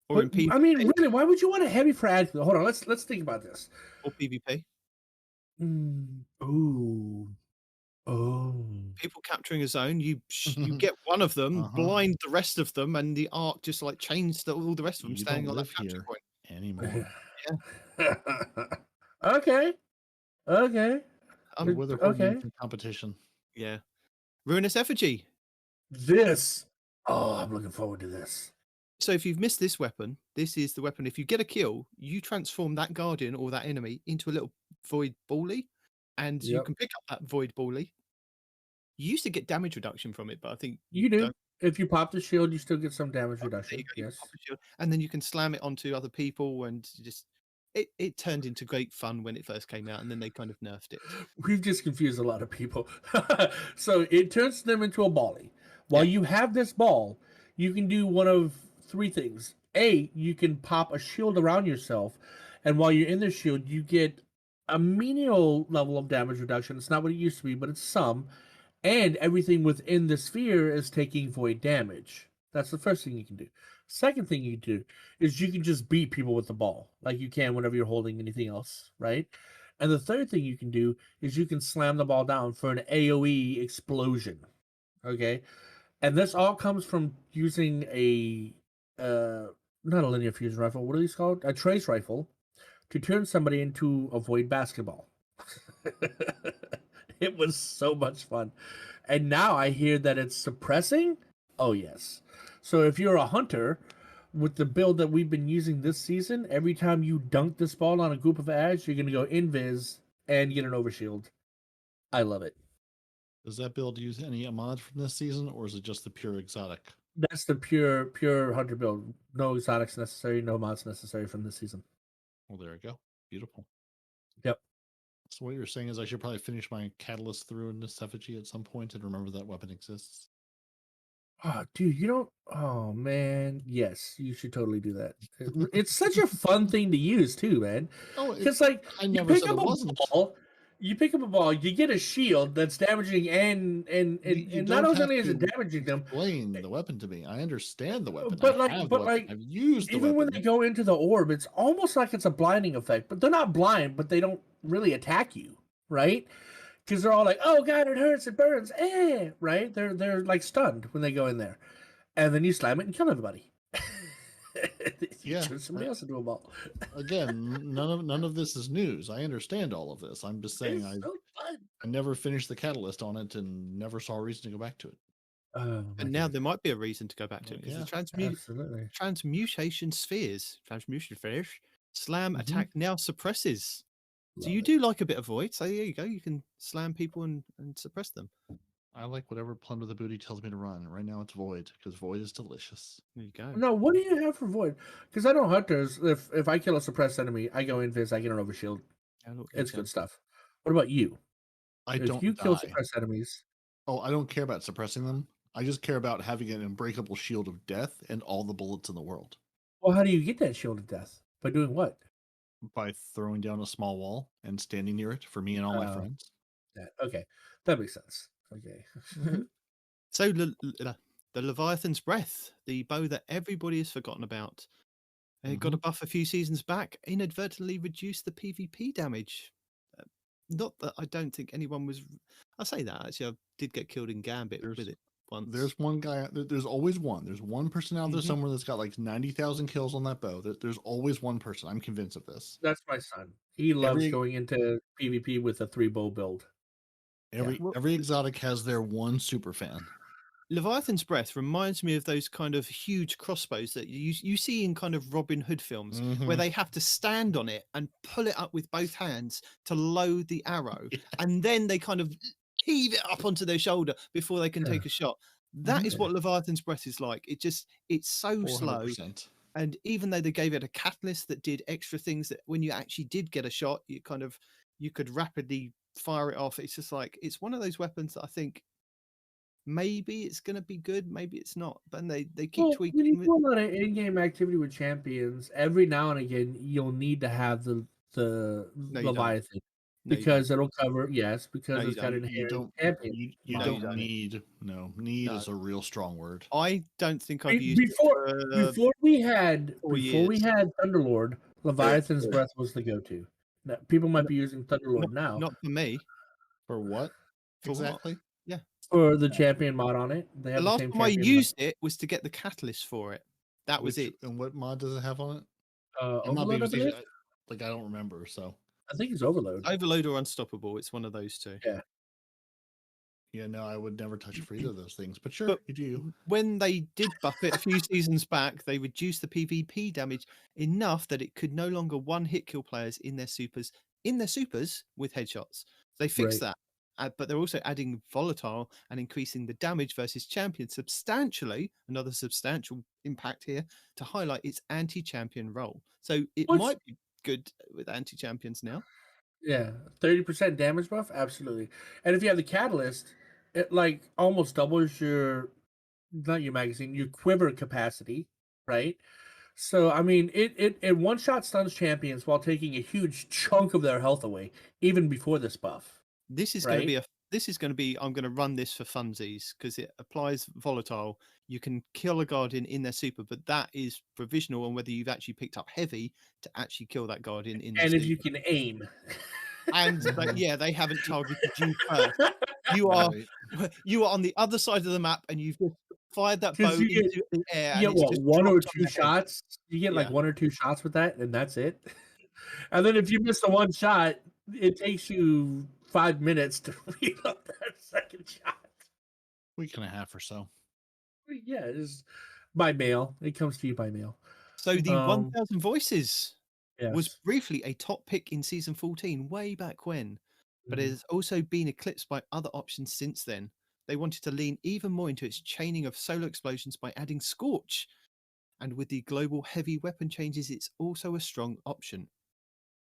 Or in PvP. I mean, really, why would you want a heavy for ad clear? Hold on, let's think about this. Or PvP. Oh. People capturing a zone, you get one of them, blind the rest of them, and the arc just like chains all the rest of them You standing don't on live that capture here point. anymore. Okay. Um, Wither Horde okay. needs some competition. yeah. Ruinous Effigy. This. Oh, I'm looking forward to this. So if you've missed this weapon, this is the weapon. If you get a kill, you transform that guardian or that enemy into a little void bully, and you Yep. can pick up that void bully. You used to get damage reduction from it, but I think You do. don't. If you pop the shield, you still get some damage There reduction. you go, you can Yes. pop a shield, and then you can slam it onto other people, and just it turned into great fun when it first came out, and then they kind of nerfed it. We've just confused a lot of people. So it turns them into a bally. While you have this ball, you can do one of three things. A, you can pop a shield around yourself, and while you're in the shield, you get a menial level of damage reduction. It's not what it used to be, but it's some. And everything within the sphere is taking void damage. That's the first thing you can do. Second thing you can do is you can just beat people with the ball, like you can whenever you're holding anything else, right? And the third thing you can do is you can slam the ball down for an AoE explosion. Okay? And this all comes from using a not a linear fusion rifle, what are these called? A trace rifle to turn somebody into a void basketball. It was so much fun. And now I hear that it's suppressing. Oh, yes. So if you're a hunter, with the build that we've been using this season, every time you dunk this ball on a group of ads, you're going to go invis and get an overshield. I love it. Does that build use any mod from this season, or is it just the pure exotic? That's the pure hunter build. No exotics necessary, no mods necessary from this season. Well, there we go. Beautiful. Yep. So what you're saying is I should probably finish my catalyst through in this effigy at some point and remember that weapon exists. Oh, dude, you don't. Oh, man. Yes, you should totally do that. It's such a fun thing to use, too, man. Oh, Because, like, I you never pick said up it a wasn't. ball, you get a shield that's damaging, and You not don't only have is it to damaging them, Explain the weapon to me. I understand the weapon. but I like, have but the weapon. like, I've used the even when weapon. they go into the orb, it's almost like it's a blinding effect. But they're not blind, but they don't really attack you, right? Because they're all like, "Oh God, it hurts, it burns," right? They're like stunned when they go in there, and then you slam it and kill everybody. You Yeah, turn somebody else into a ball. Again, none of this is news. I understand all of this. I'm just saying It's so fun. I never finished the catalyst on it and never saw a reason to go back to it. Oh, my And now goodness. there might be a reason to go back to it because Yeah, the Absolutely. transmutation spheres, slam Mhm. attack now suppresses. So Love you it. do like a bit of void. So there you go. You can slam people and suppress them. I like whatever Plunder the Booty tells me to run. Right now it's Void, because Void is delicious. There you go. No, what do you have for void? Because I know hunters, if I kill a suppressed enemy, I go invis, I get an overshield. Yeah, look, there It's you go. good stuff. What about you? I If don't you kill die. suppressed enemies, Oh, I don't care about suppressing them. I just care about having an unbreakable shield of death and all the bullets in the world. well, how do you get that shield of death? By doing what? By throwing down a small wall and standing near it for me and all my Oh. friends. Okay, that makes sense. Okay. So the Leviathan's Breath, the bow that everybody has forgotten about, it got a buff a few seasons back. Inadvertently reduced the PvP damage. Not that I don't think anyone was. I say that actually, I did get killed in Gambit with it once. There's one guy. There's always one. There's one person out there Mhm. somewhere that's got like 90,000 kills on that bow. There's always one person. I'm convinced of this. That's my son. He loves Every- going into PvP with a 3-bow build. Every exotic has their one super fan. Leviathan's Breath reminds me of those kind of huge crossbows that you see in kind of Robin Hood films, where Mhm. they have to stand on it and pull it up with both hands to load the arrow, and then they kind of heave it up onto their shoulder before they can take a shot. That is what Leviathan's Breath is like. It's so slow. 400%. And even though they gave it a catalyst that did extra things, that when you actually did get a shot, you could rapidly fire it off. It's just like, it's one of those weapons that I think maybe it's going to be good, maybe it's not. But they keep Well, tweaking. when you with- do a lot of in-game activity with champions, every now and again you'll need to have the you don't. Leviathan No, you because it'll cover because No, you it's got don't. an You inherent don't. champion. You No, don't you don't. need. No, need No. is a real strong word. I don't think I've Hey, used it before for, before we had 4 before we years. had Thunderlord, Leviathan's Breath was the go-to. Now, people might be using Thunderlord now not for me. For what For what? exactly? for the champion mod on it. They The have the last same time I champion mod. used it was to get the catalyst for it. That was it. And what mod does it have on it? I'm not Overlord, being I believe? facetious. Like I don't remember. So I think it's Overload. Overload or Unstoppable. It's one of those two. Yeah. Yeah, no, I would never touch for either of those things. But sure, But you do. when they did buff it a few seasons back, they reduced the PvP damage enough that it could no longer one hit kill players in their supers with headshots. They fixed that. But they're also adding volatile and increasing the damage versus champion substantially, another substantial impact here, to highlight its anti-champion role. So it Which- might be good with anti-champions now. Yeah, 30% damage buff, absolutely. And if you have the catalyst, it like almost doubles your not your magazine, your quiver capacity, right? So I mean, it one shot stuns champions while taking a huge chunk of their health away, even before this buff. This is going to be I'm going to run this for funsies because it applies volatile. You can kill a guardian in their super, but that is provisional on whether you've actually picked up heavy to actually kill that guardian in the And if you super. can aim. And they haven't targeted you first. You are you are on the other side of the map and you've just fired that bow 'Cause you get- into the air. You and get it's what, just one or dropped on two your head. shots? You get like Yeah. 1 or 2 shots with that, and that's it. And then if you miss the one shot, it takes you 5 minutes to reload that second shot. Week and a half or so. Yeah, it's by mail. It comes to you by mail. So the 1000 Um, Voices was Yes. briefly a top pick in season 14 way back when, but it Mhm. has also been eclipsed by other options since then. They wanted to lean even more into its chaining of solo explosions by adding Scorch, and with the global heavy weapon changes, it's also a strong option.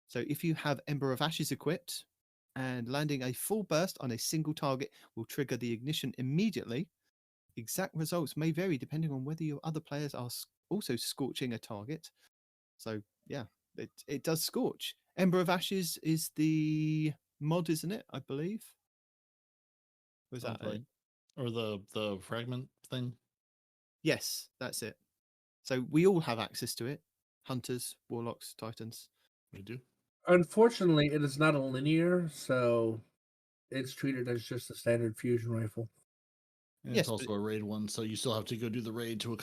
So if you have Ember of Ashes equipped, and landing a full burst on a single target will trigger the ignition immediately, exact results may vary depending on whether your other players are also scorching a target. So yeah, it does scorch. Ember of Ashes is the mod, isn't it? I believe. Was that Sounds right. Or the fragment thing. Yes, that's it. So we all have access to it. Hunters, Warlocks, Titans. We do. Unfortunately, it is not a linear, so it's treated as just a standard fusion rifle. And Yes, it's also a raid one, so you still have to go do the raid to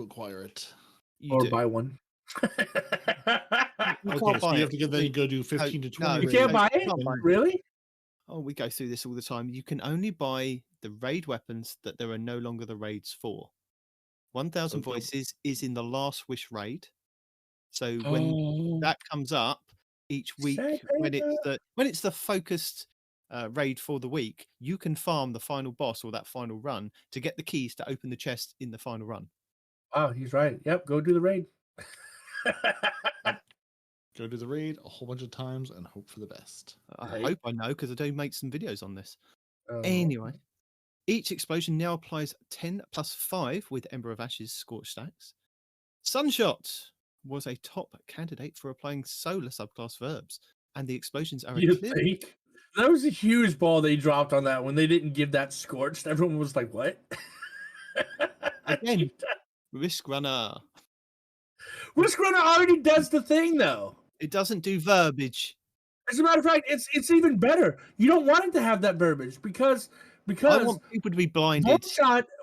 acquire it. You Or do. buy one. You Okay, can't so buy you have it. to then go do 15 to 20 no, You raids. can't buy you it? can't buy it. Really? Oh, we go through this all the time. You can only buy the raid weapons that there are no longer the raids for. 1000 Okay. Voices is in the Last Wish raid. So when that comes up each week, when it's the focused raid for the week, you can farm the final boss or that final run to get the keys to open the chest in the final run. Oh, he's right. Yep, go do the raid. Go do the raid a whole bunch of times and hope for the best. I Right. hope I know because I do make some videos on this. Oh. Anyway, each explosion now applies 10 plus 5 with Ember of Ashes Scorch stacks. Sunshot was a top candidate for applying solar subclass verbs, and the explosions are a You clear think? That was a huge ball they dropped on that when they didn't give that scorched. Everyone was like, what? Again. Risk Runner. Risk Runner already does the thing, though. It doesn't do verbiage. As a matter of fact, it's even better. You don't want it to have that verbiage because I want people to be blinded.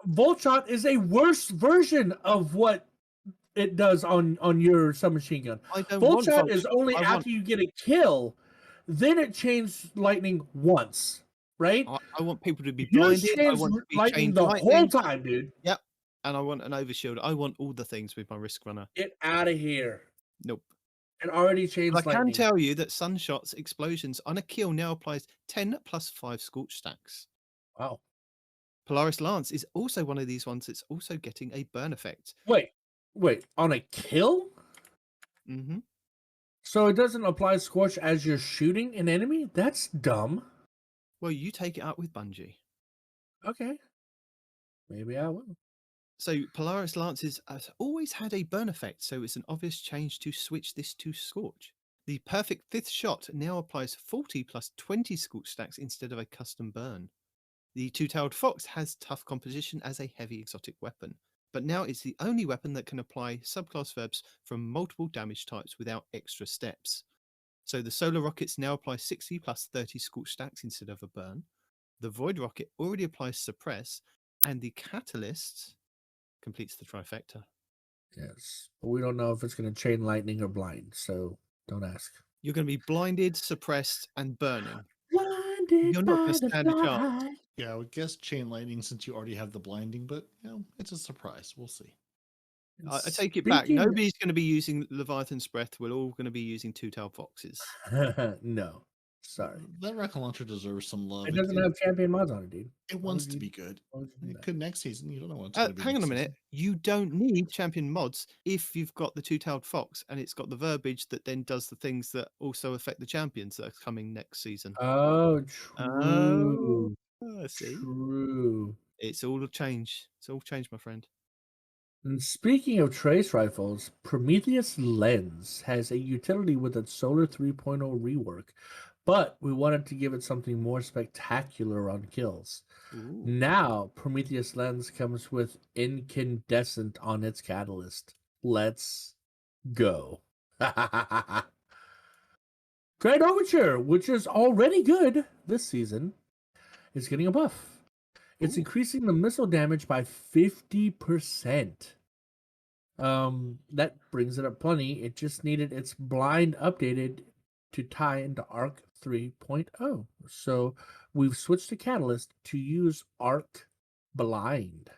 Voltshot is a worse version of what it does on your submachine gun. I don't want Voltshot is only I after want- you get a kill, then it chains lightning once, right? I want people to be Yours blinded. I chains want to be lightning chained the lightning, whole time, dude. and I want an overshield. I want all the things with my Risk Runner. Get out of here. Nope. It already chains But I lightning. can tell you that Sunshot's explosions on a kill now applies 10 plus 5 Scorch stacks. Wow. Polaris Lance is also one of these ones that's also getting a burn effect. Wait. On a kill? Mm-hmm. So it doesn't apply Scorch as you're shooting an enemy? That's dumb. Well, you take it up with Bungie. Okay. Maybe I will. So Polaris Lances has always had a burn effect, so it's an obvious change to switch this to Scorch. The perfect fifth shot now applies 40 plus 20 Scorch stacks instead of a custom burn. The Two-Tailed Fox has tough composition as a heavy exotic weapon, but now it's the only weapon that can apply subclass verbs from multiple damage types without extra steps. So the Solar Rockets now apply 60 plus 30 Scorch stacks instead of a burn. The Void Rocket already applies Suppress, and the Catalyst completes the trifecta. Yes. But we don't know if it's going to chain lightning or blind, so don't ask. You're going to be blinded, suppressed, and burning. Blinded You're not going by to the stand a chance. light. Yeah, I would guess chain lightning since you already have the blinding, but it's a surprise. We'll see. I take it back. Speaking- Nobody's going to be using Leviathan's Breath. We're all going to be using two-tailed foxes. No, sorry. That rocket launcher deserves some love. It doesn't have champion mods on it, dude. It wants to be good. It could next season. You don't know what's going to be. Hang on a next minute. season. You don't need champion mods if you've got the two-tailed fox and it's got the verbiage that then does the things that also affect the champions that are coming next season. Oh, true. I see. True. It's all a change. It's all changed, my friend. And speaking of trace rifles, Prometheus Lens has a utility with its Solar 3.0 rework, but we wanted to give it something more spectacular on kills. Ooh. Now, Prometheus Lens comes with incandescent on its catalyst. Let's go. Dread Overture, which is already good this season, is getting a buff. It's increasing the missile damage by 50%. That brings it up plenty. It just needed its blind updated to tie into Arc 3.0. So we've switched to Catalyst to use Arc Blind.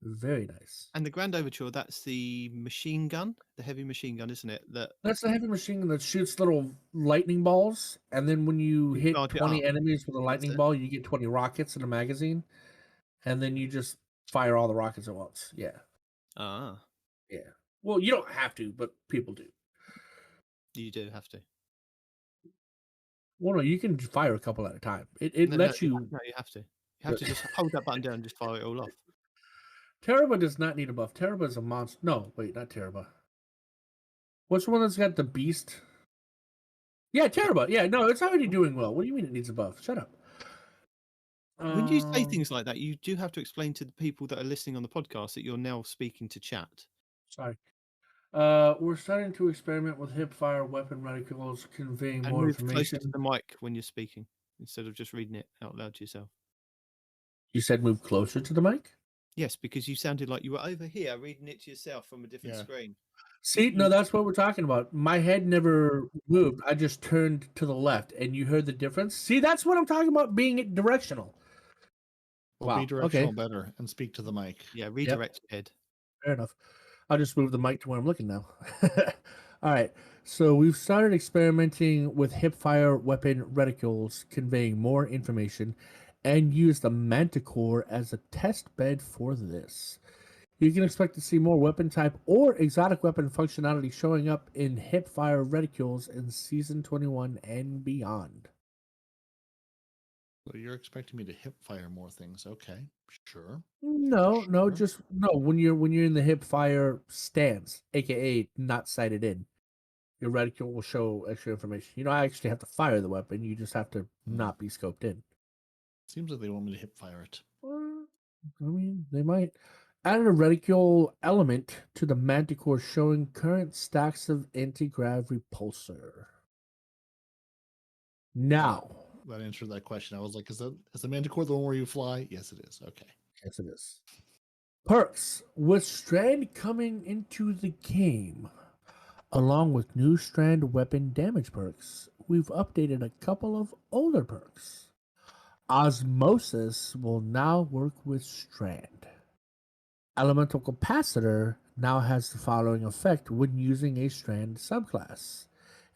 Very nice. And the Grand Overture, that's the machine gun, the heavy machine gun, isn't it? That's the heavy machine gun that shoots little lightning balls, and then when you hit charge it 20 up. enemies with a lightning it. ball, you get 20 rockets in a magazine, and then you just fire all the rockets at once. Yeah. Yeah. Well, you don't have to, but people do. You do have to. Well, no, you can fire a couple at a time. It No, lets no, you. No, you have to. You have to just hold that button down and just fire it all off. Teraba does not need a buff. Teraba is a monster. No, wait, not Teraba. What's the one that's got the beast? Yeah, Teraba. Yeah, no, it's already doing well. What do you mean it needs a buff? Shut up. When you say things like that, you do have to explain to the people that are listening on the podcast that you're now speaking to chat. Sorry. We're starting to experiment with hipfire weapon reticles, conveying And more move closer information. to the mic when you're speaking instead of just reading it out loud to yourself. You said move closer to the mic? Yes, because you sounded like you were over here reading it to yourself from a different screen. See, no, that's what we're talking about. My head never moved. I just turned to the left, and you heard the difference. See, that's what I'm talking about, being directional. Well, be Wow, directional okay. better and speak to the mic. Yeah, redirect your head. Fair enough. I'll just move the mic to where I'm looking now. All right. So we've started experimenting with hipfire weapon reticules, conveying more information, and use the Manticore as a test bed for this. You can expect to see more weapon type or exotic weapon functionality showing up in hipfire reticules in Season 21 and beyond. So you're expecting me to hip fire more things? Okay, sure. No, Sure. just no. When you're in the hipfire stance, aka not sighted in, your reticule will show extra information. You don't actually have to fire the weapon; you just have to not be scoped in. Seems like they want me to hip fire it. I mean, they might add a reticule element to the Manticore, showing current stacks of anti-grav repulsor. Now, That answered that question. I was like, is the Manticore the one where you fly? Yes, it is. Okay. yes, it is. Perks. With Strand coming into the game, along with new Strand weapon damage perks, we've updated a couple of older perks. Osmosis will now work with Strand. Elemental Capacitor now has the following effect when using a Strand subclass.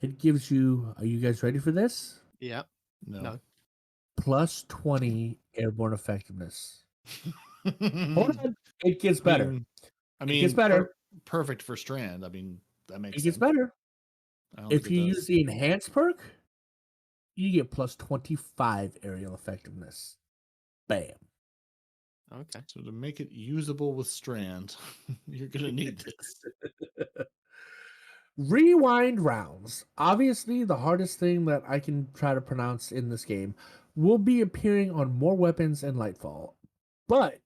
It gives you, are you guys ready for this? Yeah. No. Plus 20 airborne effectiveness. Hold on. It gets better. I mean, It gets better. Perfect for Strand. I mean, that makes It sense. gets better. I don't If think it you does. use the enhanced perk, you get plus 25 aerial effectiveness. Bam. Okay. So to make it usable with Strand, you're gonna need this. Rewind rounds. Obviously, the hardest thing that I can try to pronounce in this game will be appearing on more weapons in Lightfall, but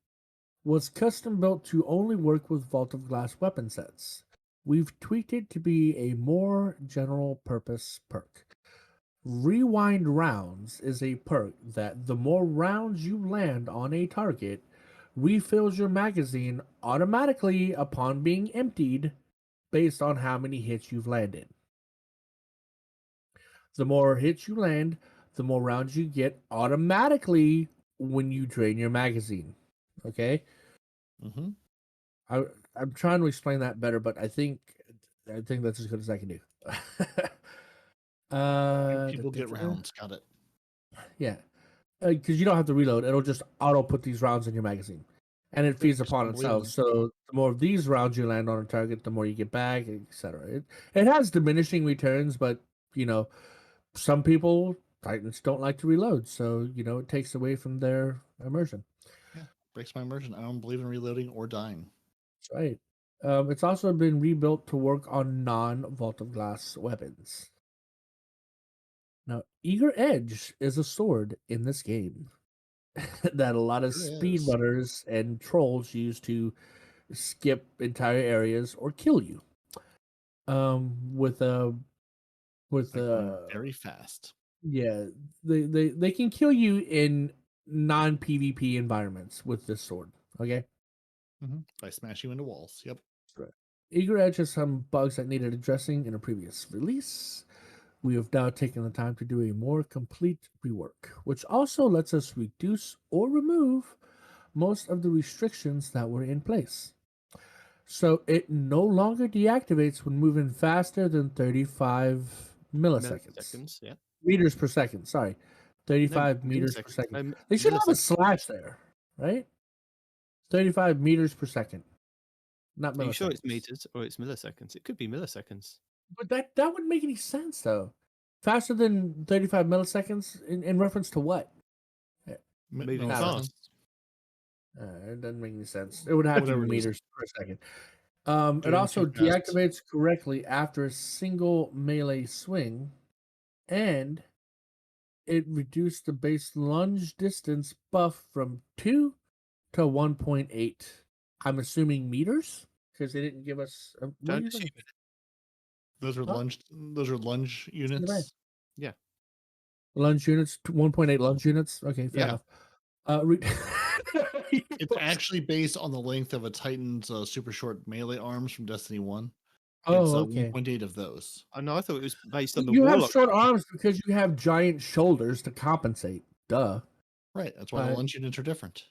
was custom built to only work with Vault of Glass weapon sets. We've tweaked it to be a more general purpose perk. Rewind rounds is a perk that the more rounds you land on a target, refills your magazine automatically upon being emptied based on how many hits you've landed. The more hits you land, the more rounds you get automatically when you drain your magazine. Okay? Mm-hmm. I'm trying to explain that better, but I think that's as good as I can do. People get rounds. Got it. Yeah, because you don't have to reload; it'll just auto put these rounds in your magazine, and it feeds upon itself. So the more of these rounds you land on a target, the more you get back, etc. It has diminishing returns, but some people Titans don't like to reload, so it takes away from their immersion. Yeah, breaks my immersion. I don't believe in reloading or dying. That's right. It's also been rebuilt to work on non-Vault of Glass weapons. Now, Eager Edge is a sword in this game that a lot of speedrunners and trolls use to skip entire areas or kill you. With very fast. Yeah, they can kill you in non-PvP environments with this sword. Okay. By smashing you into walls. Yep. Right. Eager Edge has some bugs that needed addressing in a previous release. We have now taken the time to do a more complete rework, which also lets us reduce or remove most of the restrictions that were in place. So it no longer deactivates when moving faster than 35 milliseconds. Yeah. Meters per second, sorry. 35 meters per second. They should have a slash there, right? 35 meters per second. Not milliseconds. Are you sure it's meters or it's milliseconds? It could be milliseconds. But that wouldn't make any sense, though. Faster than 35 milliseconds in reference to what? Moving fast. It doesn't make any sense. It would have to be meters per second. It also too fast. deactivates correctly after a single melee swing, and it reduced the base lunge distance buff from 2 to 1.8. I'm assuming meters because they didn't give us. Those are lunge units. Yeah. Lunge units, 1.8 lunge units. Okay, fair enough. It's actually based on the length of a Titan's super short melee arms from Destiny 1. Oh, okay. 1.8 of those. I know. I thought it was based on the You have short arms because you have giant shoulders to compensate. Duh. Right. That's why the lunge units are different.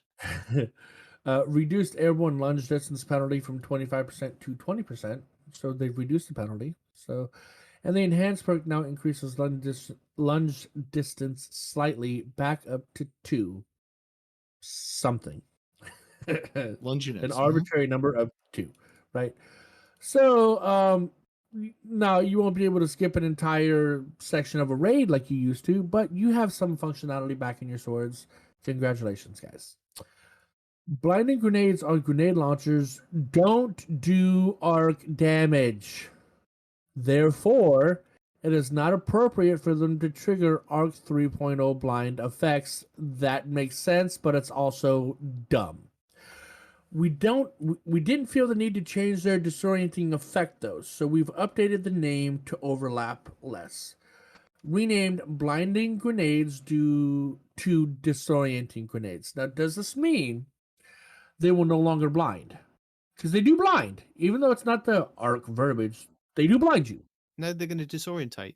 Reduced airborne lunge distance penalty from 25% to 20%. So they've reduced the penalty. And the enhanced perk now increases lunge distance slightly back up to 2 something. Lunge units. An arbitrary number of 2, right? So now you won't be able to skip an entire section of a raid like you used to, but you have some functionality back in your swords. Congratulations, guys. Blinding grenades on grenade launchers don't do arc damage. Therefore, it is not appropriate for them to trigger Arc 3.0 blind effects. That makes sense, but it's also dumb. We didn't feel the need to change their disorienting effect, though, so we've updated the name to overlap less. Renamed Blinding Grenades to Disorienting Grenades. Now, does this mean they will no longer blind? Because they do blind. Even though it's not the arc verbiage, they do blind you. No, they're going to disorientate.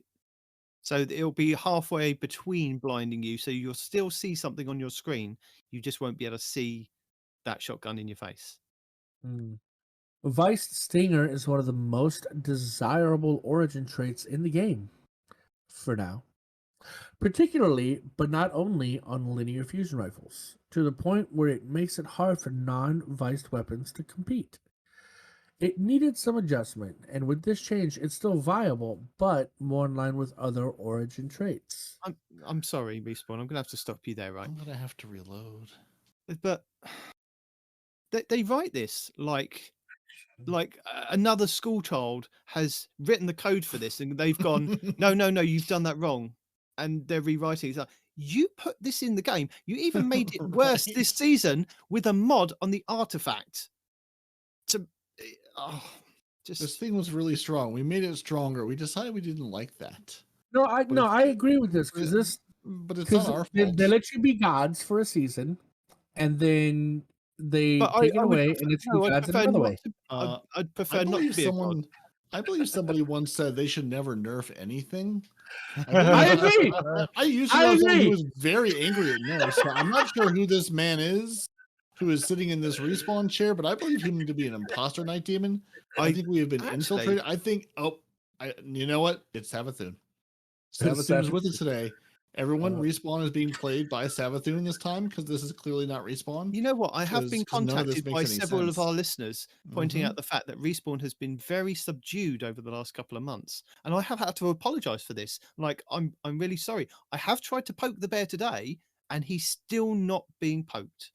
So it'll be halfway between blinding you, so you'll still see something on your screen. You just won't be able to see that shotgun in your face. Vice Stinger is one of the most desirable origin traits in the game for now. Particularly, but not only on linear fusion rifles, to the point where it makes it hard for non-viced weapons to compete. It needed some adjustment, and with this change, it's still viable, but more in line with other origin traits. I'm sorry, Respawn. I'm going to have to stop you there, right? I'm going to have to reload. But they write this like another school child has written the code for this, and they've gone, no, you've done that wrong, and they're rewriting. It's like, you put this in the game. You even made it worse this season with a mod on the artifact. This thing was really strong. We made it stronger. We decided we didn't like that. I agree with this because but it's not our fault. They let you be gods for a season, and then they take it away, and it's gods in another way. I'd prefer not to be a god. I believe somebody once said they should never nerf anything. I agree. I used to I know someone agree. who was very angry at nerfs. So I'm not sure who this man is who is sitting in this respawn chair, but I believe him to be an imposter night demon. I think we have been infiltrated. I think, you know what? It's Savathun. Savathun is with us today. Everyone, Respawn is being played by Savathun this time because this is clearly not Respawn. You know what? I have been 'cause none of this contacted makes by any several of sense. our listeners pointing Mhm. out the fact that Respawn has been very subdued over the last couple of months, and I have had to apologise for this. Like, I'm really sorry. I have tried to poke the bear today, and he's still not being poked.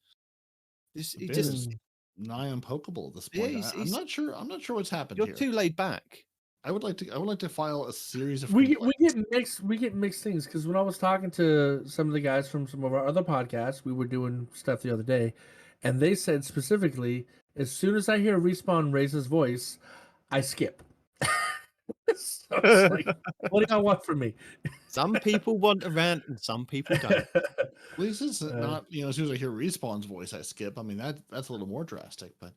This, The he bear just is nigh unpokable at this Yeah, point. he's- I'm not sure. I'm not sure what's happened you're here. too laid back. I would like to file a series of We complaints. get mixed things because when I was talking to some of the guys from some of our other podcasts, we were doing stuff the other day, and they said specifically, as soon as I hear Respawn raise his voice, I skip. So it's like, what do y'all want from me? Some people want a rant, and some people don't. At least it's not, as soon as I hear Respawn's voice, I skip. I mean, that's a little more drastic, but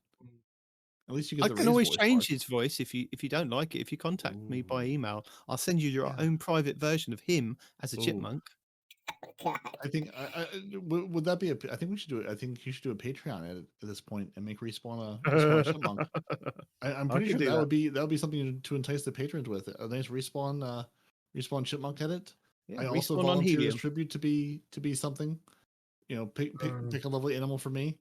at least you get I the can raise always voice change part. his voice if you don't like it. If you contact me by Ooh. email, I'll send you your Yeah. own private version of him as a Ooh. chipmunk. I think would that be I think we should do it. I think you should do a Patreon at this point and make Respawn a chipmunk. I'm I pretty could sure do that would be something to entice the patrons with. A nice Respawn chipmunk edit. Yeah, I also Respawn on volunteer helium. as tribute to be something. Pick a lovely animal for me.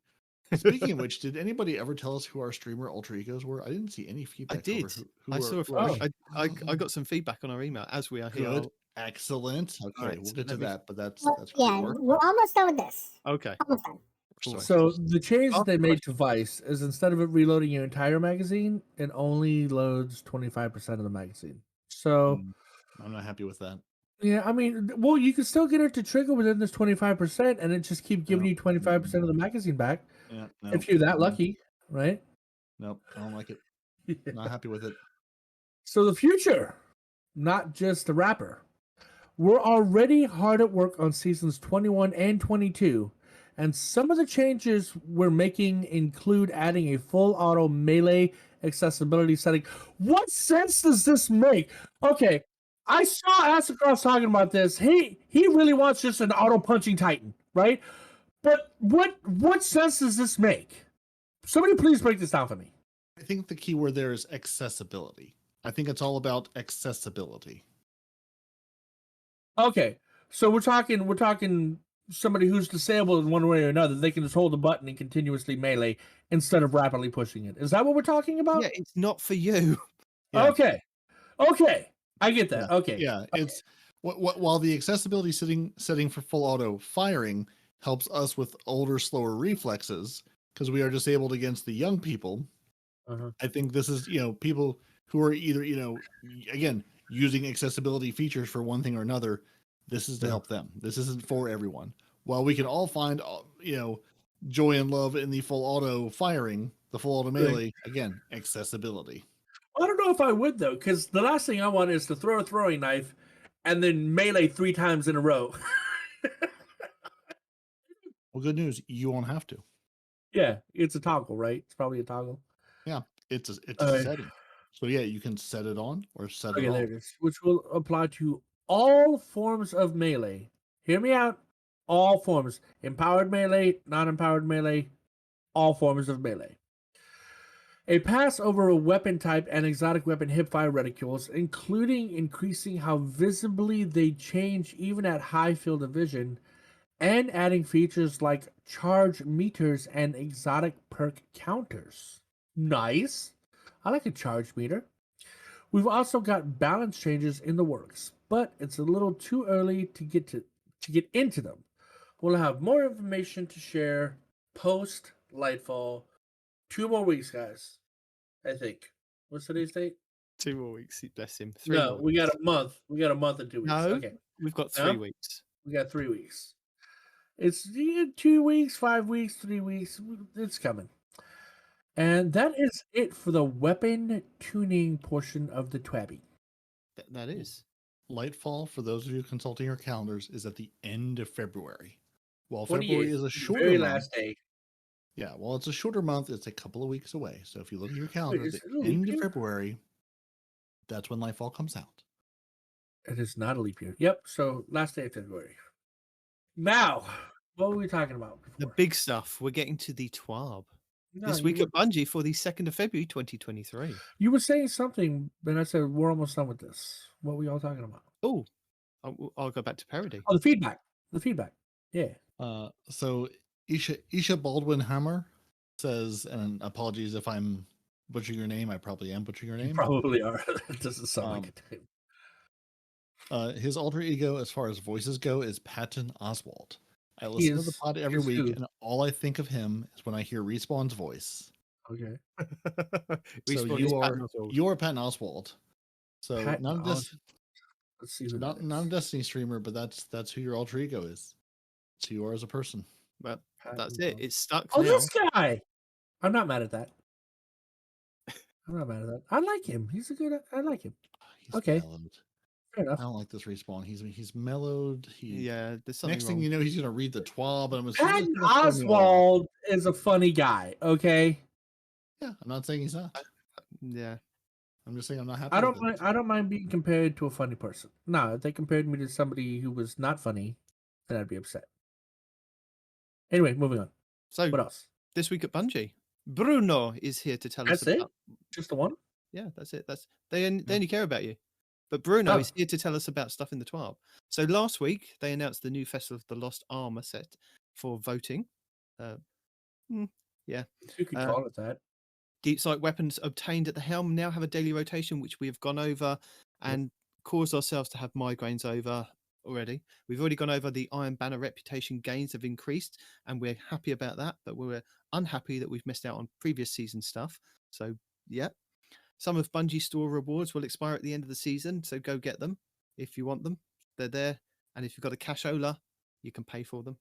Speaking of which, did anybody ever tell us who our streamer alter egos were? I didn't see any feedback. I did. Over I saw. who our- I got some feedback on our email as we are here. Good. Excellent. Okay, Alright, we'll so get to let me- that, but that's Well, great yeah, work. we're almost done with this. Okay. Almost done. Cool. So the change that they Ask made to Vice is instead of it reloading your entire magazine, it only loads 25% of the magazine. So I'm not happy with that. yeah, I mean, well, you can still get it to trigger within this 25%, and it just keep giving No. you 25% of the magazine back Yeah, if you're that lucky, right? Nope, I don't like it. Not happy with it. So the future, not just the wrapper. We're already hard at work on seasons 21 and 22, and some of the changes we're making include adding a full auto melee accessibility setting. What sense does this make? Okay, I saw Asacross talking about this. He really wants just an auto punching Titan, right? But what sense does this make? Somebody please break this down for me. I think the key word there is accessibility. I think it's all about accessibility. Okay, so we're talking somebody who's disabled in one way or another. They can just hold the button and continuously melee instead of rapidly pushing it. Is that what we're talking about? Yeah, it's not for you. Yeah. Okay, I get that. Okay, Yeah, it's while the accessibility setting for full auto firing helps us with older, slower reflexes because we are disabled against the young people. Uh-huh. I think this is people who are either again using accessibility features for one thing or another. This is to help them. This isn't for everyone. While we can all find joy and love in the full auto firing, the full auto melee, again, accessibility. I don't know if I would though, because the last thing I want is to throw a throwing knife and then melee 3 times in a row. Well, good news, you won't have to. Yeah, it's a toggle, right? It's probably a toggle. It's a Alright. setting. So yeah, you can set it on or set Okay, it there off. it is. Which will apply to all forms of melee. Hear me out. All forms. Empowered melee, non-empowered melee, all forms of melee. A pass over a weapon type and exotic weapon hipfire reticules, including increasing how visibly they change even at high field of vision, and adding features like charge meters and exotic perk counters. Nice. I like a charge meter. We've also got balance changes in the works, but it's a little too early to get into them. We'll have more information to share post Lightfall. 2 more weeks, guys. I think. What's today's date? 2 more weeks. Bless him. 3 No, more we got weeks. a month. We got a month and 2 weeks. No. Okay. We've got No? 3 weeks. We got 3 weeks. It's 2 weeks, 5 weeks, 3 weeks. It's coming. And that is it for the weapon tuning portion of the Twabby. That is. Lightfall, for those of you consulting your calendars, is at the end of February. While 28th, February is a the shorter very month, last day. yeah, while it's a shorter month, it's a couple of weeks away. So if you look at your calendar, it's the a little end week of here? February, that's when Lightfall comes out. It is not a leap year. Yep. So last day of February. Now, what were we talking about The before? big stuff. We're getting to the TWAB No, this week at Bungie for the 2nd of February 2023. you were saying something, and I said we're almost done with this. What were y'all talking about? Oh, I'll go back to parody. Oh, the feedback. The feedback. Yeah. So Isha Baldwin Hammer says, and apologies if I'm butchering your name. I probably am butchering your You name. probably are. It doesn't sound like a name. His alter ego, as far as voices go, is Patton Oswalt. I He listen to the is- pod he every is week, who? and all I think of him is when I hear Respawn's voice. Okay. So Respawn you is are Patton Oswalt. you're Patton Oswalt. So Patton not just Let's see who not that is. not a Destiny streamer, but that's who your alter ego is. It's who you are as a person. But that's Patton it. It's stuck Oh, now. this guy. I'm not mad at that. I'm not mad at that. I like him. He's a good. I like him. He's Okay. mellowed. Fair I enough. don't like this Respawn. He's mellowed. Yeah, there's something Next wrong. thing you know, he's gonna read the TWAB, and I'm assuming Patton he's gonna throw me all off. Oswald is a funny guy. Okay. Yeah, I'm not saying he's not. Yeah. I'm just saying I'm not happy. I with don't it. mind. I don't mind being compared to a funny person. No, if they compared me to somebody who was not funny, then I'd be upset. Anyway, moving on. So What else? this week at Bungie, Bruno is here to tell us That's it? about. Just the one? Yeah, that's it. They only care about you. But Bruno Oh. is here to tell us about stuff in the TWAB. So last week they announced the new Festival of the Lost Armor set for voting. Yeah. You could Uh, call it that. Deep Sight weapons obtained at the helm now have a daily rotation, which we have gone over and caused ourselves to have migraines over already. We've already gone over the Iron Banner reputation gains have increased, and we're happy about that, but we're unhappy that we've missed out on previous season stuff. So, yeah. Some of Bungie store rewards will expire at the end of the season, so go get them if you want them. They're there. And if you've got a cashola, you can pay for them.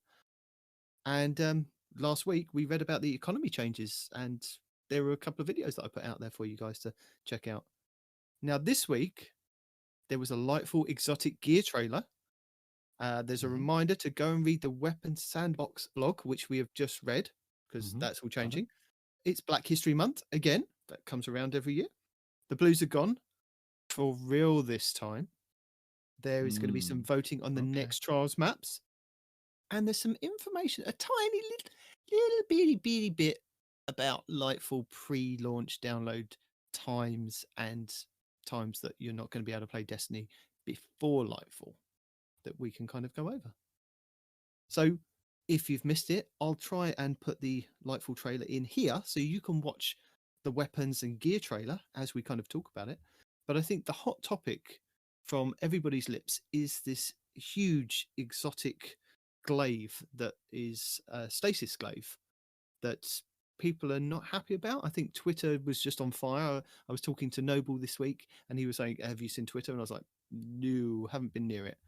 And last week we read about the economy changes, and there were a couple of videos that I put out there for you guys to check out. Now, this week, there was a Lightfall exotic gear trailer. There's a reminder to go and read the Weapons Sandbox blog, which we have just read, because that's all changing. It's Black History Month again. That comes around every year. The Blues are gone for real this time. There is going to be some voting on the next Trials maps. And there's some information, a tiny little bitty bit about Lightfall pre-launch download times and times that you're not going to be able to play Destiny before Lightfall that we can kind of go over. So if you've missed it, I'll try and put the Lightfall trailer in here so you can watch the weapons and gear trailer as we kind of talk about it. But I think the hot topic from everybody's lips is this huge exotic glaive that is a stasis glaive that people are not happy about. I think Twitter was just on fire. I was talking to Noble this week and he was saying, have you seen Twitter? And I was like, no, haven't been near it.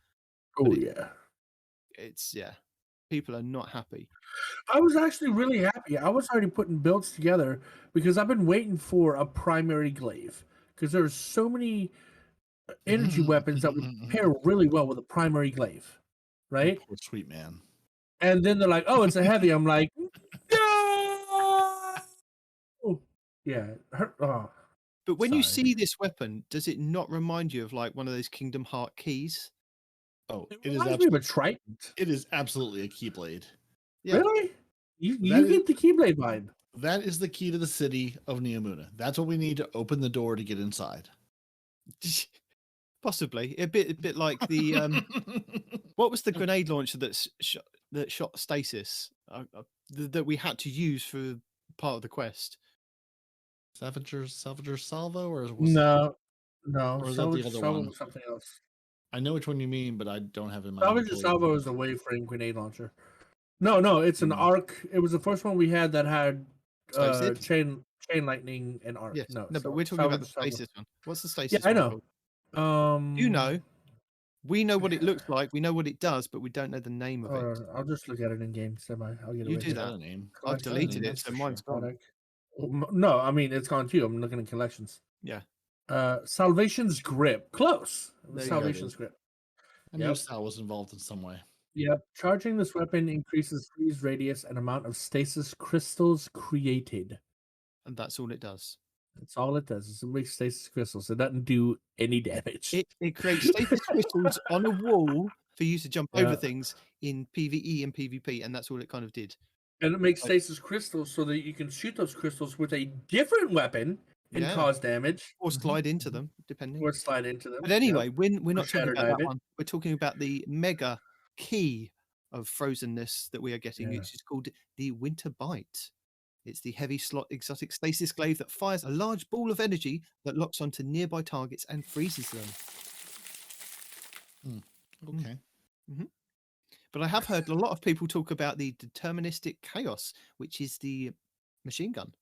Oh, yeah. It's, yeah, people are not happy. I was actually really happy. I was already putting builds together because I've been waiting for a primary glaive because there's so many energy weapons that would pair really well with a primary glaive, right? Poor sweet man. And then they're like, "Oh, it's a heavy." I'm like, "No!" Yeah. Oh. But when you Sorry. see this weapon, does it not remind you of like one of those Kingdom Heart keys? Oh, It it is reminds me of a absolutely, trident. it is absolutely a keyblade. Yeah. Really? You That get the Keyblade vibe. That is the key to the city of Neomuna. That's what we need to open the door to get inside. Possibly a bit like the what was the grenade launcher that shot stasis that we had to use for part of the quest? Salvager Salvo, or No, or is that the other one? was something else. I know which one you mean, but I don't have it in my Salvage inventory. Salvo is a wave-frame grenade launcher. No, it's an arc. It was the first one we had that had Explosive? chain lightning and arc. Yes. No, but we're talking about the Salvage Salvo. stasis one. What's the Yeah, stasis I one know. called? You You know. We know what it looks like. We know what it does, but we don't know the name of it. I'll just look at it in game. I'll get it. You right do here. that. A name. I've Collection deleted name, it, that's so for mine's sure. gone. No, I mean it's gone too. I'm looking at collections. Yeah. Salvation's Grip. Close. There you go. Salvation's Grip. I knew Yep. Sal was involved in some way. Yep. Charging this weapon increases freeze radius and amount of stasis crystals created. And that's all it does. That's all it does. Is it makes stasis crystals. It doesn't do any damage. It creates stasis crystals on a wall for you to jump over Yeah. things in PvE and PvP, and that's all it kind of did. And it makes Like- stasis crystals so that you can shoot those crystals with a different weapon and Yeah. cause damage Or slide into them, depending. or slide into them. But anyway, we're not talking shatter about dive that it. one. We're talking about the mega key of frozenness that we are getting, Yeah. which is called the Winter Bite. It's the heavy slot exotic stasis glaive that fires a large ball of energy that locks onto nearby targets and freezes them. Okay. But I have heard a lot of people talk about the deterministic chaos, which is the machine gun.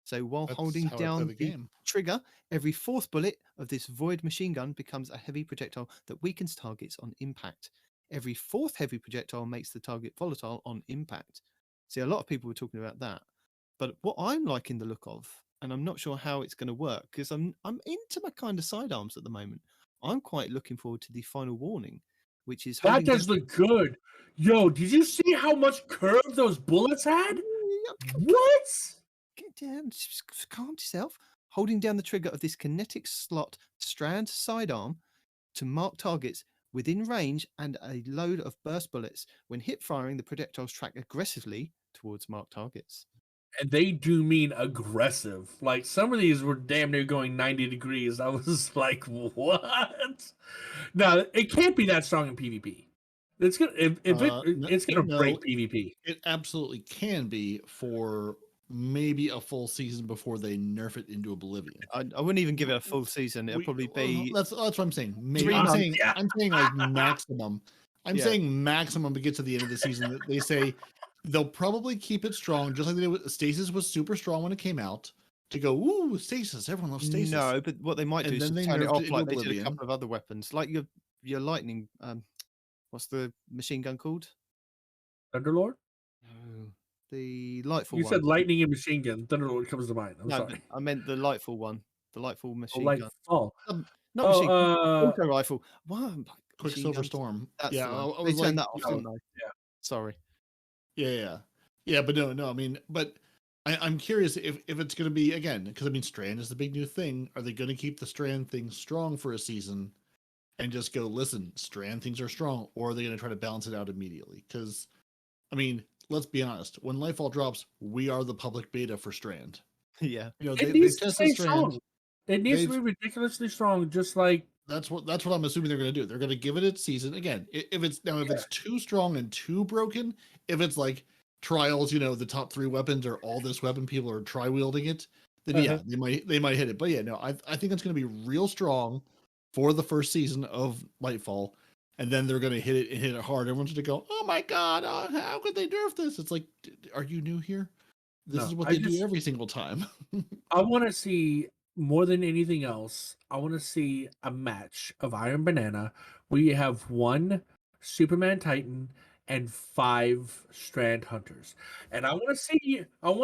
So while That's holding how I play down the the game. trigger, every fourth bullet of this void machine gun becomes a heavy projectile that weakens targets on impact. Every fourth heavy projectile makes the target volatile on impact. See, a lot of people were talking about that. But what I'm liking the look of, and I'm not sure how it's going to work, because I'm into my kind of sidearms at the moment. I'm quite looking forward to the final warning, which is That holding does down- look good. Yo, did you see how much curve those bullets had? What? Get down, just calm yourself. Holding down the trigger of this kinetic slot strand sidearm to mark targets within range and a load of burst bullets. When hip firing, the projectiles track aggressively towards marked targets. And they do mean aggressive. Like some of these were damn near going 90 degrees. I was like, what? No, it can't be that strong in PvP. It's gonna it's gonna no. break PvP. It absolutely can be for maybe a full season before they nerf it into oblivion. I wouldn't even give it a full season. It'll We- probably well, be that's what I'm saying. Maybe 3 I'm months. saying Yeah. I'm saying like maximum. I'm Yeah. saying maximum to get to the end of the season. That they say they'll probably keep it strong, just like they did with Stasis was super strong when it came out. To go, ooh, Stasis, everyone loves Stasis. no, but what they might do And is then just they turn it nerfed it off into like they did a oblivion. couple of other weapons, like your lightning. What's the machine gun called? Thunderlord? No, the Lightfall You one. said lightning and machine gun. Thunderlord comes to mind. I'm No, sorry. I meant the Lightfall one. The Lightfall Oh, machine like gun. fall. Not machine gun. Oh, Auto rifle. Wow, machine Quicksilver guns. Storm. That's yeah, the one. I They was turned like, that off, you know, didn't they? yeah. Sorry. yeah, but no. I mean, but I'm curious if it's going to be again because I mean, Strand is the big new thing. Are they going to keep the Strand thing strong for a season, and just go listen? Strand things are strong, or are they going to try to balance it out immediately? Because, I mean, let's be honest. When Lightfall drops, we are the public beta for Strand. Yeah. You know, It they needs to tested stay Strand. strong. It needs to be ridiculously strong, just like That's what I'm assuming they're going to do. They're going to give it its season again. If it's too strong and too broken, if it's like Trials, you know, the top 3 weapons are all this weapon, people are try wielding it, then yeah, they might hit it. But yeah, no, I think it's going to be real strong for the first season of Lightfall, and then they're going to hit it and hit it hard. Everyone's going to go, oh my god, how could they nerf this? It's like, are you new here? This No, is what I they do just- every single time. I want to see more than anything else. I want to see a match of Iron Banana where you have 1 Superman Titan and 5 Strand Hunters, and I want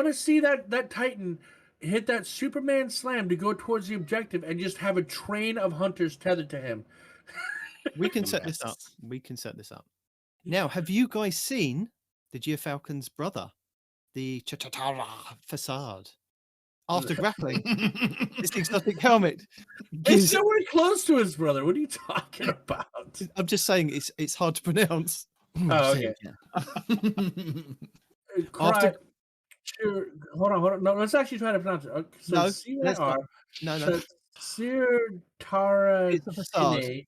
to see that Titan hit that Superman slam to go towards the objective and just have a train of hunters tethered to him. We can set this up. Yes. We can set this up. Now, have you guys seen the Geofalcon's brother, the Chatara facade? After grappling, this exotic helmet It's gives. nowhere close to his brother. What are you talking about? I'm just saying it's hard to pronounce. Oh, Say okay. it again. After- Sure. Hold on. No, let's actually try to pronounce it. Okay, so No, let's not. No. Sir Tara. It's a facade.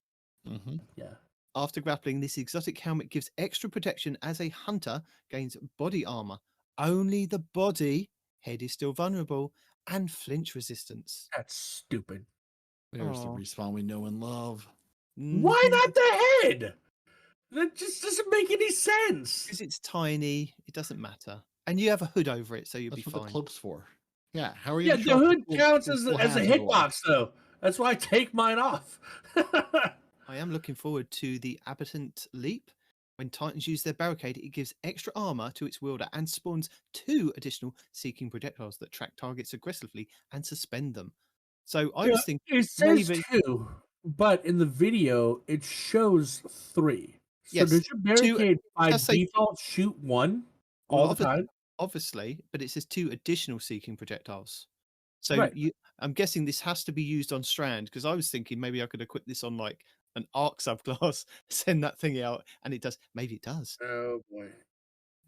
Mhm. Yeah. After grappling, this exotic helmet gives extra protection as a hunter gains body armor. Only the body, head is still vulnerable, and flinch resistance. That's stupid. There's the Aw. respawn we know and love. Why not the head? That just doesn't make any sense. Because it's tiny, it doesn't matter. And you have a hood over it, so you'll That's be what fine. the cloak's for. Yeah, how are you? Yeah, gonna the show off hood cool- counts cool as a hats and all? hitbox, though. That's why I take mine off. I am looking forward to the Aberrant Leap. When Titans use their barricade, it gives extra armor to its wielder and spawns 2 additional seeking projectiles that track targets aggressively and suspend them. So I Yeah, was thinking, It says maybe- 2, but in the video it shows 3. So Yes, does your barricade by does say- default shoot 1 Well, all the time? obviously, but it says 2 additional seeking projectiles. So Right. I'm guessing this has to be used on Strand because I was thinking maybe I could equip this on like an Arc subclass, send that thing out, and it does. Maybe it does. Oh boy.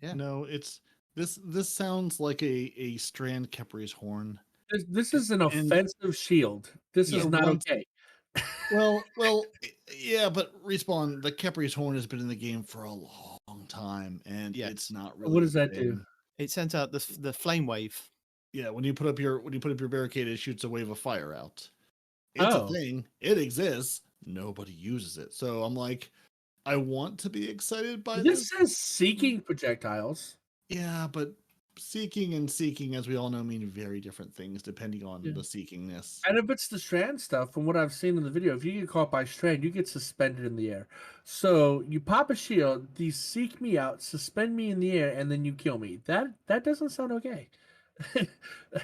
Yeah. No, it's this sounds like a Strand Kepri's horn. This is an And- offensive shield. This Yeah, is not once- okay. Well, yeah, but Respawn, the Kepri's horn has been in the game for a long time, and Yes. it's not really. What does a that do? thing. It sends out the flame wave. Yeah, when you put up your barricade, it shoots a wave of fire out. It's Oh. a thing. It exists. Nobody uses it. So I'm like, I want to be excited by This this. says seeking projectiles. Yeah, but seeking and seeking, as we all know, mean very different things depending on Yeah. the seekingness. And if it's the Strand stuff, from what I've seen in the video, if you get caught by Strand, you get suspended in the air. So you pop a shield, these seek me out, suspend me in the air, and then you kill me. That doesn't sound okay.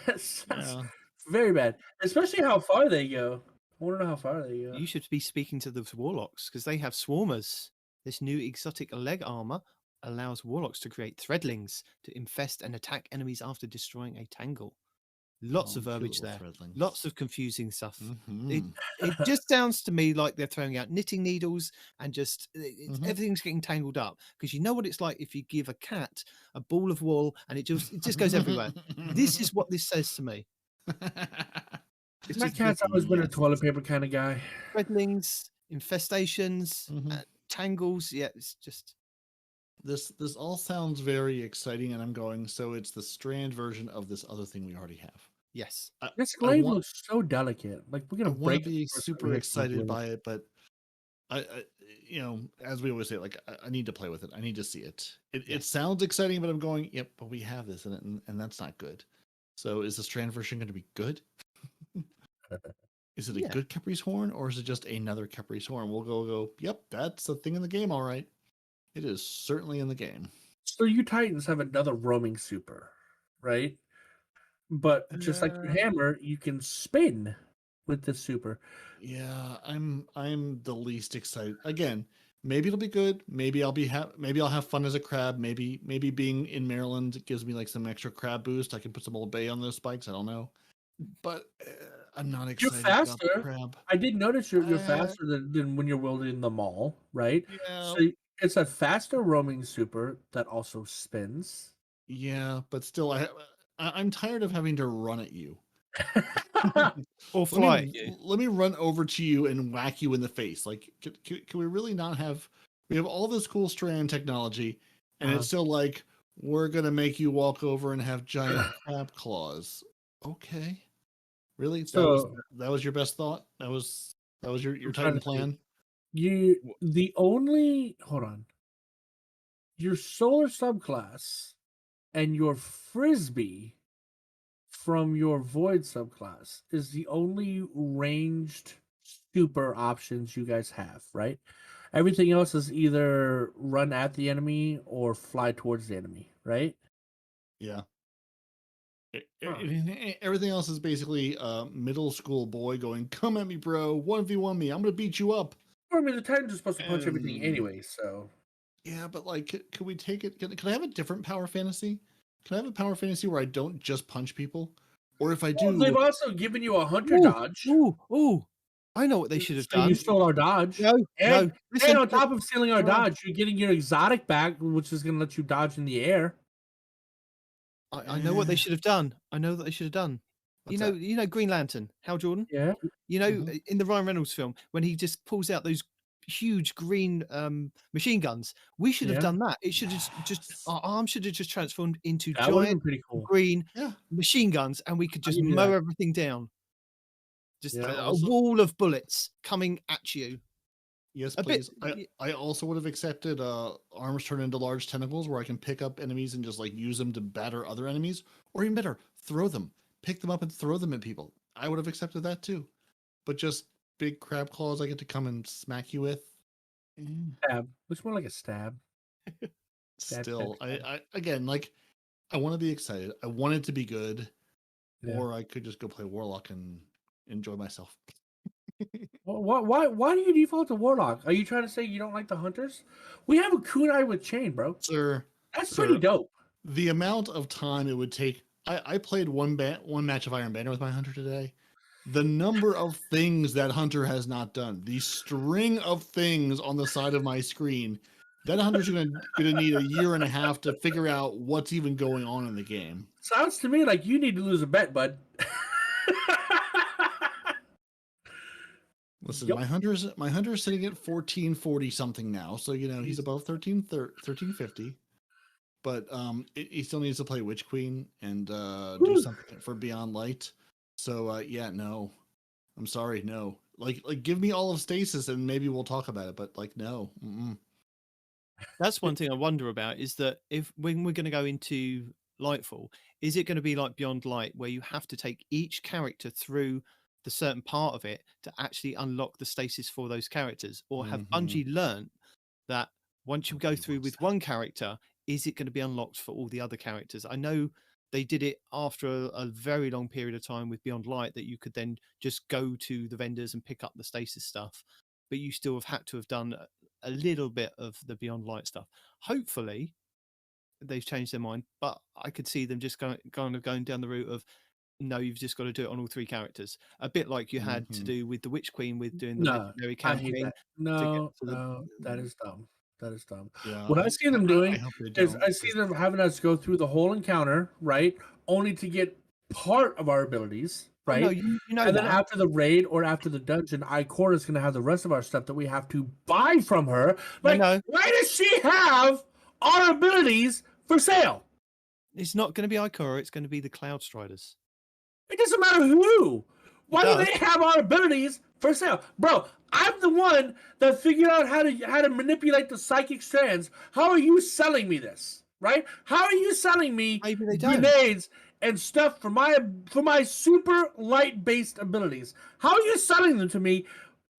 That sounds Yeah. very bad. Especially how far they go. I want to know how far they go. You should be speaking to the warlocks because they have swarmers. This new exotic leg armor allows warlocks to create threadlings to infest and attack enemies after destroying a tangle. Lots Oh, of cute verbiage little there. threadlings. Lots of confusing stuff. Mhm. It just sounds to me like they're throwing out knitting needles and just Mhm. everything's getting tangled up because you know what it's like if you give a cat a ball of wool and it just goes everywhere. This is what this says to me. It's My just cat's always been a yes. toilet paper kind of guy. threadlings, infestations, Mhm. tangles. Yeah, it's just This all sounds very exciting, and I'm going. So it's the Strand version of this other thing we already have. yes. This I glaive want- looks so delicate. Like we're I gonna want break. to be it first super time we hit excited something. by it, but I as we always say, like I need to play with it. I need to see it. It sounds exciting, but I'm going, yep, but we have this in it, and that's not good. So is the Strand version going to be good? Is it a Yeah. good Kepri's horn, or is it just another Kepri's horn? We'll go. Yep, that's a thing in the game, all right. It is certainly in the game. So you Titans have another roaming super, right? But just like your hammer, you can spin with this super. Yeah, I'm the least excited. Again, maybe it'll be good. Maybe I'll be maybe I'll have fun as a crab. Maybe being in Maryland gives me like some extra crab boost. I can put some Old Bay on those spikes. I don't know, but I'm not You're excited about the faster. crab. I did notice you're Uh, faster than when you're wielding in the mall, right? Yeah, So it's a faster roaming super that also spins. yeah, but still, I'm tired of having to run at you. Or Let fly. me, let me run over to you and whack you in the face. Like, can we really not have? We have all this cool Strand technology, and it's still like we're gonna make you walk over and have giant crab claws. Okay, really? So- that was your best thought. That was your I'm trying Titan to think. plan. Hold on. Your solar subclass and your frisbee from your void subclass is the only ranged super options you guys have, right? Everything else is either run at the enemy or fly towards the enemy, right? Yeah. Huh. Everything else is basically a middle school boy going, "Come at me, bro! 1v1 me. I'm gonna beat you up." Well, I mean, the Titans are supposed to punch everything Um, anyway, so Yeah, but like, could we take it? Can I have a different power fantasy? Can I have a power fantasy where I don't just punch people, or if I do, Well, they've also given you a hunter Ooh, dodge. Ooh! I know what they should have So you done. stole our dodge. No, And, listen, and on top of stealing our Hold on. dodge, you're getting your exotic back, which is going to let you dodge in the air. I know what they should have done. I know that they should have done. What's You know Green Lantern, Hal Jordan. Yeah. You know, Mhm. in the Ryan Reynolds film, when he just pulls out those huge green machine guns, we should have Yeah. done that. It should have just Yes. our arm should have just transformed into That would have been giant pretty cool. green Yeah. machine guns, and we could just give you mow that. everything down. Just Yeah. a Also- wall of bullets coming at you. Yes, A bit- please. I also would have accepted arms turn into large tentacles where I can pick up enemies and just like use them to batter other enemies, or even better, throw them, pick them up and throw them at people. I would have accepted that too. But just big crab claws I get to come and smack you with. Stab. Looks more like a stab. Stab, Still, stab, I again like I want to be excited. I want it to be good, Yeah. or I could just go play Warlock and enjoy myself. Well, why do you default to Warlock? Are you trying to say you don't like the hunters? We have a kunai with chain, bro. Sir, That's Sir. pretty dope. the amount of time it would take. I played one match of Iron Banner with my hunter today. the number of things that Hunter has not done, the string of things on the side of my screen, that Hunter's gonna need a year and a half to figure out what's even going on in the game. Sounds to me like you need to lose a bet, bud. Listen, Yep. my hunter's sitting at 1440 something now, so he's above 1350. But he still needs to play Witch Queen and do something for Beyond Light. So yeah, no, I'm sorry, no. Like give me all of Stasis and maybe we'll talk about it. But like, no. Mm-mm. That's one thing I wonder about, is that when we're going to go into Lightfall, is it going to be like Beyond Light, where you have to take each character through the certain part of it to actually unlock the stasis for those characters? Or have Bungie learnt that once you go through with one character, is it going to be unlocked for all the other characters? I know they did it after a very long period of time with Beyond Light, that you could then just go to the vendors and pick up the stasis stuff, but you still have had to have done a little bit of the Beyond Light stuff. Hopefully they've changed their mind, but I could see them just kind of going down the route of, no, you've just got to do it on all three characters. A bit like you had to do with the Witch Queen, with doing the legendary I hate campaign. that. No, to the- no, that is dumb. That is dumb. Yeah, What I see them doing hope they is don't, I see them having us go through the whole encounter, right? Only to get part of our abilities, Oh, right? no, you know And then that. after the raid or after the dungeon, Ikora is going to have the rest of our stuff that we have to buy from her. Like, know. why does she have our abilities for sale? It's not going to be Ikora, it's going to be the Cloud Striders. It doesn't matter who. Why do does. they have our abilities for sale, bro? I'm the one that figured out how to manipulate the psychic strands. How are you selling me this, right? How are you selling me Maybe they don't. grenades and stuff for my super light based abilities? How are you selling them to me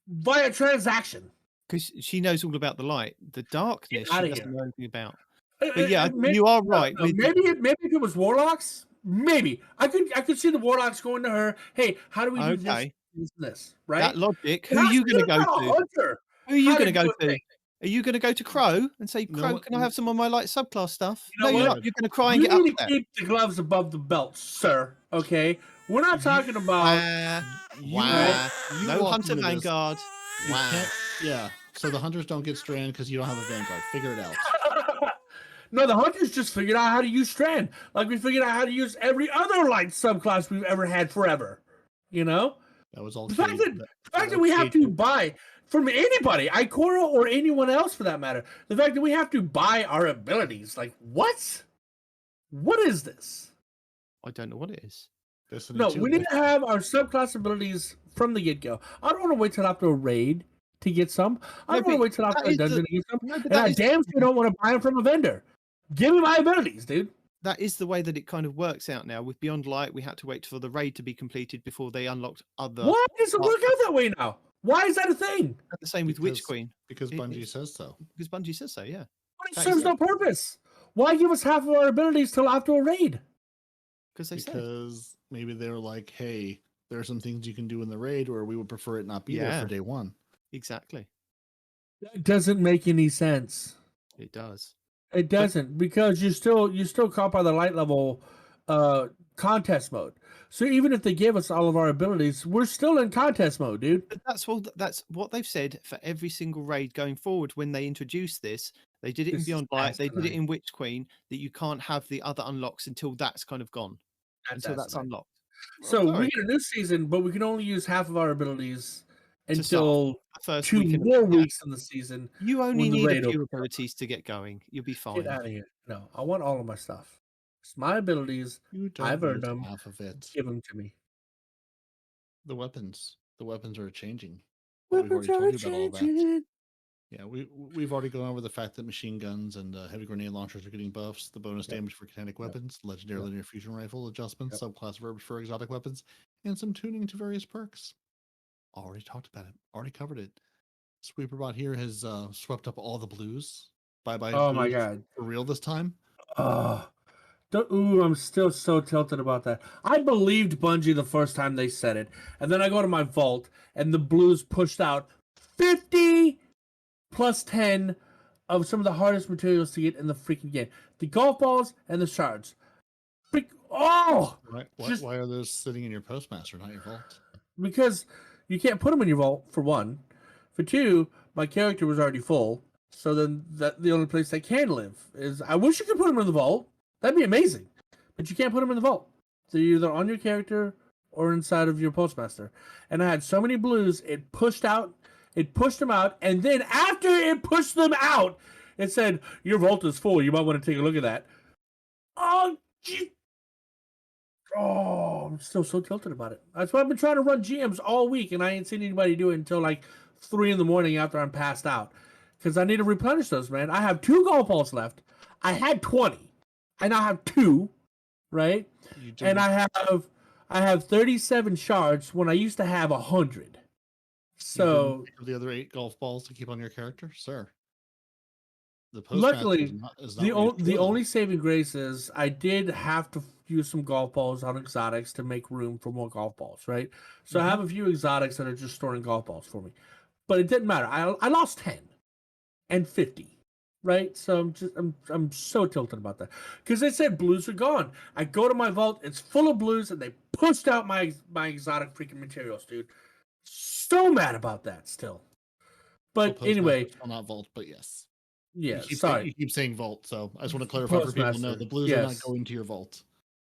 via transaction? Because she knows all about the light. The darkness, she outta doesn't here. know anything about. But yeah, you are right. with- Maybe if it was warlocks, maybe I could see the warlocks going to her. Hey, how do we do Okay. this, right? That logic. Who But are you that's going to go not a to? hunter. Who are you How going to to go do to? it. Are you going to go to Crow and say, No, Crow, can I have some of my light subclass stuff? You know No, you're what? not. You're going to cry and You get need upset. to keep the gloves above the belt, sir. Okay, we're not talking about. Wah. you No walked Hunter into this. Vanguard. You Wah. can't- yeah. So the hunters don't get stranded because you don't have a Vanguard. Figure it out. No, the hunters just figured out how to use Strand, like we figured out how to use every other light subclass we've ever had forever. You know, That was all. the fact Cade- that we have to buy from anybody, Ikora or anyone else for that matter, the fact that we have to buy our abilities, like what? What is this? I don't know what it is. Destiny No, 2, we need to have our subclass abilities from the get go. I don't want to wait till after a raid to get some. I don't want but to wait till after that a is the- dungeon to get some. No, but And I that is, damn sure don't want to buy them from a vendor. Give me my abilities, dude. that is the way that it kind of works out now. With Beyond Light, we had to wait for the raid to be completed before they unlocked other. Why does it work out that way now? Why is that a thing? The same with Witch Because- Queen, because It- Bungie it's- says so. because Bungie says so. Yeah, It That serves is no purpose. Why give us half of our abilities till after a raid? because they said. Because maybe they were like, hey, there are some things you can do in the raid, or we would prefer it not be there Yeah. for day one. Exactly. That doesn't make any sense. It does. It doesn't, because you still caught by the light level contest mode. So even if they give us all of our abilities, we're still in contest mode, dude. But that's what they've said for every single raid going forward. When they introduced this, they did it in This is Beyond Light, they did it asinine. in Witch Queen, that you can't have the other unlocks until that's kind of gone, until that's asinine. unlocked. So Sorry. we get a new season, but we can only use half of our abilities To until First 2 weekend of- more yeah. weeks in the season. You only when the need raid a few opens. abilities to get going. You'll be fine. Get out of here. No, I want all of my stuff. It's my abilities. You don't I've earned need them. half of it. Give them to me. The weapons are changing. We've already told you about all that. Yeah, we've already gone over the fact that machine guns and heavy grenade launchers are getting buffs, the bonus Yep. damage for kinetic weapons, legendary Yep. linear fusion rifle adjustments, Yep. subclass verbs for exotic weapons, and some tuning to various perks. Already talked about it. Already covered it. Sweeperbot here has swept up all the blues. Bye bye. Oh my god. For real this time. Ooh, I'm still so tilted about that. I believed Bungie the first time they said it, and then I go to my vault, and the Blues pushed out 50 plus 10 of some of the hardest materials to get in the freaking game: the golf balls and the shards. Oh, Why Just- are those sitting in your postmaster, not your vault? because you can't put them in your vault for one. For two, my character was already full, so then the only place they can live is. I wish you could put them in the vault. That'd be amazing, but you can't put them in the vault. They're either on your character or inside of your postmaster. And I had so many blues, it pushed them out, and then after it pushed them out, it said your vault is full. You might want to take a look at that. Oh, I'm still so tilted about it. That's why I've been trying to run GMs all week, and I ain't seen anybody do it until like 3 a.m. after I'm passed out. Because I need to replenish those, man. I have 2 golf balls left. I had 20. I now have 2, right? And I have 37 shards when I used to have 100. So the other 8 golf balls to keep on your character, sir. Luckily, the only saving grace is I did have to use some golf balls on exotics to make room for more golf balls, right? So I have a few exotics that are just storing golf balls for me, but it didn't matter. I lost 10 and 50, right? So I'm so tilted about that because they said blues are gone. I go to my vault, it's full of blues, and they pushed out my exotic freaking materials, dude. So mad about that still. But anyway, not vault, but yes. Yeah, you keep saying vault, so I just want to clarify for people to know the blues are not going to your vault.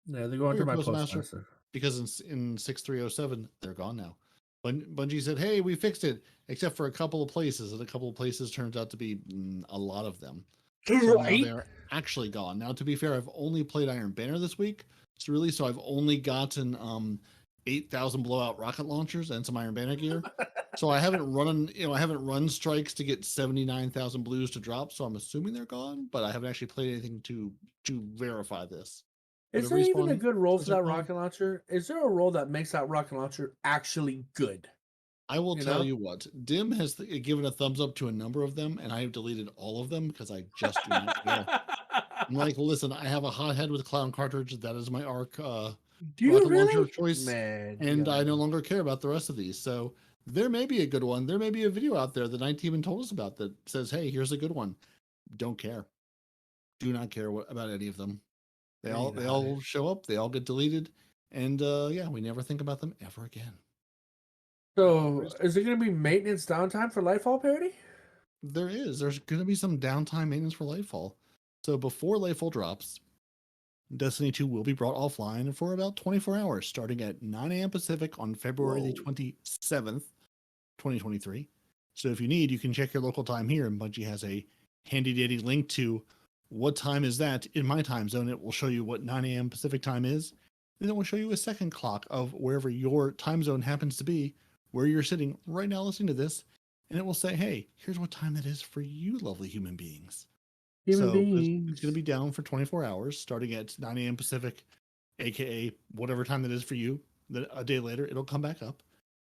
Yeah, they're going to my postmaster. Because in 6307, they're gone now. Bungie said, hey, we fixed it, except for a couple of places, and a couple of places turns out to be a lot of them. So now they're actually gone. Now, to be fair, I've only played Iron Banner this week, so I've only gotten 8,000 blowout rocket launchers and some Iron Banner gear. So I haven't run strikes to get 79,000 blues to drop. So I'm assuming they're gone, but I haven't actually played anything to verify this. Is there even a good role for that rocket launcher? Is there a role that makes that rocket launcher actually good? I will tell you what, Dim has given a thumbs up to a number of them, and I have deleted all of them because I just do not care. I'm like, listen, I have a hothead with Clown cartridge. That is my arc do you really? Launcher choice, man, and I no longer care about the rest of these. So there may be a good one. There may be a video out there that Night Demon told us about that says, hey, here's a good one. Don't care. Do not care about any of them. They all show up. They all get deleted. And we never think about them ever again. So is it going to be maintenance downtime for Lightfall parody? There is. There's going to be some downtime maintenance for Lightfall. So before Lightfall drops, Destiny 2 will be brought offline for about 24 hours, starting at 9 a.m. Pacific on February the 27th, 2023. So if you need, you can check your local time here, and Bungie has a handy-dandy link to what time is that in my time zone. It will show you what 9 a.m. Pacific time is. Then it will show you a second clock of wherever your time zone happens to be, where you're sitting right now listening to this, and it will say, hey, here's what time it is for you lovely human beings. It's going to be down for 24 hours, starting at 9 a.m. Pacific, aka whatever time that is for you. Then a day later, it'll come back up.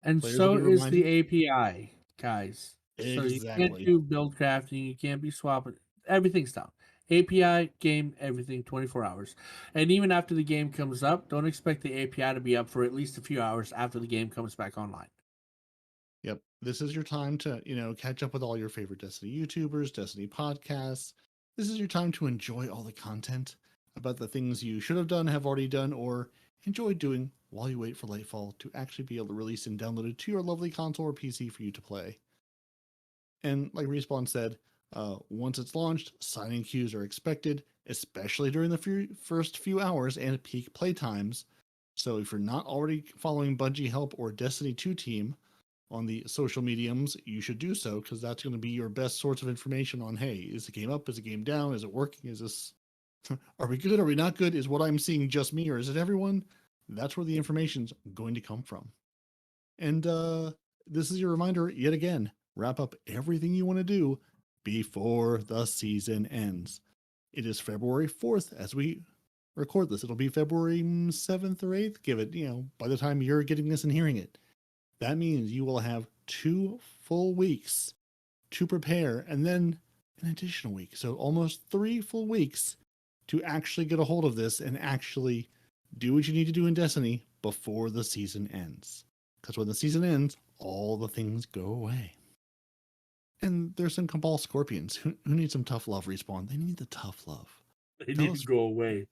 And players so is the API, guys. Exactly. So you can't do build crafting, you can't be swapping. Everything's down. API, game, everything, 24 hours. And even after the game comes up, don't expect the API to be up for at least a few hours after the game comes back online. Yep. This is your time to, catch up with all your favorite Destiny YouTubers, Destiny podcasts. This is your time to enjoy all the content about the things you should have done, have already done, or enjoy doing while you wait for Lightfall to actually be able to release and download it to your lovely console or PC for you to play. And like Respawn said, once it's launched, signing queues are expected, especially during the first few hours and peak play times. So if you're not already following Bungie Help or Destiny 2 team on the social mediums, you should do so, because that's going to be your best source of information on, hey, is the game up? Is the game down? Is it working? Is this, are we good? Are we not good? Is what I'm seeing just me, or is it everyone? That's where the information's going to come from. And this is your reminder yet again, wrap up everything you want to do before the season ends. It is February 4th as we record this. It'll be February 7th or 8th. Give it, by the time you're getting this and hearing it. That means you will have 2 full weeks to prepare, and then an additional week. So almost 3 full weeks to actually get a hold of this and actually do what you need to do in Destiny before the season ends. Because when the season ends, all the things go away. And there's some Cabal Scorpions who need some tough love, Respawn. They need the tough love. They need to go away.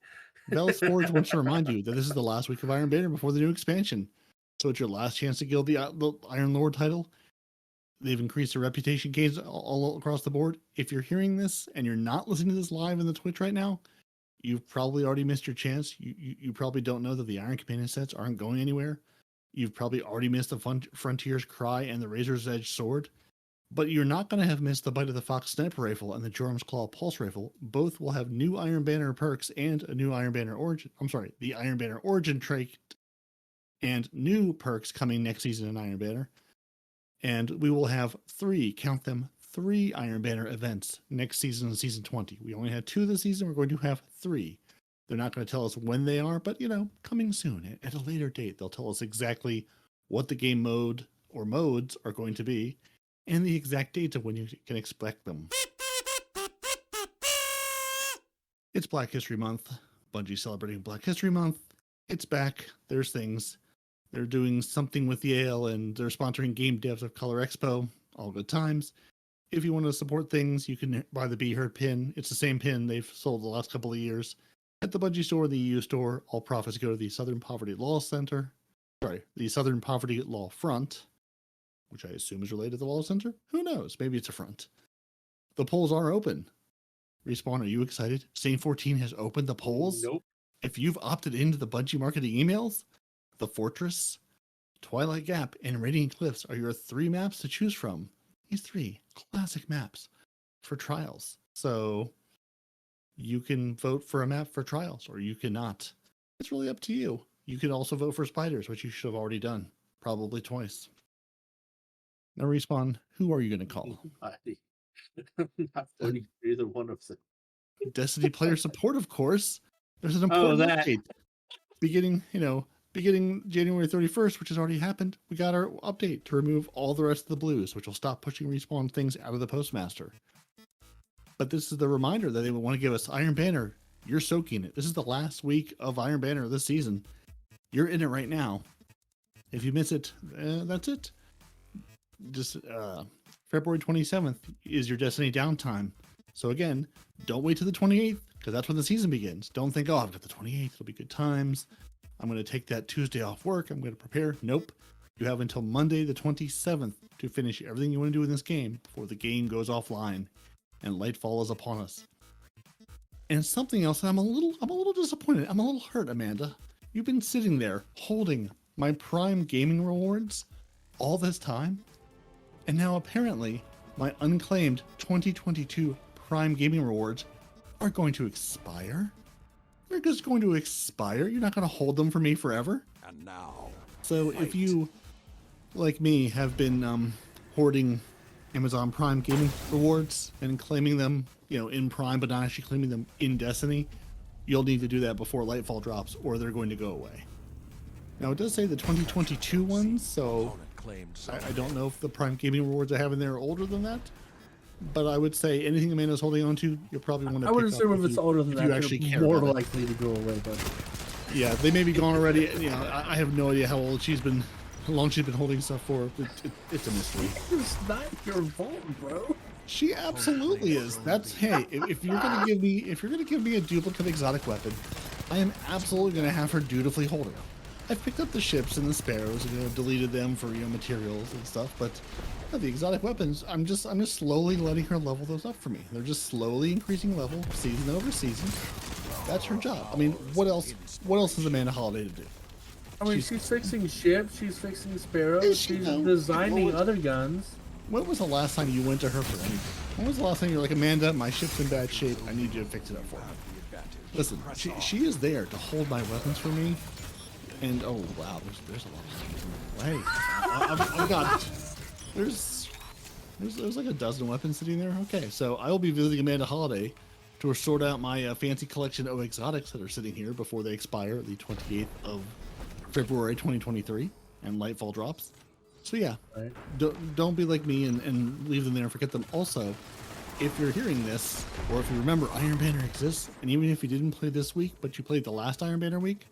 Velas Forge wants to remind you that this is the last week of Iron Banner before the new expansion. So it's your last chance to gild the Iron Lord title. They've increased their reputation gains all across the board. If you're hearing this and you're not listening to this live in the Twitch right now, you've probably already missed your chance. You probably don't know that the Iron Companion sets aren't going anywhere. You've probably already missed the Frontier's Cry and the Razor's Edge Sword. But you're not going to have missed the Bite of the Fox Sniper Rifle and the Jorm's Claw Pulse Rifle. Both will have new Iron Banner perks and a new Iron Banner Origin. I'm sorry, the Iron Banner Origin trait and new perks coming next season in Iron Banner. And we will have 3 Iron Banner events next season in Season 20. We only had 2 this season. We're going to have 3. They're not going to tell us when they are, but, coming soon. At a later date, they'll tell us exactly what the game mode or modes are going to be and the exact dates of when you can expect them. It's Black History Month. Bungie celebrating Black History Month. It's back. There's things. They're doing something with Yale, and they're sponsoring game devs of Color Expo. All good times. If you want to support things, you can buy the Be Heard pin. It's the same pin they've sold the last couple of years. At the Bungie store, the EU store, all profits go to the Southern Poverty Law Center. The Southern Poverty Law Front, which I assume is related to the Law Center. Who knows? Maybe it's a front. The polls are open. Respawn, are you excited? Sane 14 has opened the polls? Nope. If you've opted into the Bungie marketing emails, The Fortress, Twilight Gap, and Radiant Cliffs are your 3 maps to choose from. These 3 classic maps for trials. So you can vote for a map for trials, or you cannot. It's really up to you. You can also vote for spiders, which you should have already done, probably twice. Now, Respawn, who are you going to call? I'm not voting for either one of them. Destiny player support, of course. There's an important update. Beginning January 31st, which has already happened, we got our update to remove all the rest of the blues, which will stop pushing Respawn things out of the Postmaster. But this is the reminder that they want to give us Iron Banner. You're soaking it. This is the last week of Iron Banner this season. You're in it right now. If you miss it, that's it. Just February 27th is your Destiny downtime. So again, don't wait till the 28th, because that's when the season begins. Don't think, I've got the 28th. It'll be good times. I'm going to take that Tuesday off work. I'm going to prepare. Nope. You have until Monday the 27th to finish everything you want to do in this game before the game goes offline and Lightfall is upon us. And something else, I'm a little disappointed. I'm a little hurt, Amanda. You've been sitting there holding my Prime Gaming rewards all this time, and now apparently my unclaimed 2022 Prime Gaming rewards are going to expire. They're just going to expire. You're not going to hold them for me forever. And now, so if you, like me, have been hoarding Amazon Prime Gaming rewards and claiming them, in Prime, but not actually claiming them in Destiny, you'll need to do that before Lightfall drops, or they're going to go away. Now, it does say the 2022 ones, so I don't know if the Prime Gaming rewards I have in there are older than that. But I would say anything Amanda's holding on to, you'll probably want to. I would assume if it's older than that, you actually care more about likely to go away. But yeah, they may be gone already. I have no idea how long she's been holding stuff for. It's a mystery. it's not your fault, bro. She absolutely is. That's if you're gonna give me a duplicate exotic weapon, I am absolutely gonna have her dutifully hold it. I've picked up the ships and the sparrows and deleted them for materials and stuff, but the exotic weapons, I'm just slowly letting her level those up for me. They're just slowly increasing level season over season. That's her job. I mean, what else is Amanda Holiday to do? I mean, she's fixing ships, she's fixing sparrows, she's designing other guns. When was the last time you went to her for anything? When was the last time you're like, Amanda, my ship's in bad shape, I need you to fix it up for me? Listen, she is there to hold my weapons for me. And oh wow, there's a lot of stuff. Hey, I've got there's like a dozen weapons sitting there. Okay, so I will be visiting Amanda Holiday to sort out my fancy collection of exotics that are sitting here before they expire the 28th of February 2023 and Lightfall drops. So yeah, right. Don't be like me and leave them there and forget them. Also, if you're hearing this, or if you remember Iron Banner exists, and even if you didn't play this week, but you played the last Iron Banner week,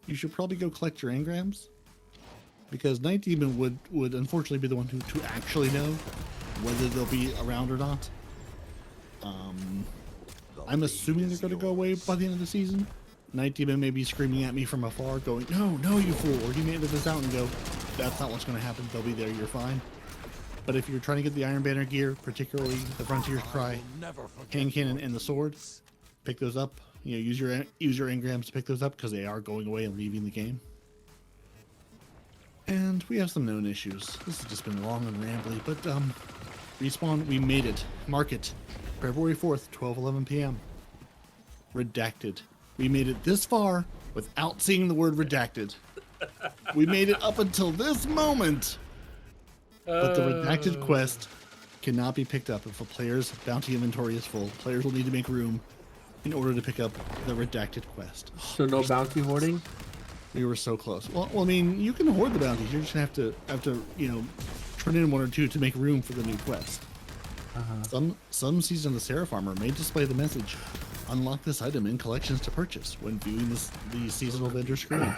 you should probably go collect your engrams, because Night Demon would unfortunately be the one to actually know whether they'll be around or not. I'm assuming they're going to go away by the end of the season, Night Demon may be screaming at me from afar, going, no, you fool, or he may edit this out and go, that's not what's going to happen, they'll be there, you're fine. But if you're trying to get the Iron Banner gear, particularly the Frontier's Cry, Hand Cannon, and the Sword, pick those up. Use your engrams to pick those up because they are going away and leaving the game. And we have some known issues. This has just been long and rambly, but Respawn, we made it. Mark it. February 4th, 12:11 p.m. Redacted. We made it this far without seeing the word redacted. We made it up until this moment. But the redacted quest cannot be picked up if a player's bounty inventory is full. Players will need to make room in order to pick up the redacted quest. So no bounty hoarding? We were so close. Well, I mean, you can hoard the bounties. You're just gonna have to, turn in one or two to make room for the new quest. Some Season of the Seraph armor may display the message, unlock this item in collections to purchase when viewing the seasonal vendor screen.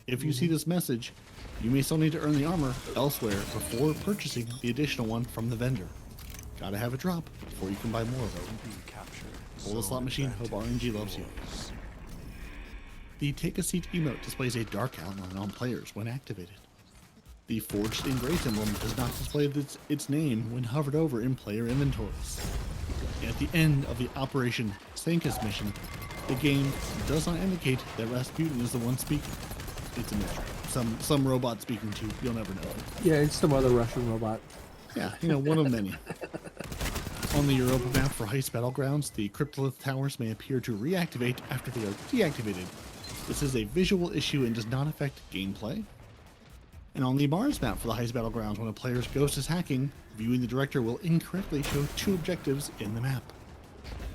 If you see this message, you may still need to earn the armor elsewhere before purchasing the additional one from the vendor. Gotta have a drop before you can buy more of them. Pull the slot machine, hope RNG loves you. The Take a Seat emote displays a dark outline on players when activated. The Forged in Grace emblem does not display its name when hovered over in player inventories. At the end of the Operation Sankus mission, the game does not indicate that Rasputin is the one speaking. It's a mystery. Some robot speaking to you. You'll never know. Yeah, it's some other Russian robot. Yeah, one of many. On the Europa map for Heist Battlegrounds, the Cryptolith towers may appear to reactivate after they are deactivated. This is a visual issue and does not affect gameplay. And on the Mars map for the Heist Battlegrounds, when a player's ghost is hacking, viewing the director will incorrectly show two objectives in the map.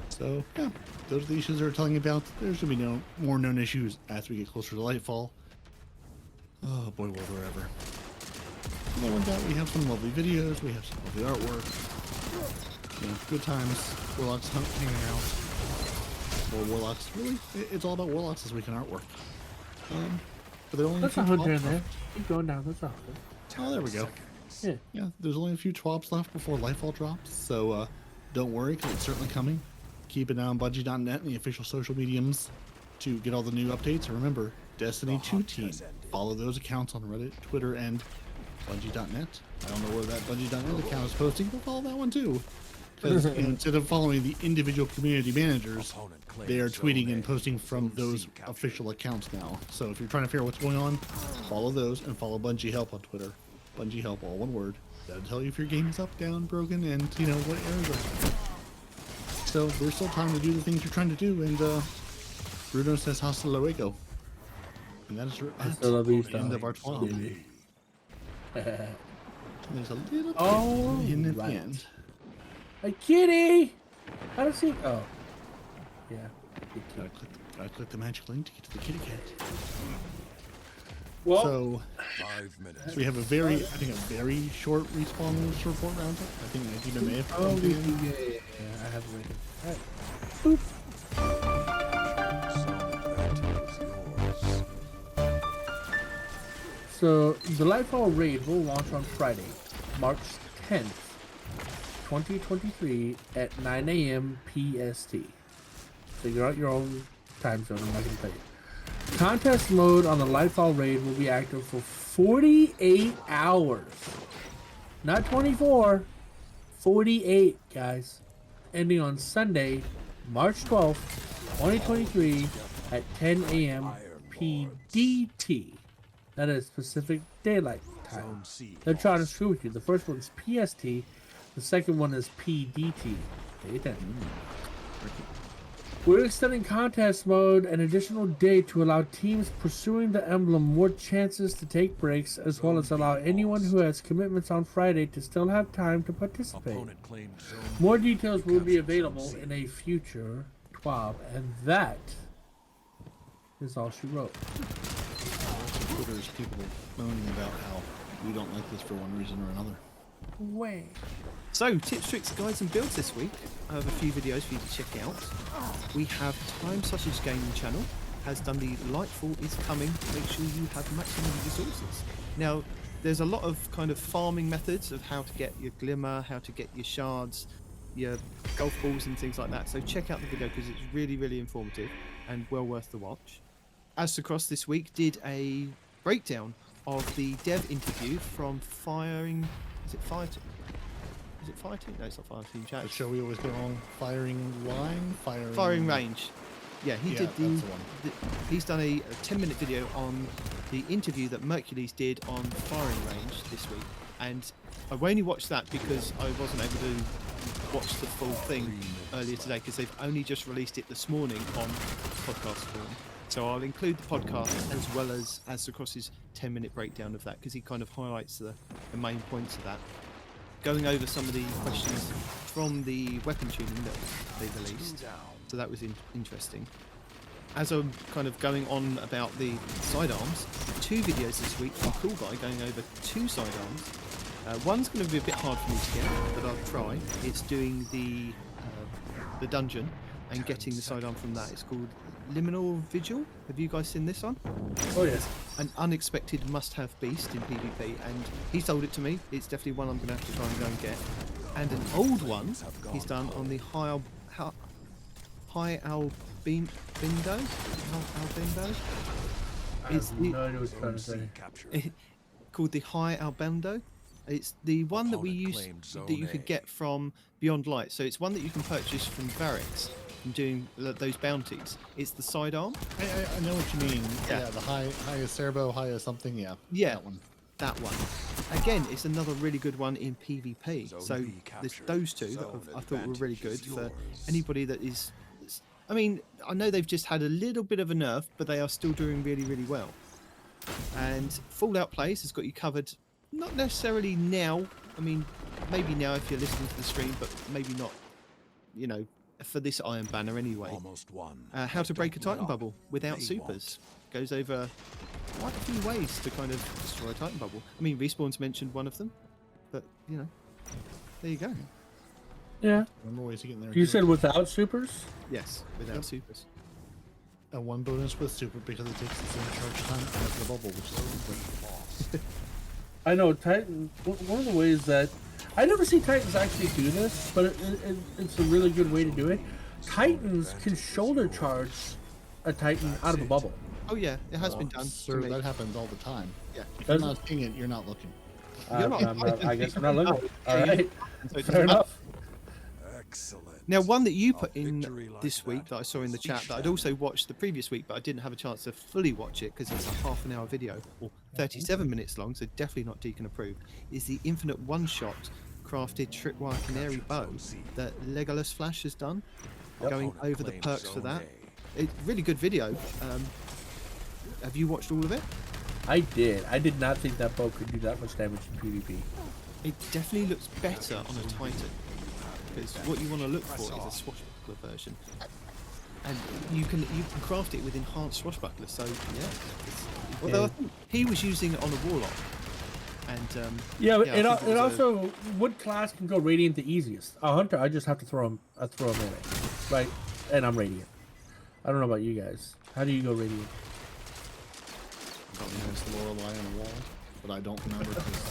So, yeah, those are the issues they're telling you about. There's going to be more known issues as we get closer to Lightfall. Oh boy, will there ever. And then with that, we have some lovely videos, we have some lovely artwork. Good times, Warlocks hanging out. More Warlocks, really, it's all about Warlocks this week in artwork. But there are only That's a a few hunter in TWABs there. left. Keep going down. That's a hunter. Oh, there we go. Yeah. There's only a few TWABs left before Lightfall drops, so don't worry, because it's certainly coming. Keep an eye on Bungie.net and the official social mediums to get all the new updates. And remember, Destiny 2 team. Follow those accounts on Reddit, Twitter, and Bungie.net. I don't know where that Bungie.net account is posting, but follow that one too. Because instead of following the individual community managers, they are tweeting and posting from those official accounts now. So if you're trying to figure out what's going on, follow those and follow Bungie Help on Twitter. Bungie Help, all one word. That'll tell you if your game is up, down, broken, and what errors are. So there's still time to do the things you're trying to do, and Bruno says hasta luego. And that is the end of our 12. There's a little bit in the end. A kitty! How does he? Oh. Yeah. Gotta click the magic link to get to the kitty cat. Well, so 5 minutes. we have a very short Respawn news report roundup. I think Najima may have bumped in. yeah, I have it right here. Boop. So, the Lightfall Raid will launch on Friday, March 10th, 2023 at 9 a.m. PST. Figure out your own time zone, I'm not going to tell you. Contest mode on the Lightfall Raid will be active for 48 hours. Not 24, 48, guys. Ending on Sunday, March 12th, 2023 at 10 a.m. PDT. That is Pacific Daylight Time. They're trying to screw with you. The first one's PST. The second one is PDT. We're extending contest mode an additional day to allow teams pursuing the emblem more chances to take breaks, as well as allow anyone who has commitments on Friday to still have time to participate. More details will be available in a future TWAB, and that is all she wrote. Twitter's people moaning about how we don't like this for one reason or another. Way. So, tips, tricks, guides and builds this week. I have a few videos for you to check out. We have Time Sausage Gaming Channel has done the Lightfall is Coming. Make sure you have maximum resources. Now, there's a lot of kind of farming methods of how to get your glimmer, how to get your shards. your golf balls and things like that. So check out the video because it's really, really informative and well worth the watch. Astrocross this week did a breakdown of the dev interview from Firing. Is it Fire Team? Is it Fire Team? No, it's not Fire Team Chat. The show we always get on Firing Line, Firing Range. Yeah, he did that's the one. he's done a 10-minute video on the interview that Mercules did on Firing Range this week, and I only watched that because I wasn't able to watch the full thing earlier today because they've only just released it this morning on podcast form. So I'll include the podcast as well as Astrocross's 10-minute breakdown of that because he kind of highlights the main points of that, going over some of the questions from the weapon tuning that they released. So that was interesting. As I'm kind of going on about the sidearms, 2 videos this week from Cool Guy going over 2 sidearms. One's going to be a bit hard for me to get, but I'll try. It's doing the dungeon and getting the sidearm from that. It's called Liminal Vigil. Have you guys seen this one? Oh yes. An unexpected must-have beast in PvP, and he sold it to me. It's definitely one I'm going to have to try and go and get. And an old one he's done on the High Albindo. It's No idea what you're trying to say. called the High Albendo. It's the one that we used that you could get from Beyond Light. So it's one that you can purchase from Barracks from doing those bounties. It's the sidearm. I know what you mean. Yeah. Yeah, the high Servo, high something. Yeah. Yeah. That one. That one. Again, it's another really good one in PvP. So there's those 2 that I thought were really good for anybody that is. I mean, I know they've just had a little bit of a nerf, but they are still doing really, really well. And Fallout Plays has got you covered. Not necessarily now. I mean, maybe now if you're listening to the stream, but maybe not. You know, for this Iron Banner anyway. How to break a Titan bubble without supers. Goes over quite a few ways to kind of destroy a Titan bubble. I mean, Respawn's mentioned one of them, but you know, there you go. Yeah. Remember ways to get in there. You too. said without supers? Yes, without supers. And one bonus with super because it takes the same charge time as the bubble, which is good. I know Titan. One of the ways that I never see Titans actually do this, but it's a really good way to do it. Titans can shoulder charge a Titan out of a bubble. Oh yeah, it has been done. Sir, to me. that happens all the time. Yeah. If you're Does not seeing it, you're not looking. I guess I'm not looking. All Yeah, right, So it fair doesn't matter. enough. Now, one that you put in this week that I saw in the chat that I'd also watched the previous week, but I didn't have a chance to fully watch it because it's a half-an-hour video or 37 minutes long, so definitely not Deacon approved, is the infinite one-shot crafted tripwire canary bow that Legolas Flash has done, going over the perks for that. It's really good video. Have you watched all of it? I did. I did not think that bow could do that much damage in PvP. It definitely looks better on a Titan. Because what you want to look for is a swashbuckler version, and you can craft it with enhanced swashbuckler. So yeah, although I think he was using it on a warlock, and Yeah, but I it think was also what class can go radiant the easiest? A hunter, I just have to throw him in it, right? And I'm radiant. I don't know about you guys. How do you go radiant? Probably against the Lorelei on the wall, but I don't remember. 'Cause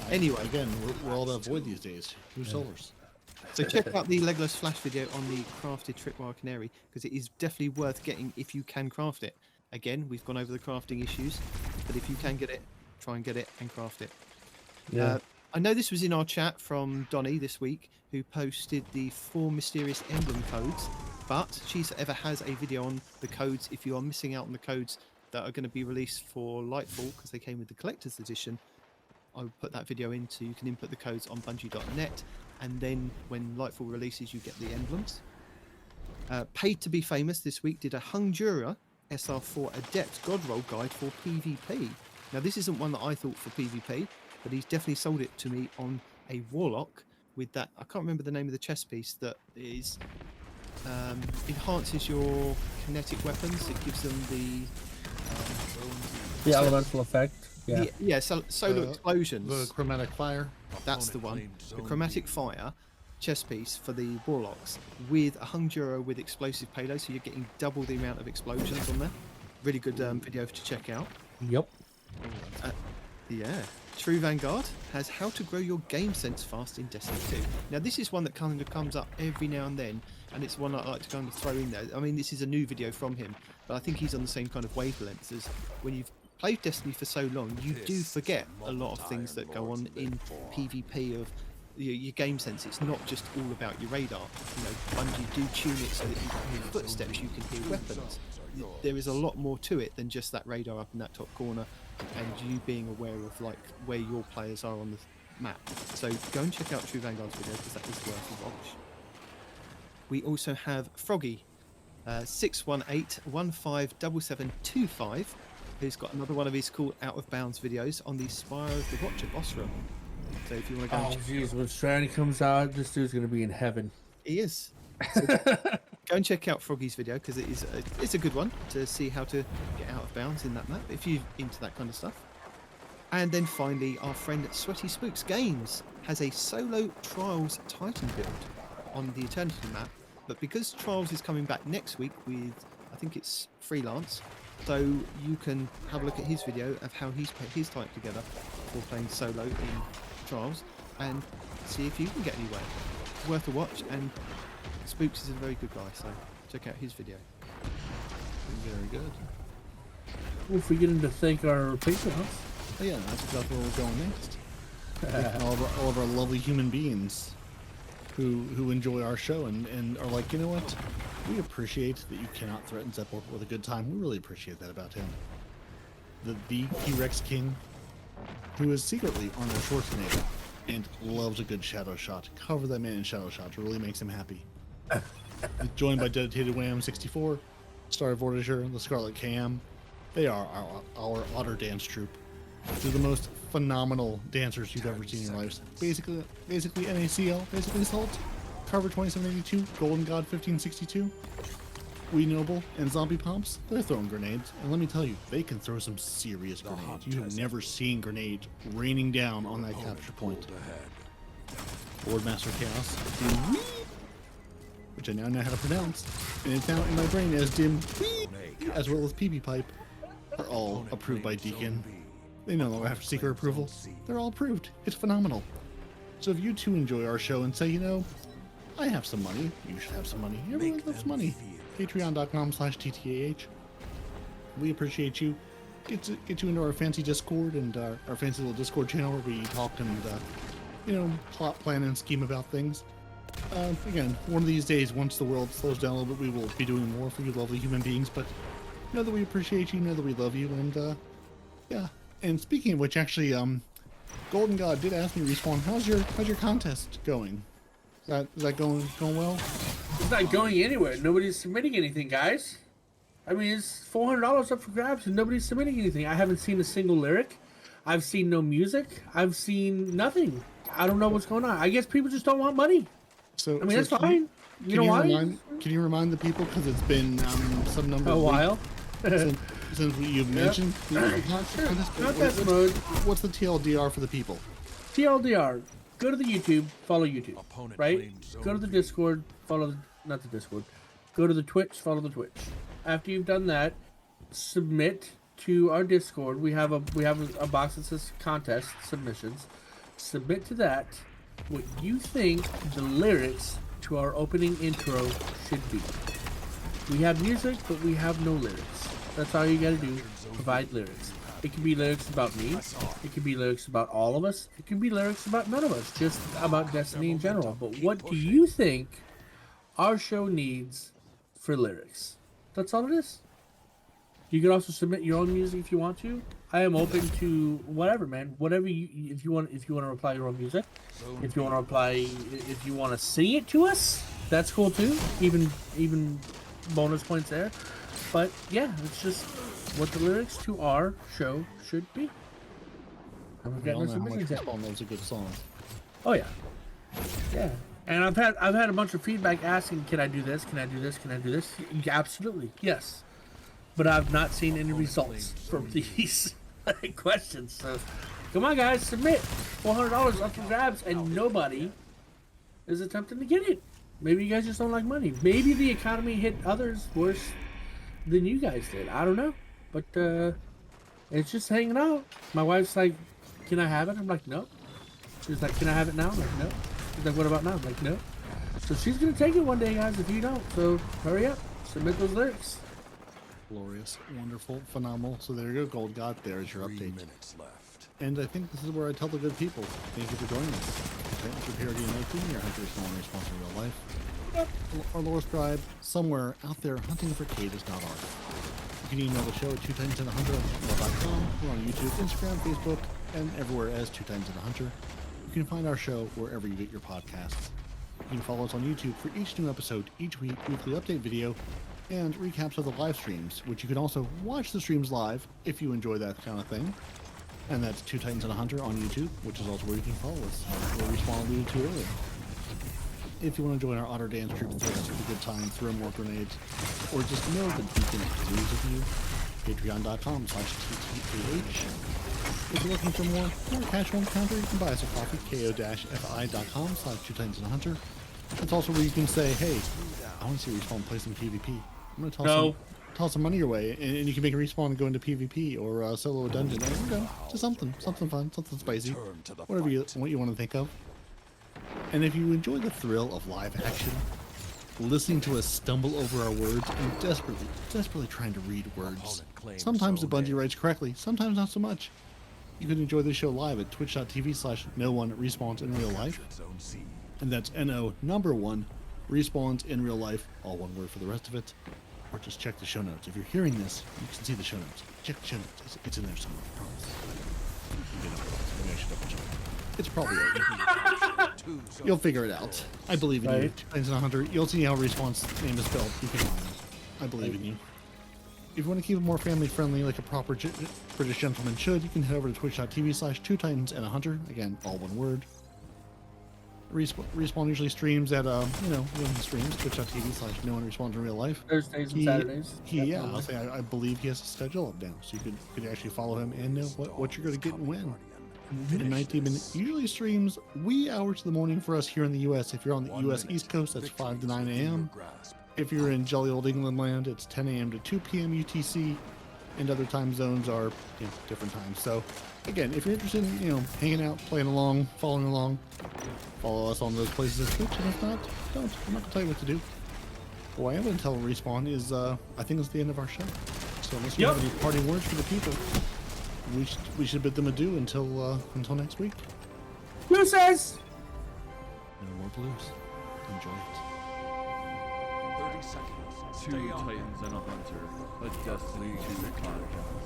Anyway. again, we're all to avoid these days. Who solars? So check out the Legolas Flash video on the crafted tripwire canary because it is definitely worth getting if you can craft it. Again, we've gone over the crafting issues, but if you can get it, try and get it and craft it. Yeah. I know this was in our chat from Donnie this week, who posted the 4 mysterious emblem codes, but Cheese Ever has a video on the codes if you are missing out on the codes that are going to be released for Lightfall because they came with the collector's edition. I will put that video in so you can input the codes on Bungie.net, and then when Lightfall releases, you get the emblems. Paid to be Famous this week did a Hungura SR4 Adept God Roll guide for PvP. Now, this isn't one that I thought for PvP, but he's definitely sold it to me on a Warlock with that. I can't remember the name of the chest piece that is enhances your kinetic weapons. It gives them The elemental effect. Yeah. Solar explosions. The chromatic fire. That's the one. The chromatic fire chest piece for the warlocks with a Hungura with explosive payload, so you're getting double the amount of explosions on there. Really good video to check out. Yep. Yeah. True Vanguard has how to grow your game sense fast in Destiny 2. Now, this is one that kind of comes up every now and then, and it's one I like to kind of throw in there. I mean, this is a new video from him, but I think he's on the same kind of wavelength as when you've played Destiny for so long, you do forget a lot of things that go on in PvP of your game sense. It's not just all about your radar. You know, Bungie do tune it so that you can hear footsteps, you can hear weapons. There is a lot more to it than just that radar up in that top corner and you being aware of like where your players are on the map. So go and check out True Vanguard's video because that is worth a watch. We also have Froggy 618157725, who's got another one of his cool out of bounds videos on the Spire of the Watcher boss room. So if you want to go, Oh jeez, when Stranding comes out, this dude's gonna be in heaven. he is. So go and check out Froggy's video because it's a good one to see how to get out of bounds in that map if you're into that kind of stuff. And then finally, our friend Sweaty Spooks Games has a solo Trials Titan build on the Eternity map, but because Trials is coming back next week with, I think it's freelance, so you can have a look at his video of how he's put his Titan together for playing solo in Trials and see if you can get anywhere. It's worth a watch, and Spooks is a very good guy, so check out his video. Very good. We're forgetting to thank our patrons. Oh yeah, that's exactly where we're going next. all of our lovely human beings who enjoy our show and are like, you know what? We appreciate that you cannot threaten Zeppel with a good time. We really appreciate that about him. The T-Rex King, who is secretly Arnold Schwarzenegger and loves a good shadow shot. Cover that man in shadow shots. It really makes him happy. Joined by Dedicated Wham 64, Star Vortiger, the Scarlet KM. They are our Otter Dance troupe. They're the most phenomenal dancers you've ever seen in your lives. Basically NACL, basically Salt, Carver 2782, Golden God 1562, Wee Noble, and Zombie Pomps. They're throwing grenades, and let me tell you, they can throw some serious grenades. You have never seen grenades raining down on that capture point. Lord Master Chaos, which I now know how to pronounce, and it's now in my brain as Dim, as well as PB Pipe, are all approved by Deacon. They no longer have secret approval. They're all approved. It's phenomenal. So if you too enjoy our show and say, you know, I have some money, you should have some money. Everyone loves money. Patreon.com/TTAH. We appreciate you. Get you into our fancy Discord and our fancy little Discord channel where we talk and you know, plot, plan, and scheme about things. Again, one of these days, once the world slows down a little bit, we will be doing more for you lovely human beings, but know that we appreciate you, know that we love you, and yeah. And speaking of which, actually, Golden God did ask me, Respawn, how's your contest going? Is that going well? It's not going anywhere. Nobody's submitting anything, guys. I mean, it's $400 up for grabs and nobody's submitting anything. I haven't seen a single lyric. I've seen no music. I've seen nothing. I don't know what's going on. I guess people just don't want money. So I mean, that's fine. You know why? Can you remind the people, because it's been some number A of while. since you've mentioned Not that mode. what's the TLDR for the people? TLDR. Go to the YouTube, follow YouTube, right? Go to the Discord, not the Discord. Go to the Twitch, follow the Twitch. After you've done that, submit to our Discord. We have a box that says contest submissions. Submit to that what you think the lyrics to our opening intro should be. We have music, but we have no lyrics. That's all you gotta do. Provide lyrics. It can be lyrics about me. It can be lyrics about all of us. It can be lyrics about none of us. Just about Destiny in general. But what do you think our show needs for lyrics? That's all it is. You can also submit your own music if you want to. I am open to whatever, man. Whatever you, if you want to reply your own music, if you want to sing it to us, that's cool too. Even bonus points there. But yeah, it's just what the lyrics to our show should be. And we've got no submissions yet. Those are good songs. Oh yeah, yeah. And I've had a bunch of feedback asking, can I do this? Can I do this? Can I do this? Yeah, absolutely, yes. But I've not seen any results from these questions. So come on, guys, submit. $400 up for grabs, and nobody is attempting to get it. Maybe you guys just don't like money. Maybe the economy hit others worse than you guys did. I don't know. But it's just hanging out. My wife's like, "Can I have it?" I'm like, "No." She's like, "Can I have it now?" I'm like, "No." She's like, "What about now?" I'm like, "No." So she's gonna take it one day, guys. If you don't, so hurry up, submit those lyrics. Glorious, wonderful, phenomenal. So there you go, Gold God. There's your update. And I think this is where I tell the good people, thank you for joining us. Titans your PRD and Oakley, your hunters no longer responsible in real life. Our lore scribe, somewhere out there hunting for Cadus, not art. You can email the show at twotitansandahunter@gmail.com. We're on YouTube, Instagram, Facebook, and everywhere as Two Titans and a Hunter. You can find our show wherever you get your podcasts. You can follow us on YouTube for each new episode, each week, weekly update video, and recaps of the live streams, which you can also watch the streams live if you enjoy that kind of thing. And that's Two Titans and a Hunter on YouTube, which is also where you can follow us, where Respawn alluded to earlier. If you want to join our Otter Dance Troop and take us with a good time, throw more grenades, or just know that we can use of you, patreon.com/TTAH. If you're looking for more casual encounter, you can buy us a coffee, ko-fi.com/2titansandahunter. It's also where you can say, hey, I want to see Respawn play some PvP. I'm going to toss some money your way, and you can make a Respawn and go into PvP or solo a dungeon. There you go. Just something fun, something spicy, whatever what you want to think of. And if you enjoy the thrill of live action, listening to us stumble over our words and desperately trying to read words, sometimes the Bungie writes correctly, sometimes not so much. You can enjoy the show live at twitch.tv/no1respawns in real life. And that's NO1 respawns in real life, all one word for the rest of it. Or just check the show notes. If you're hearing this, you can see the show notes. Check the show notes. It's in there somewhere, I promise. Maybe I should double check. It's probably over. You'll figure it out. I believe in you. Two Titans and a Hunter. You'll see how Respawn's name is spelled. You can find it. I believe in you. If you want to keep it more family friendly like a proper British gentleman should, you can head over to twitch.tv/2titansandahunter. Again, all one word. Respawn usually streams at when he streams, twitch.tv/no1respawns in real life. Thursdays and Saturdays. I believe he has a schedule up now, so you could actually follow him and know what you're going to get and when. And 19 minutes usually streams wee hours of the morning for us here in the U.S. If you're on the U.S. East Coast, that's 5 to 9 a.m. If you're in jolly old England land, it's 10 a.m. to 2 p.m. UTC, and other time zones are different times. So, again, if you're interested in hanging out, playing along, following along, follow us on those places at Twitch. And if not, don't. I'm not gonna tell you what to do. But what I am gonna tell Respawn is, I think it's the end of our show. So unless you have any parting words for the people, we should bid them adieu until next week. Deuces! No more blues. Enjoy it. 30 seconds. Two Titans and a Hunter, a Destiny 2 podcast.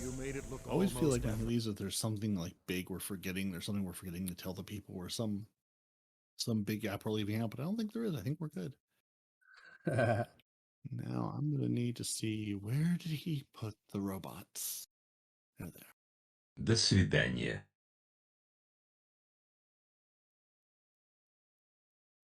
You made it look I always feel like almost when these, if there's something like big we're forgetting, there's something we're forgetting to tell the people, or some big gap we're leaving out, but I don't think there is. I think we're good. Now I'm gonna need to see, where did he put the robots? They're there. До свидания.